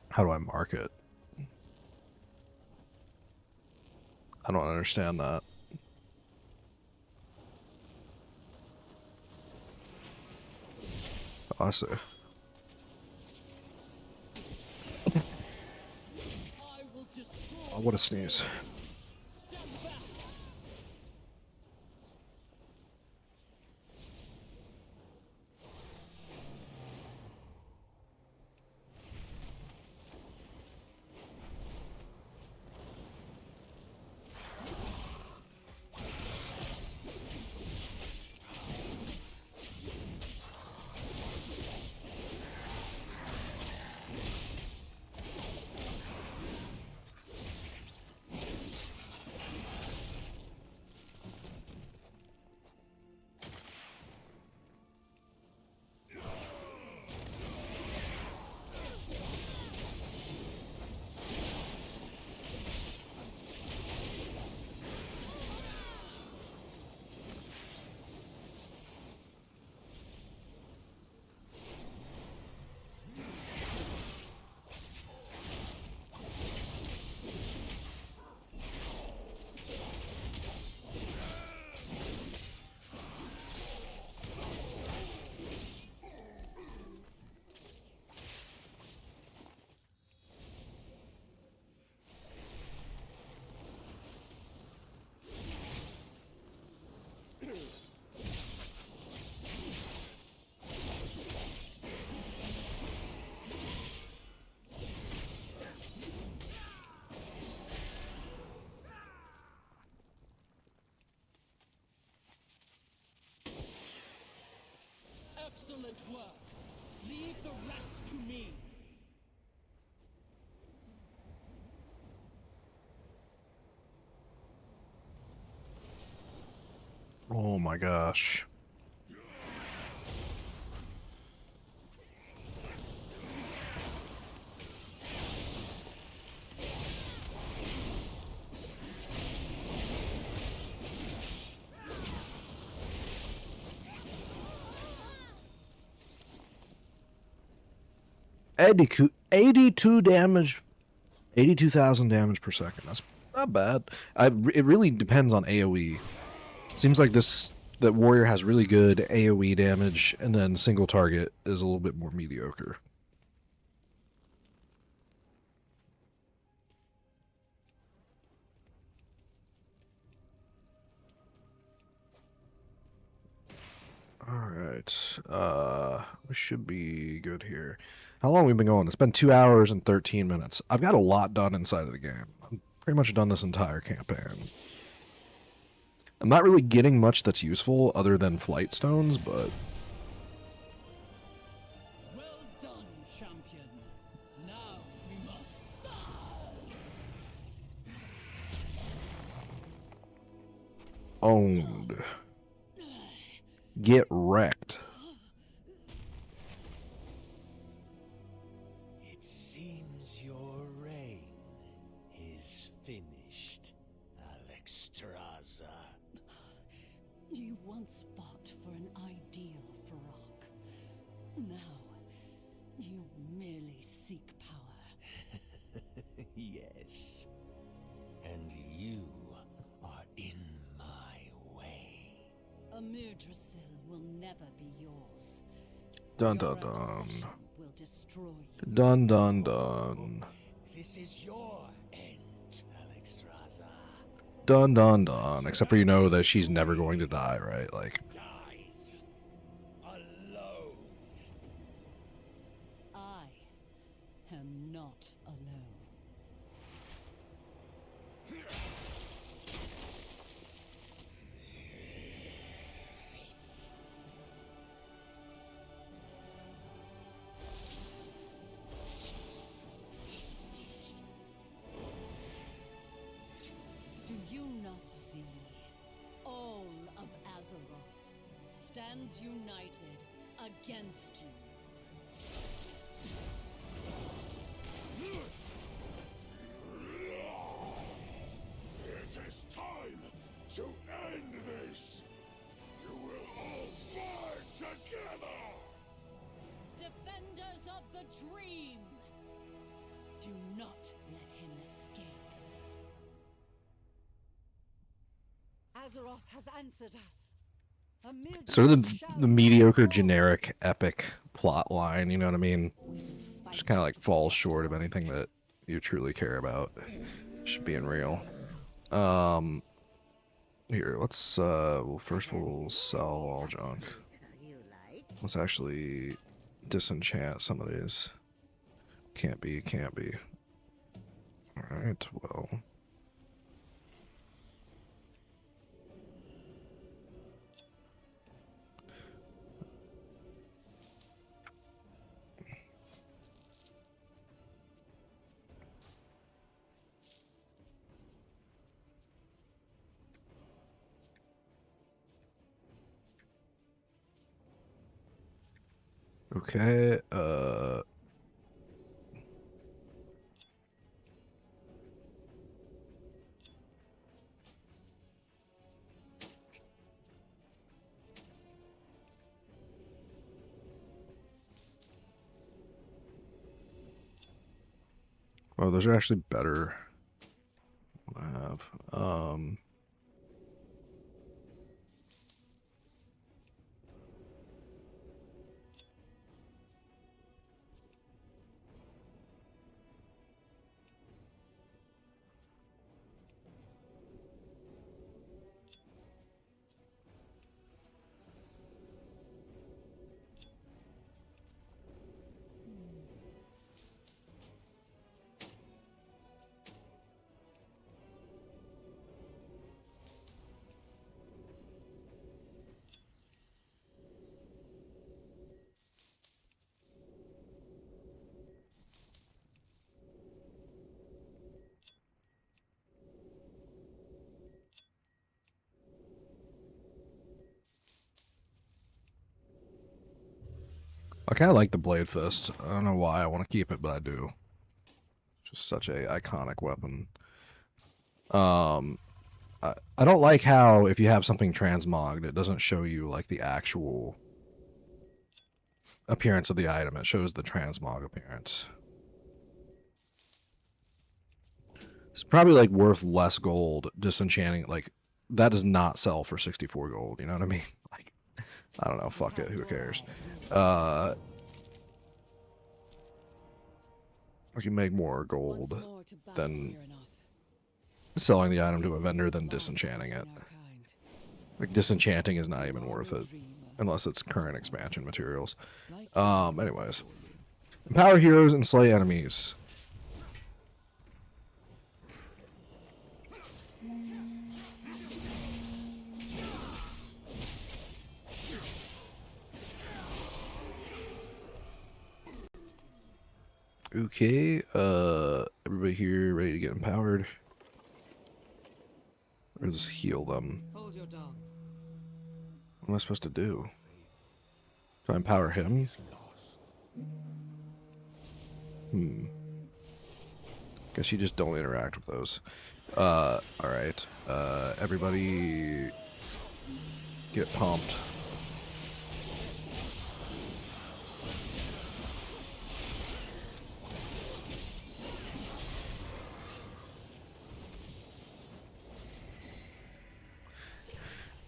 How do I mark it? I don't understand that. Oh, I see. Oh, what a sneeze. Excellent work. Leave the rest to me. Oh my gosh. Eighty-two 82 damage, 82,000 damage per second. That's not bad. It really depends on AoE. Seems like that warrior has really good AoE damage, and then single target is a little bit more mediocre. Alright, we should be good here. How long have we been going? It's been 2 hours and 13 minutes. I've got a lot done inside of the game. I'm pretty much done this entire campaign. I'm not really getting much that's useful other than flight stones, but... Well done, champion. Now we must Owned. Get wrecked. It seems your reign is finished, Alexstrasza. You once fought for an ideal, Farak. Now, you merely seek power. Yes. And you are in my way. Amir Drasil will never be yours. Dun Your dun dun. obsession will destroy you. Dun dun dun. This is your end, Alexstrasza. Dun dun dun. Except for you know that she's never going to die, right? Like, Dies alone. I am not alone. Do you not see? All of Azeroth stands united against you. It is time to end this. You will all die together. Defenders of the Dream! Do not let him escape. Azeroth has answered us. Amir sort of shall the mediocre, generic, epic plot line, you know what I mean? Just kind of like falls short of anything that you truly care about. Just being real. Here, let's, well, first we'll sell all junk. Let's actually disenchant some of these. Can't be. Alright, well. Okay, well, those are actually better. I have, I kind of like the Blade Fist. I don't know why I want to keep it, but I do. Just such a iconic weapon. I don't like how if you have something transmogged, it doesn't show you like the actual appearance of the item. It shows the transmog appearance. It's probably like worth less gold disenchanting. Like that does not sell for 64 gold. You know what I mean? Like I don't know. Fuck it. Who cares? I can make more gold than selling the item to a vendor than disenchanting it. Like disenchanting is not even worth it unless it's current expansion materials. Anyways, empower heroes and slay enemies. Okay, everybody here ready to get empowered? Or just heal them? What am I supposed to do? Do I empower him? Guess you just don't interact with those. Alright. Everybody get pumped.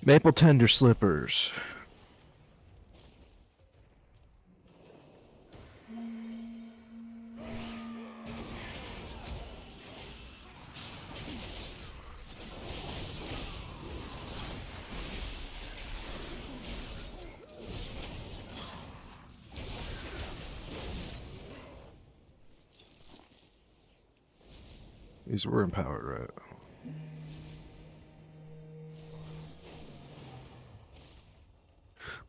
Maple tender slippers. These were empowered, right?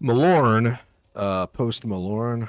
Malorn, post Malorn.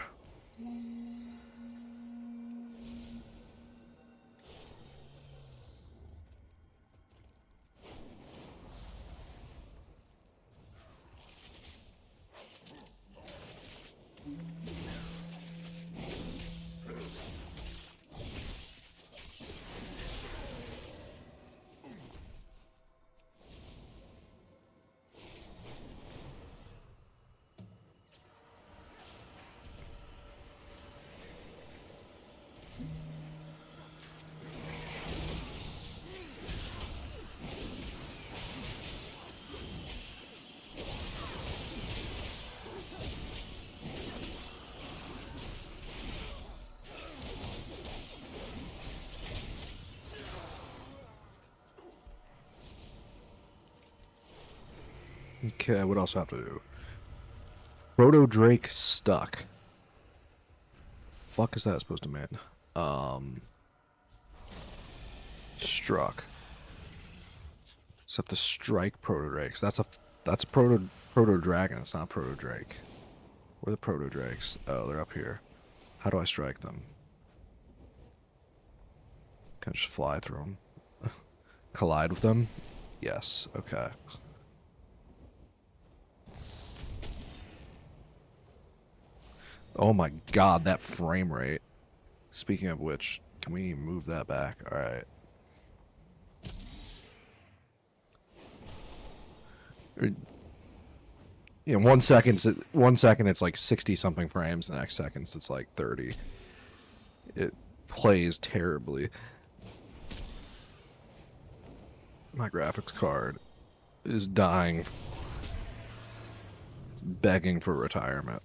Okay, what else do I have to do? Proto Drake stuck. Fuck is that supposed to mean? Struck. So I have to strike Proto Drakes. That's a Proto Dragon. It's not Proto Drake. Where are the Proto Drakes? Oh, they're up here. How do I strike them? Can I just fly through them? Collide with them? Yes. Okay. Oh my god, that frame rate. Speaking of which, can we move that back? Alright. Yeah, 1 second, 1 second it's like 60 something frames, the next seconds it's like 30. It plays terribly. My graphics card is dying. It's begging for retirement.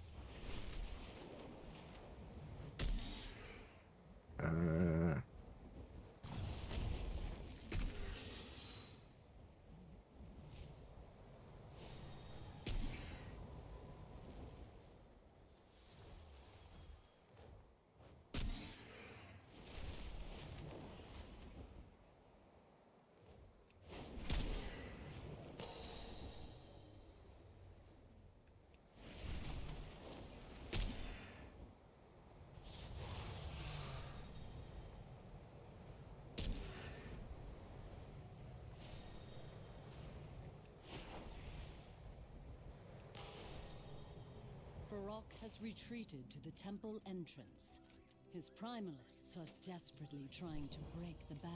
Varrock has retreated to the temple entrance. His primalists are desperately trying to break the barrier.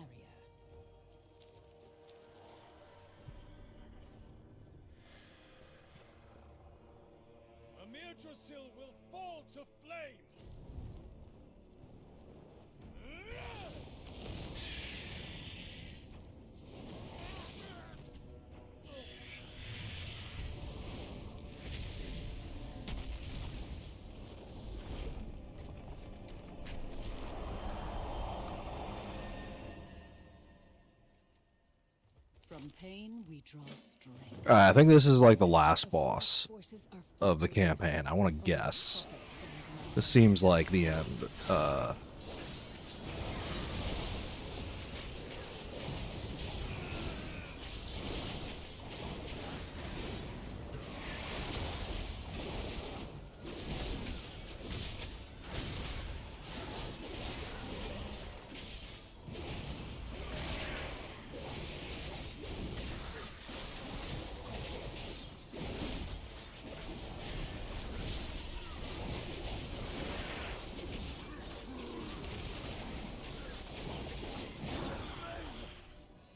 Amir Drasil will fall to flame! From pain, we draw strength. I think this is like the last boss of the campaign. I want to guess. This seems like the end.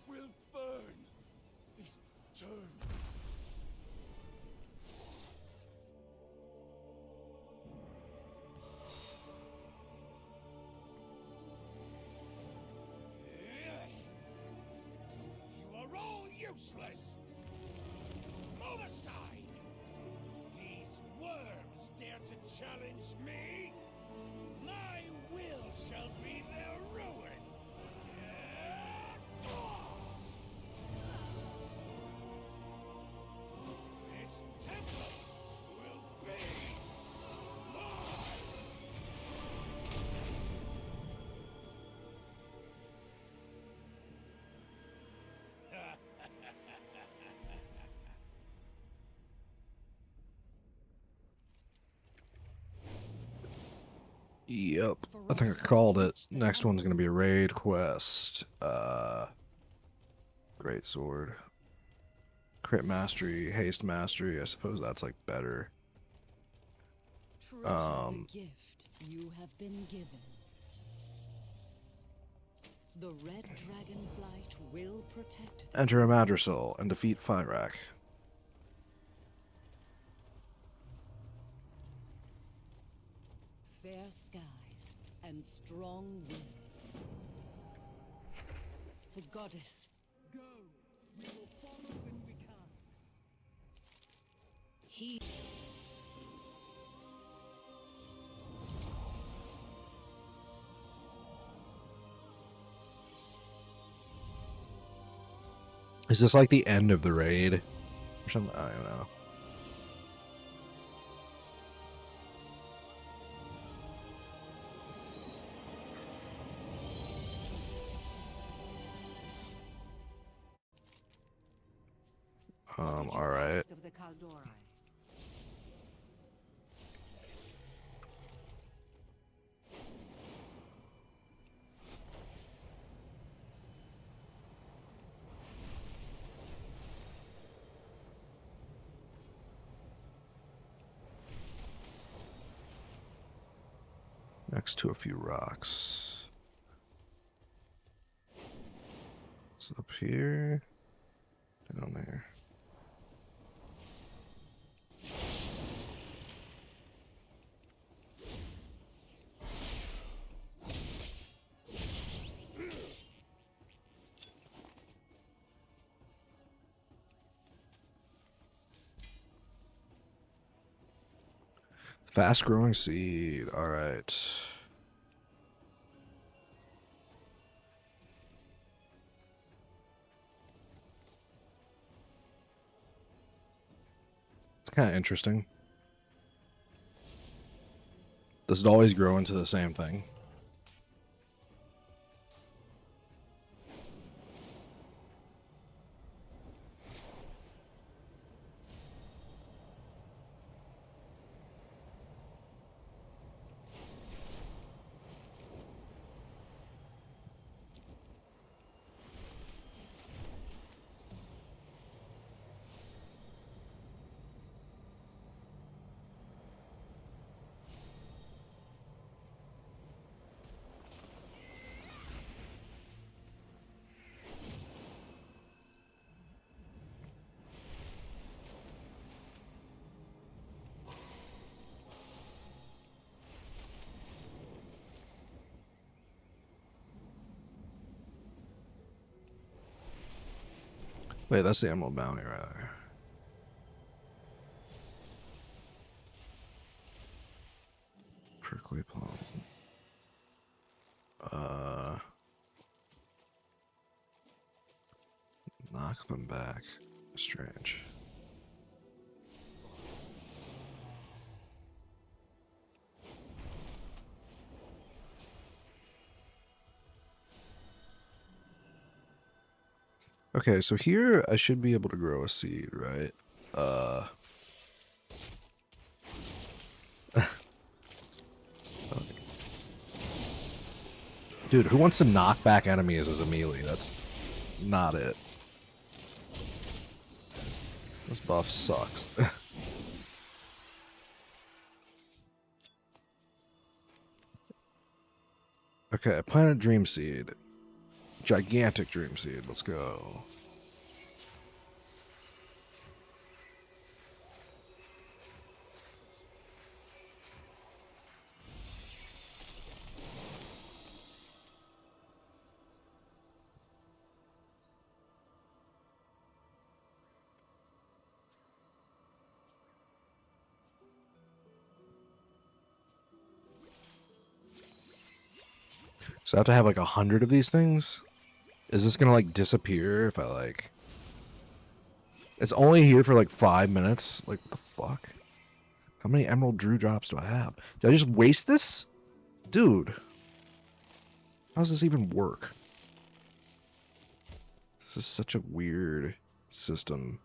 Will burn his tomb. You are all useless! Move aside! These worms dare to challenge me? My will shall be their ruin! This temple will be Yep. I think I called it. Next one's gonna be a raid quest. Great sword. Crit mastery, haste mastery. I suppose that's like better. Treasure the gift you have been given. The red dragonflight will protect. Enter a Madrassil and defeat Fyrak. Fair skies and strong winds. The goddess. Go! We will follow when we can. He. Is this like the end of the raid? Or something? I don't know. Alright. Of the Kaldorei. Next to a few rocks. It's up here. Down there. Fast growing seed. All right. It's kind of interesting. Does it always grow into the same thing? Wait, that's the Emerald Bounty right there. Prickly Plum. Knock them back. Strange. Okay, so here I should be able to grow a seed, right? Dude, who wants to knock back enemies as a melee? That's not it. This buff sucks. Okay, I planted Dream Seed. Gigantic Dream Seed. Let's go. So I have to have like 100 of these things? Is this gonna like disappear if I like... It's only here for like 5 minutes? Like, what the fuck? How many Emerald Drew drops do I have? Did I just waste this? Dude. How does this even work? This is such a weird system.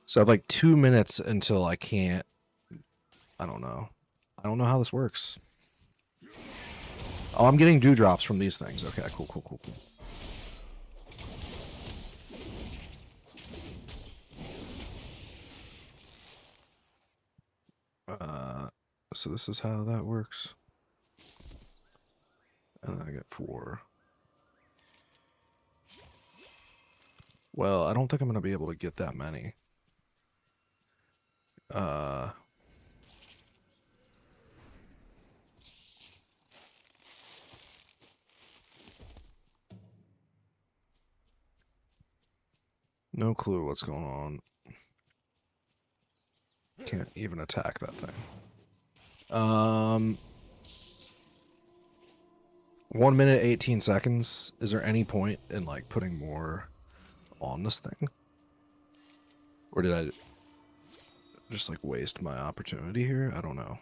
So I have like 2 minutes until I can't... I don't know. I don't know how this works. Oh, I'm getting dewdrops from these things. Okay, cool, cool, cool, cool. So this is how that works. And then I get 4. Well, I don't think I'm going to be able to get that many. No clue what's going on. Can't even attack that thing. 1 minute, 18 seconds. Is there any point in like putting more on this thing? Or did I just like waste my opportunity here? I don't know.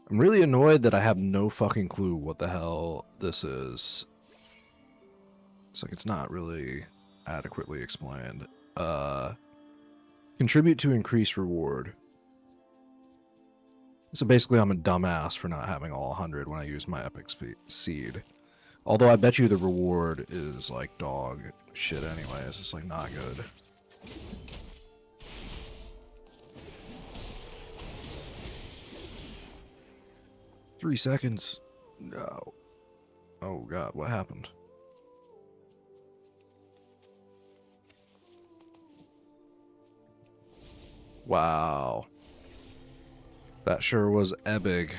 I'm really annoyed that I have no fucking clue what the hell this is. It's like it's not really adequately explained. Contribute to increased reward. So basically I'm a dumbass for not having all 100 when I use my epic seed. Although I bet you the reward is like dog shit anyways. It's like not good. Three seconds. No. Oh god, what happened? Wow. That sure was epic.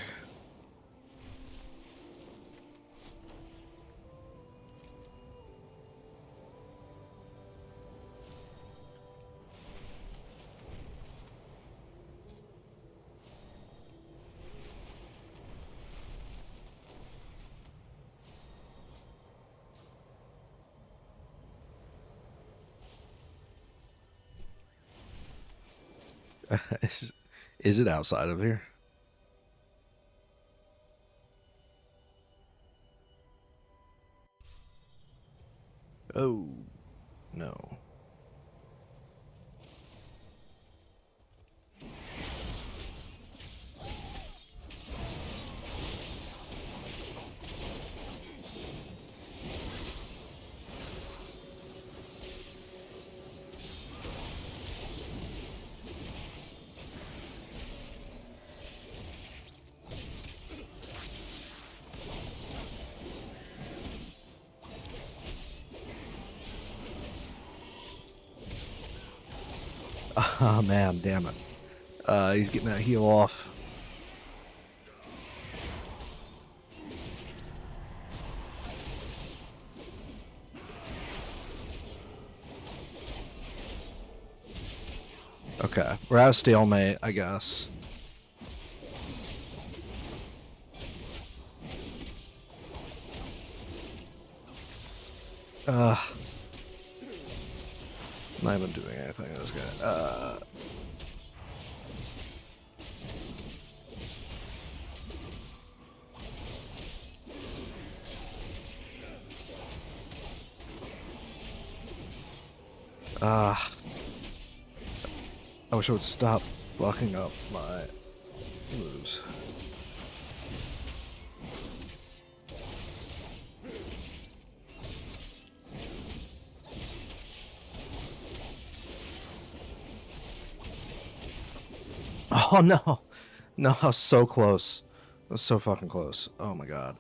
Is it outside of here? Oh, no. Oh man, damn it. He's getting that heal off. Okay, we're at a stalemate, I guess. Not even doing anything to this guy. I wish I would stop fucking up my moves. Oh no! No, I was so close. I was so fucking close. Oh my god.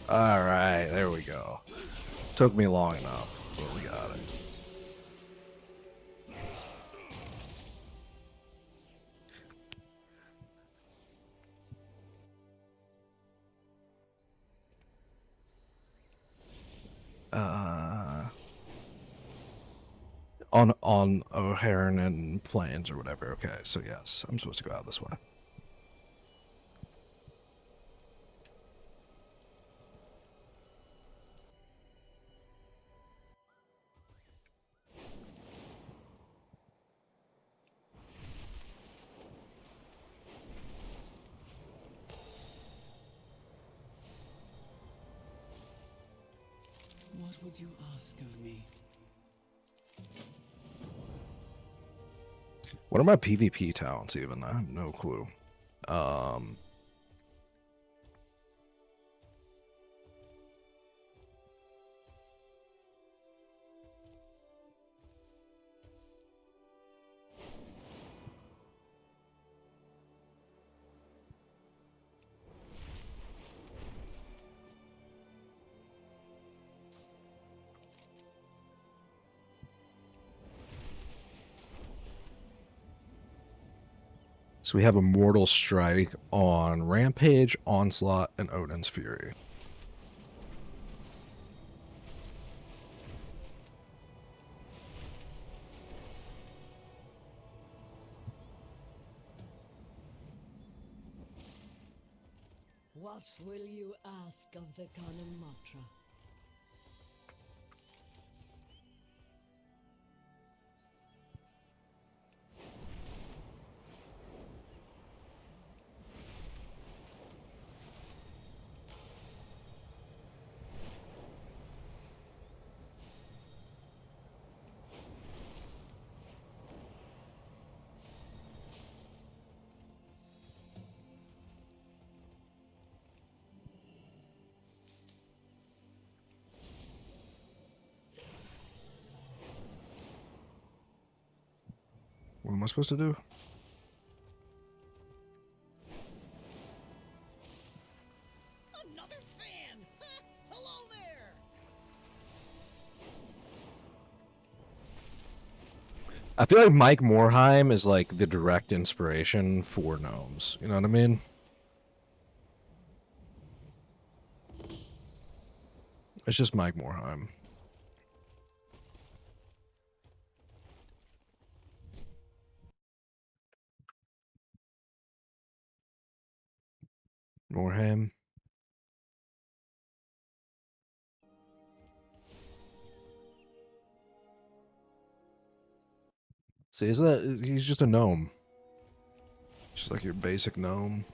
Alright, there we go. Took me long enough, but we got it. On O'Haran and Plains or whatever. Okay, so yes, I'm supposed to go out this way. What would you ask of me? What are my PvP talents even? I have no clue. So we have a Mortal Strike on Rampage, Onslaught, and Odin's Fury. What will you ask of the Kanamatra? What am I supposed to do? Another fan! Hello there! I feel like Mike Morhaime is like the direct inspiration for gnomes. You know what I mean? It's just Mike Morhaime. Morhaime. See, isn't that, he's just a gnome. Just like your basic gnome.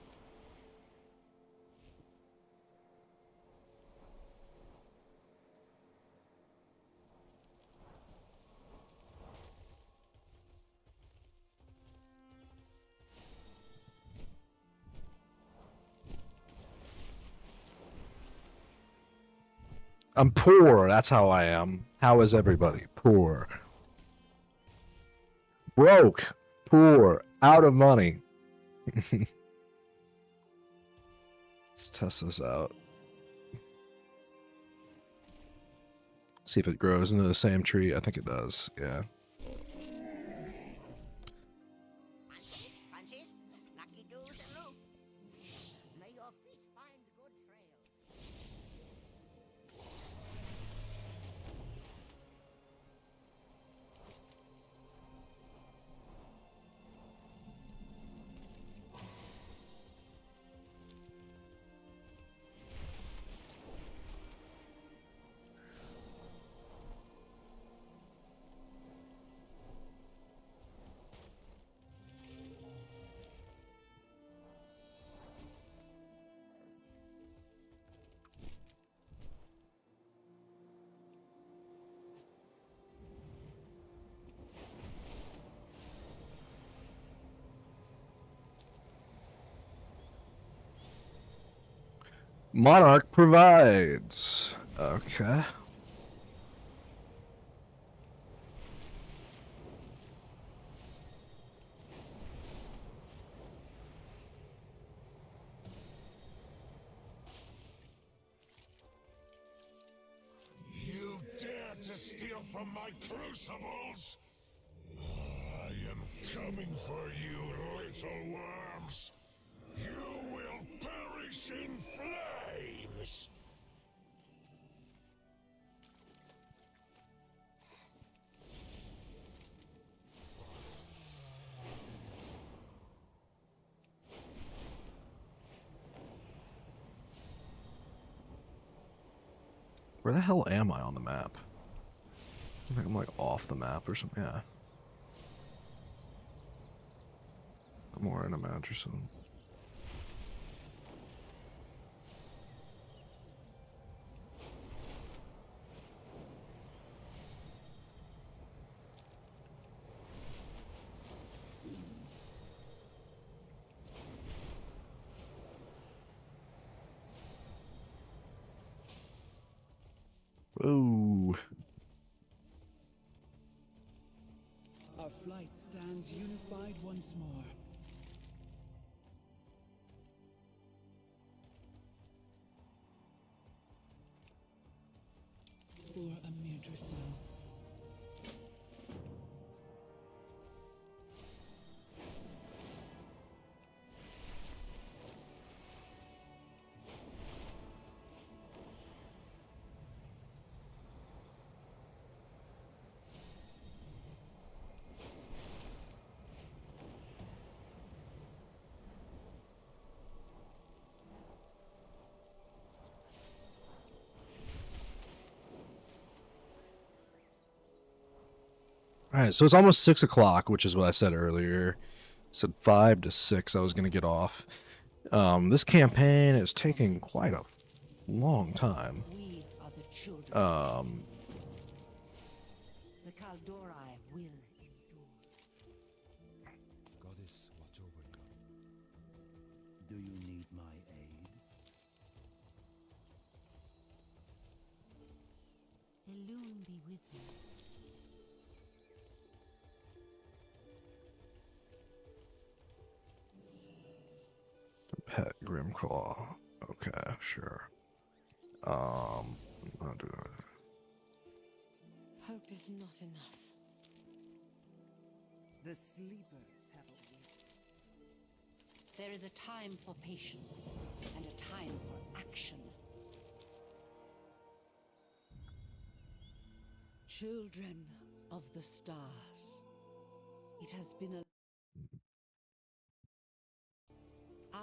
I'm poor, that's how I am. How is everybody? Poor. broke, poor, out of money. Let's test this out. See if it grows into the same tree. I think it does. Yeah. Monarch provides. Okay. You dare to steal from my crucibles? I am coming for you, little worms. You will perish in flames! Where the hell am I on the map? I think I'm like off the map or something. Yeah. I'm more in a match or something. Whoa. Our flight stands unified once more. For Amidrison. All right, so it's almost 6 o'clock, which is what I said earlier. I said 5 to 6 I was going to get off. This campaign is taking quite a long time. We are the children. The Kaldori will endure. Goddess, watch over you. Do you need my aid? Elune be with you. Pet Grimclaw. Okay, sure. I'll do it. Hope is not enough. The sleepers have awakened. There is a time for patience and a time for action. Children of the stars, it has been a...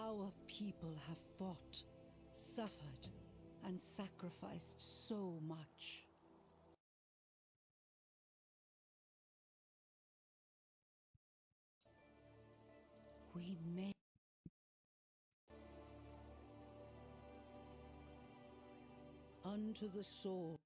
Our people have fought, suffered, and sacrificed so much. We may... Unto the sword.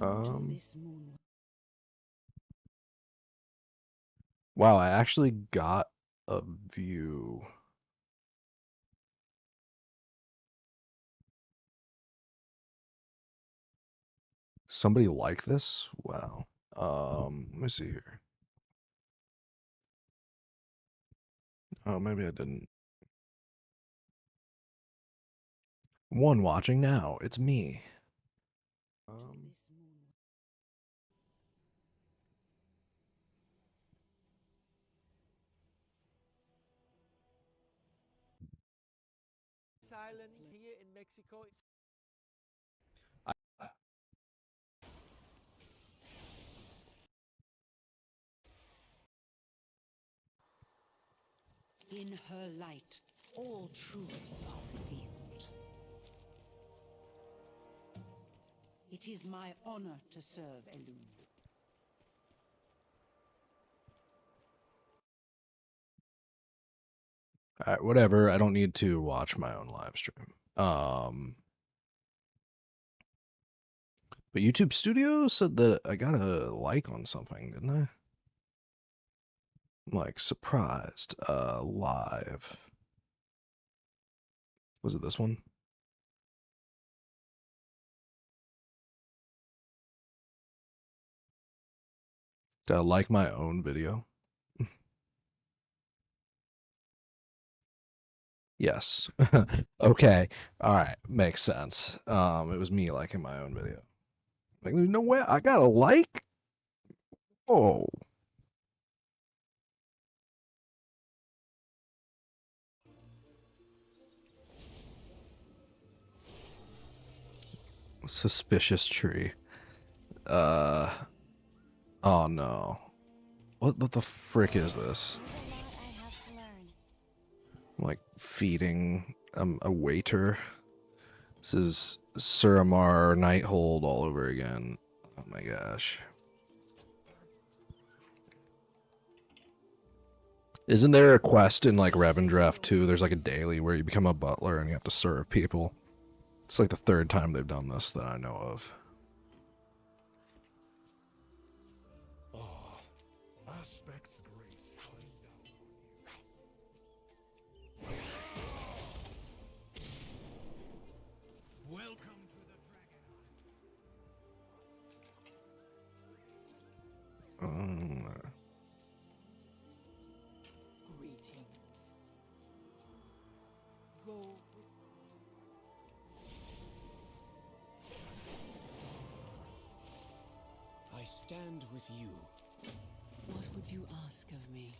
Unto this moon. Wow, I actually got a view. Somebody like this? Wow. Let me see here. Oh, maybe I didn't. One watching now. It's me. Island here in Mexico. It's In her light, all truths are revealed. It is my honor to serve Elune. All right, whatever. I don't need to watch my own live stream. But YouTube Studio said that I got a like on something, didn't I? I'm like surprised. Live. Was it this one? Did I like my own video? Yes. Okay. All right. Makes sense. It was me liking my own video. Like, there's no way I got a like. Oh. Suspicious tree. Oh no. What the frick is this? I'm like feeding a waiter. This is Suramar Nighthold all over again. Oh my gosh. Isn't there a quest in like Revendreth too? There's like a daily where you become a butler and you have to serve people. It's like the third time they've done this that I know of. Oh, aspects great. Welcome to the Greetings. Go with... I stand with you. What would you ask of me?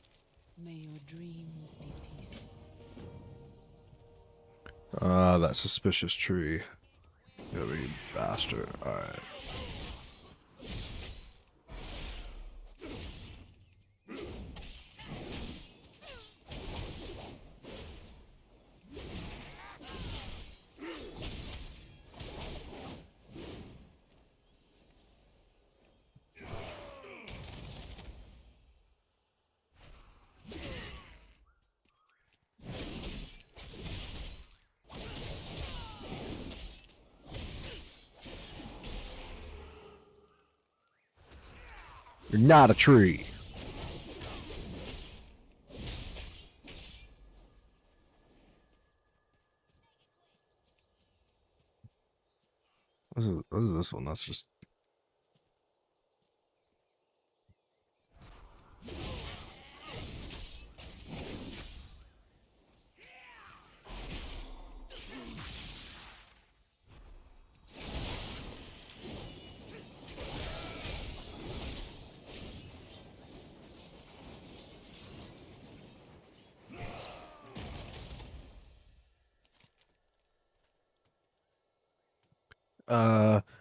May your dreams be peaceful. That suspicious tree. You bastard. Alright. You're not a tree. What is this one? That's just...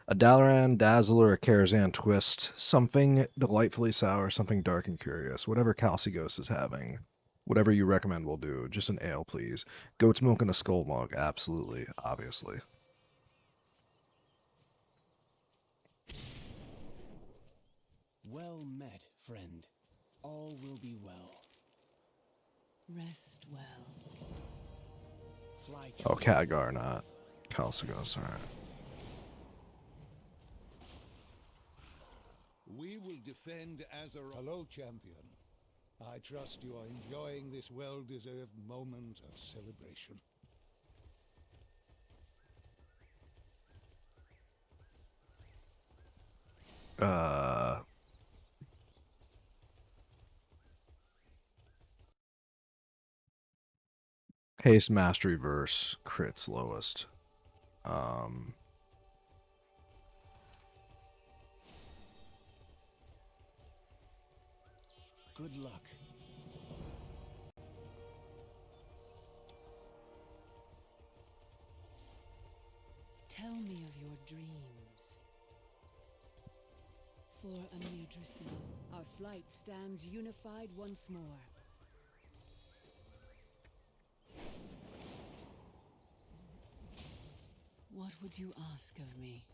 a Dalaran Dazzle or a Karazhan Twist. Something delightfully sour, something dark and curious. Whatever Calcigos is having. Whatever you recommend will do. Just an ale, please. Goat's milk in a skull mug. Absolutely. Obviously. Well met, friend. All will be well. Rest well. Fly Oh, Khadgar, not Calcigos. Alright. We will defend Azeroth. Hello, champion. I trust you are enjoying this well-deserved moment of celebration. Haste Mastery Verse, crits lowest. Good luck. Tell me of your dreams. For Amir Drasil, our flight stands unified once more. What would you ask of me?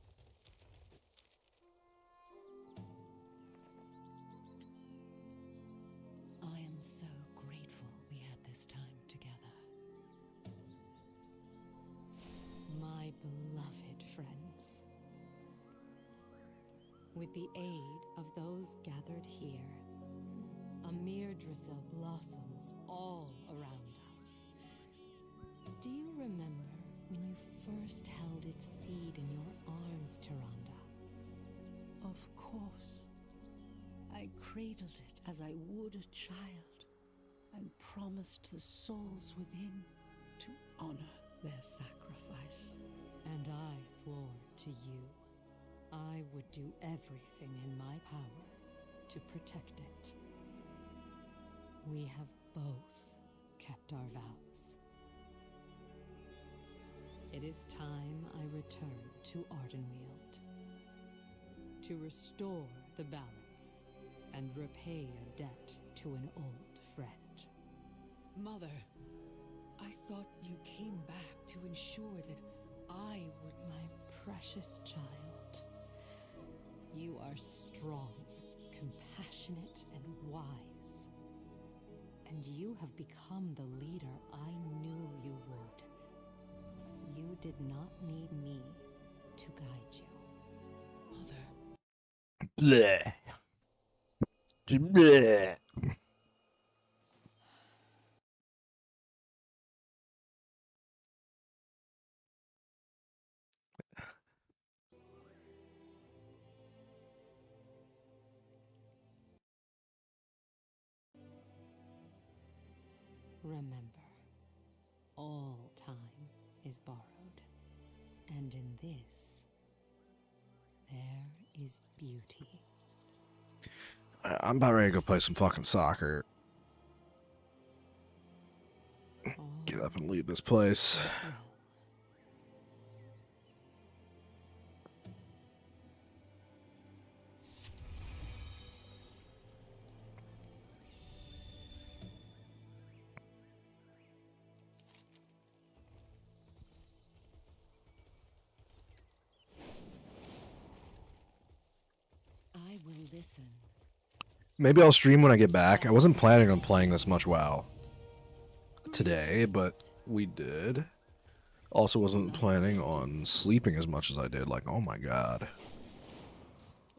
I am so grateful we had this time together. My beloved friends. With the aid of those gathered here, Amir Drasil blossoms all around us. Do you remember when you first held its seed in your arms, Tyrande? Of course. I cradled it as I would a child, and promised the souls within to honor their sacrifice. And I swore to you, I would do everything in my power to protect it. We have both kept our vows. It is time I return to Ardenweald, to restore the balance and repay a debt to an old friend. Mother, I thought you came back to ensure that I would... My precious child, you are strong, compassionate, and wise. And you have become the leader I knew you would. You did not need me to guide you. Mother. Bleh. Bleh. Remember, all time is borrowed. And in this, there is beauty. I'm about ready to go play some fucking soccer. Get up and leave this place. I will listen. Maybe I'll stream when I get back. I wasn't planning on playing this much WoW today, but we did. Also wasn't planning on sleeping as much as I did. Like, oh my god.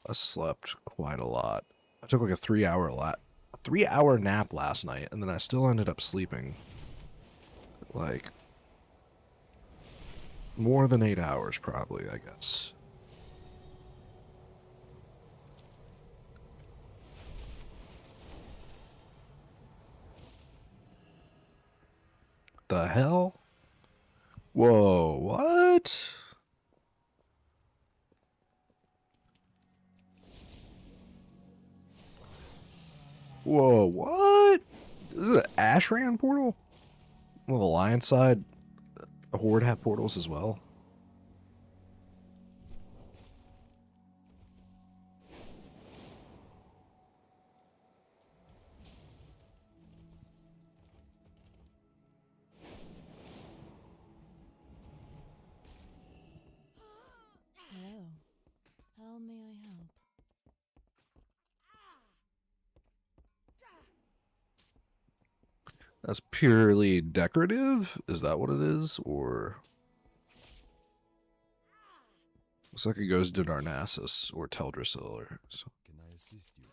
I slept quite a lot. I took like a 3-hour nap last night, and then I still ended up sleeping like more than 8 hours probably, I guess. The hell? Whoa, what? Whoa, what? This is an Ashran portal? Will the Lion side Horde have portals as well? Hello. How may I help? That's purely decorative? Is that what it is? Or looks like it goes to Darnassus or Teldrassil or so. Can I assist you?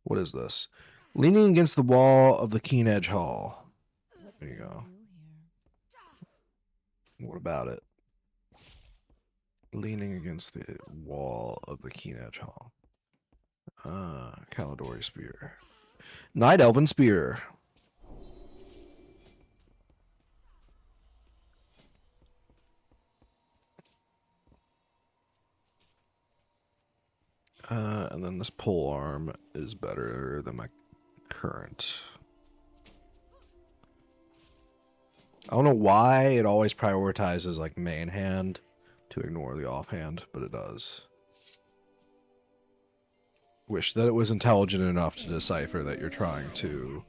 What is this? Leaning against the wall of the Keen Edge Hall. There you go. What about it? Leaning against the wall of the Keen Edge Hall. Caladori Spear. Night Elven Spear. And then this pole arm is better than my current. I don't know why it always prioritizes like main hand to ignore the offhand, but it does. Wish that it was intelligent enough to decipher that you're trying to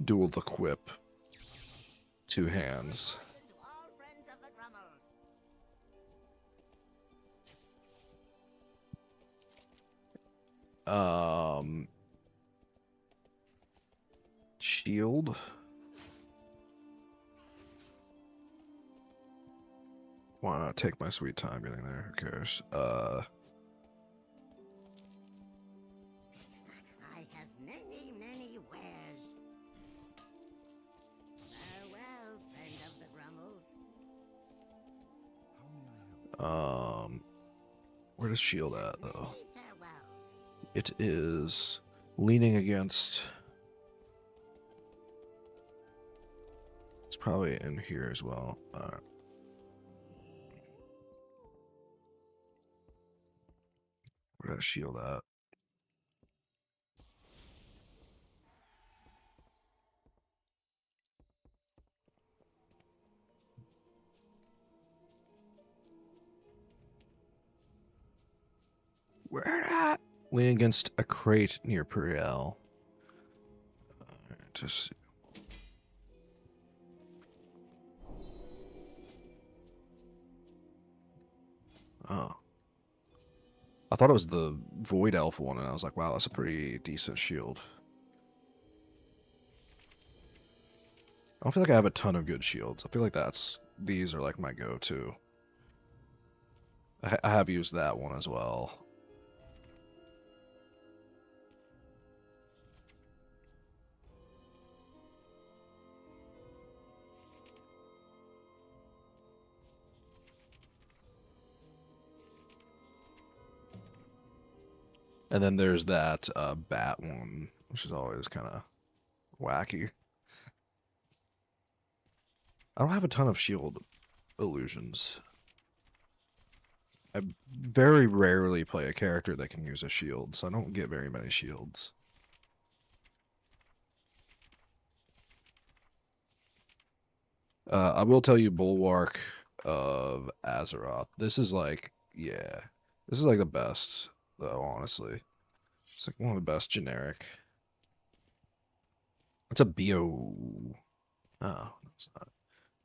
dual equip two hands. Shield. Why not take my sweet time getting there? Who cares? I have many, many wares. Farewell, friend of the Grummles. Where does shield at though? It is leaning against. It's probably in here as well. Where does shield at? Where at? Leaning against a crate near Periel. Just see. Oh. I thought it was the Void Elf one, and I was like, wow, that's a pretty decent shield. I don't feel like I have a ton of good shields. I feel like these are like my go-to. I have used that one as well. And then there's that bat one, which is always kind of wacky. I don't have a ton of shield illusions. I very rarely play a character that can use a shield, so I don't get very many shields. I will tell you Bulwark of Azeroth. This is like, yeah, this is like the best, though, honestly. It's like one of the best generic. It's a Bio. Oh, it's not.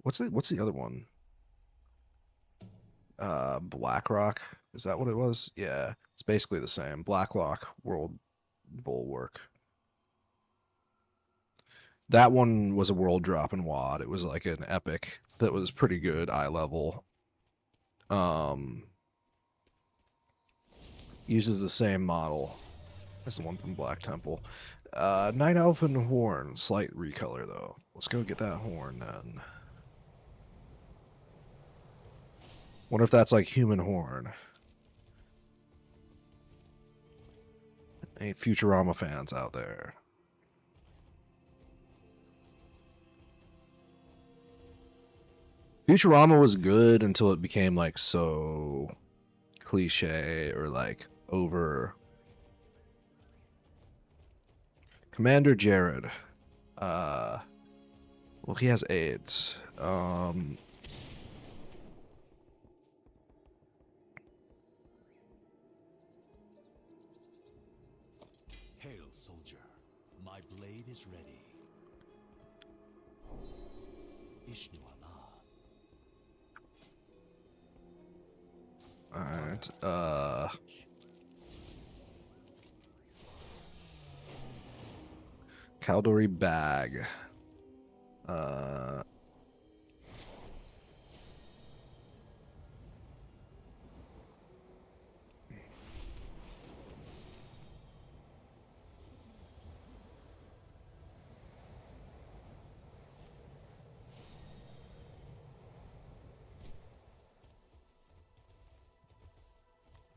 What's the other one? Blackrock. Is that what it was? Yeah, it's basically the same. Blacklock World Bulwark. That one was a world drop in WoD. It was like an epic that was pretty good, eye level. Uses the same model as the one from Black Temple. Night Elfin Horn. Slight recolor, though. Let's go get that horn, then. Wonder if that's like human horn. Any Futurama fans out there? Futurama was good until it became like so cliche or like over. Commander Jared. Well, he has AIDS. Hail, soldier. My blade is ready. Ishnu Allah. Alright, Caldori Bag.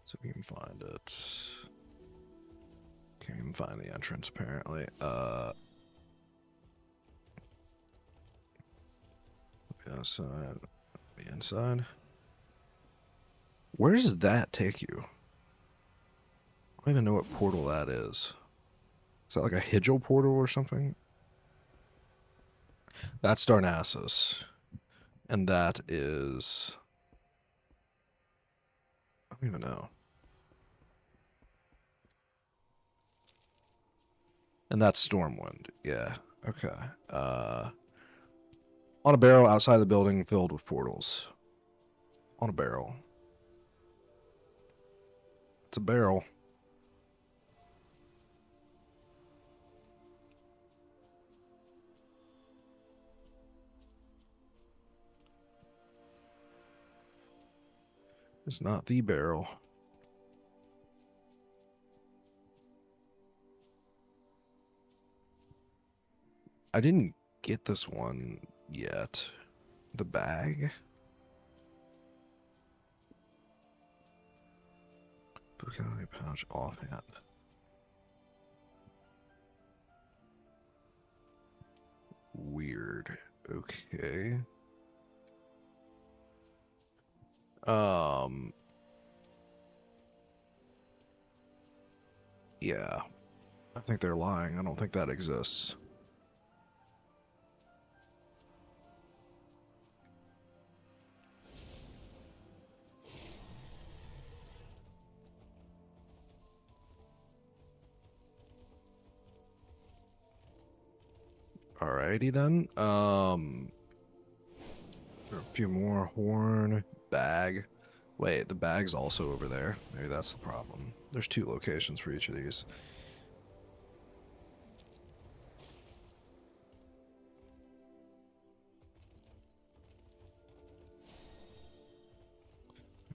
So if you can find it. Can't even find the entrance apparently. The outside, the inside. Where does that take you? I don't even know what portal that is. Is that like a Higil portal or something? That's Darnassus. And that is... I don't even know. And that's Stormwind. Yeah. Okay. On a barrel outside the building filled with portals. On a barrel. It's a barrel. It's not the barrel. I didn't get this one yet. The bag? Bouquet pouch offhand. Weird. Okay. Yeah. I think they're lying. I don't think that exists. Alrighty then. There are a few more. Horn, bag. Wait, the bag's also over there. Maybe that's the problem. There's 2 locations for each of these.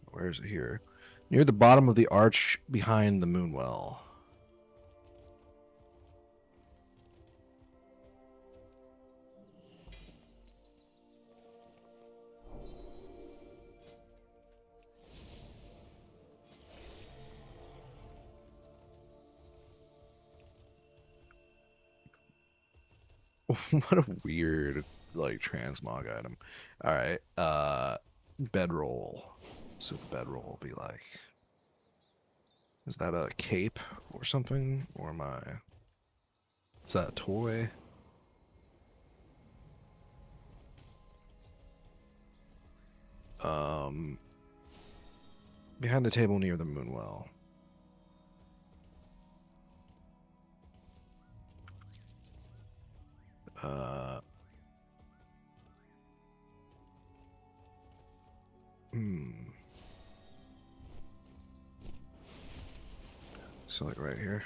Where is it here? Near the bottom of the arch behind the Moonwell. What a weird, like, transmog item. Alright, bedroll. So the bedroll will be like... Is that a cape or something? Or am I... Is that a toy? Behind the table near the Moonwell. So like right here.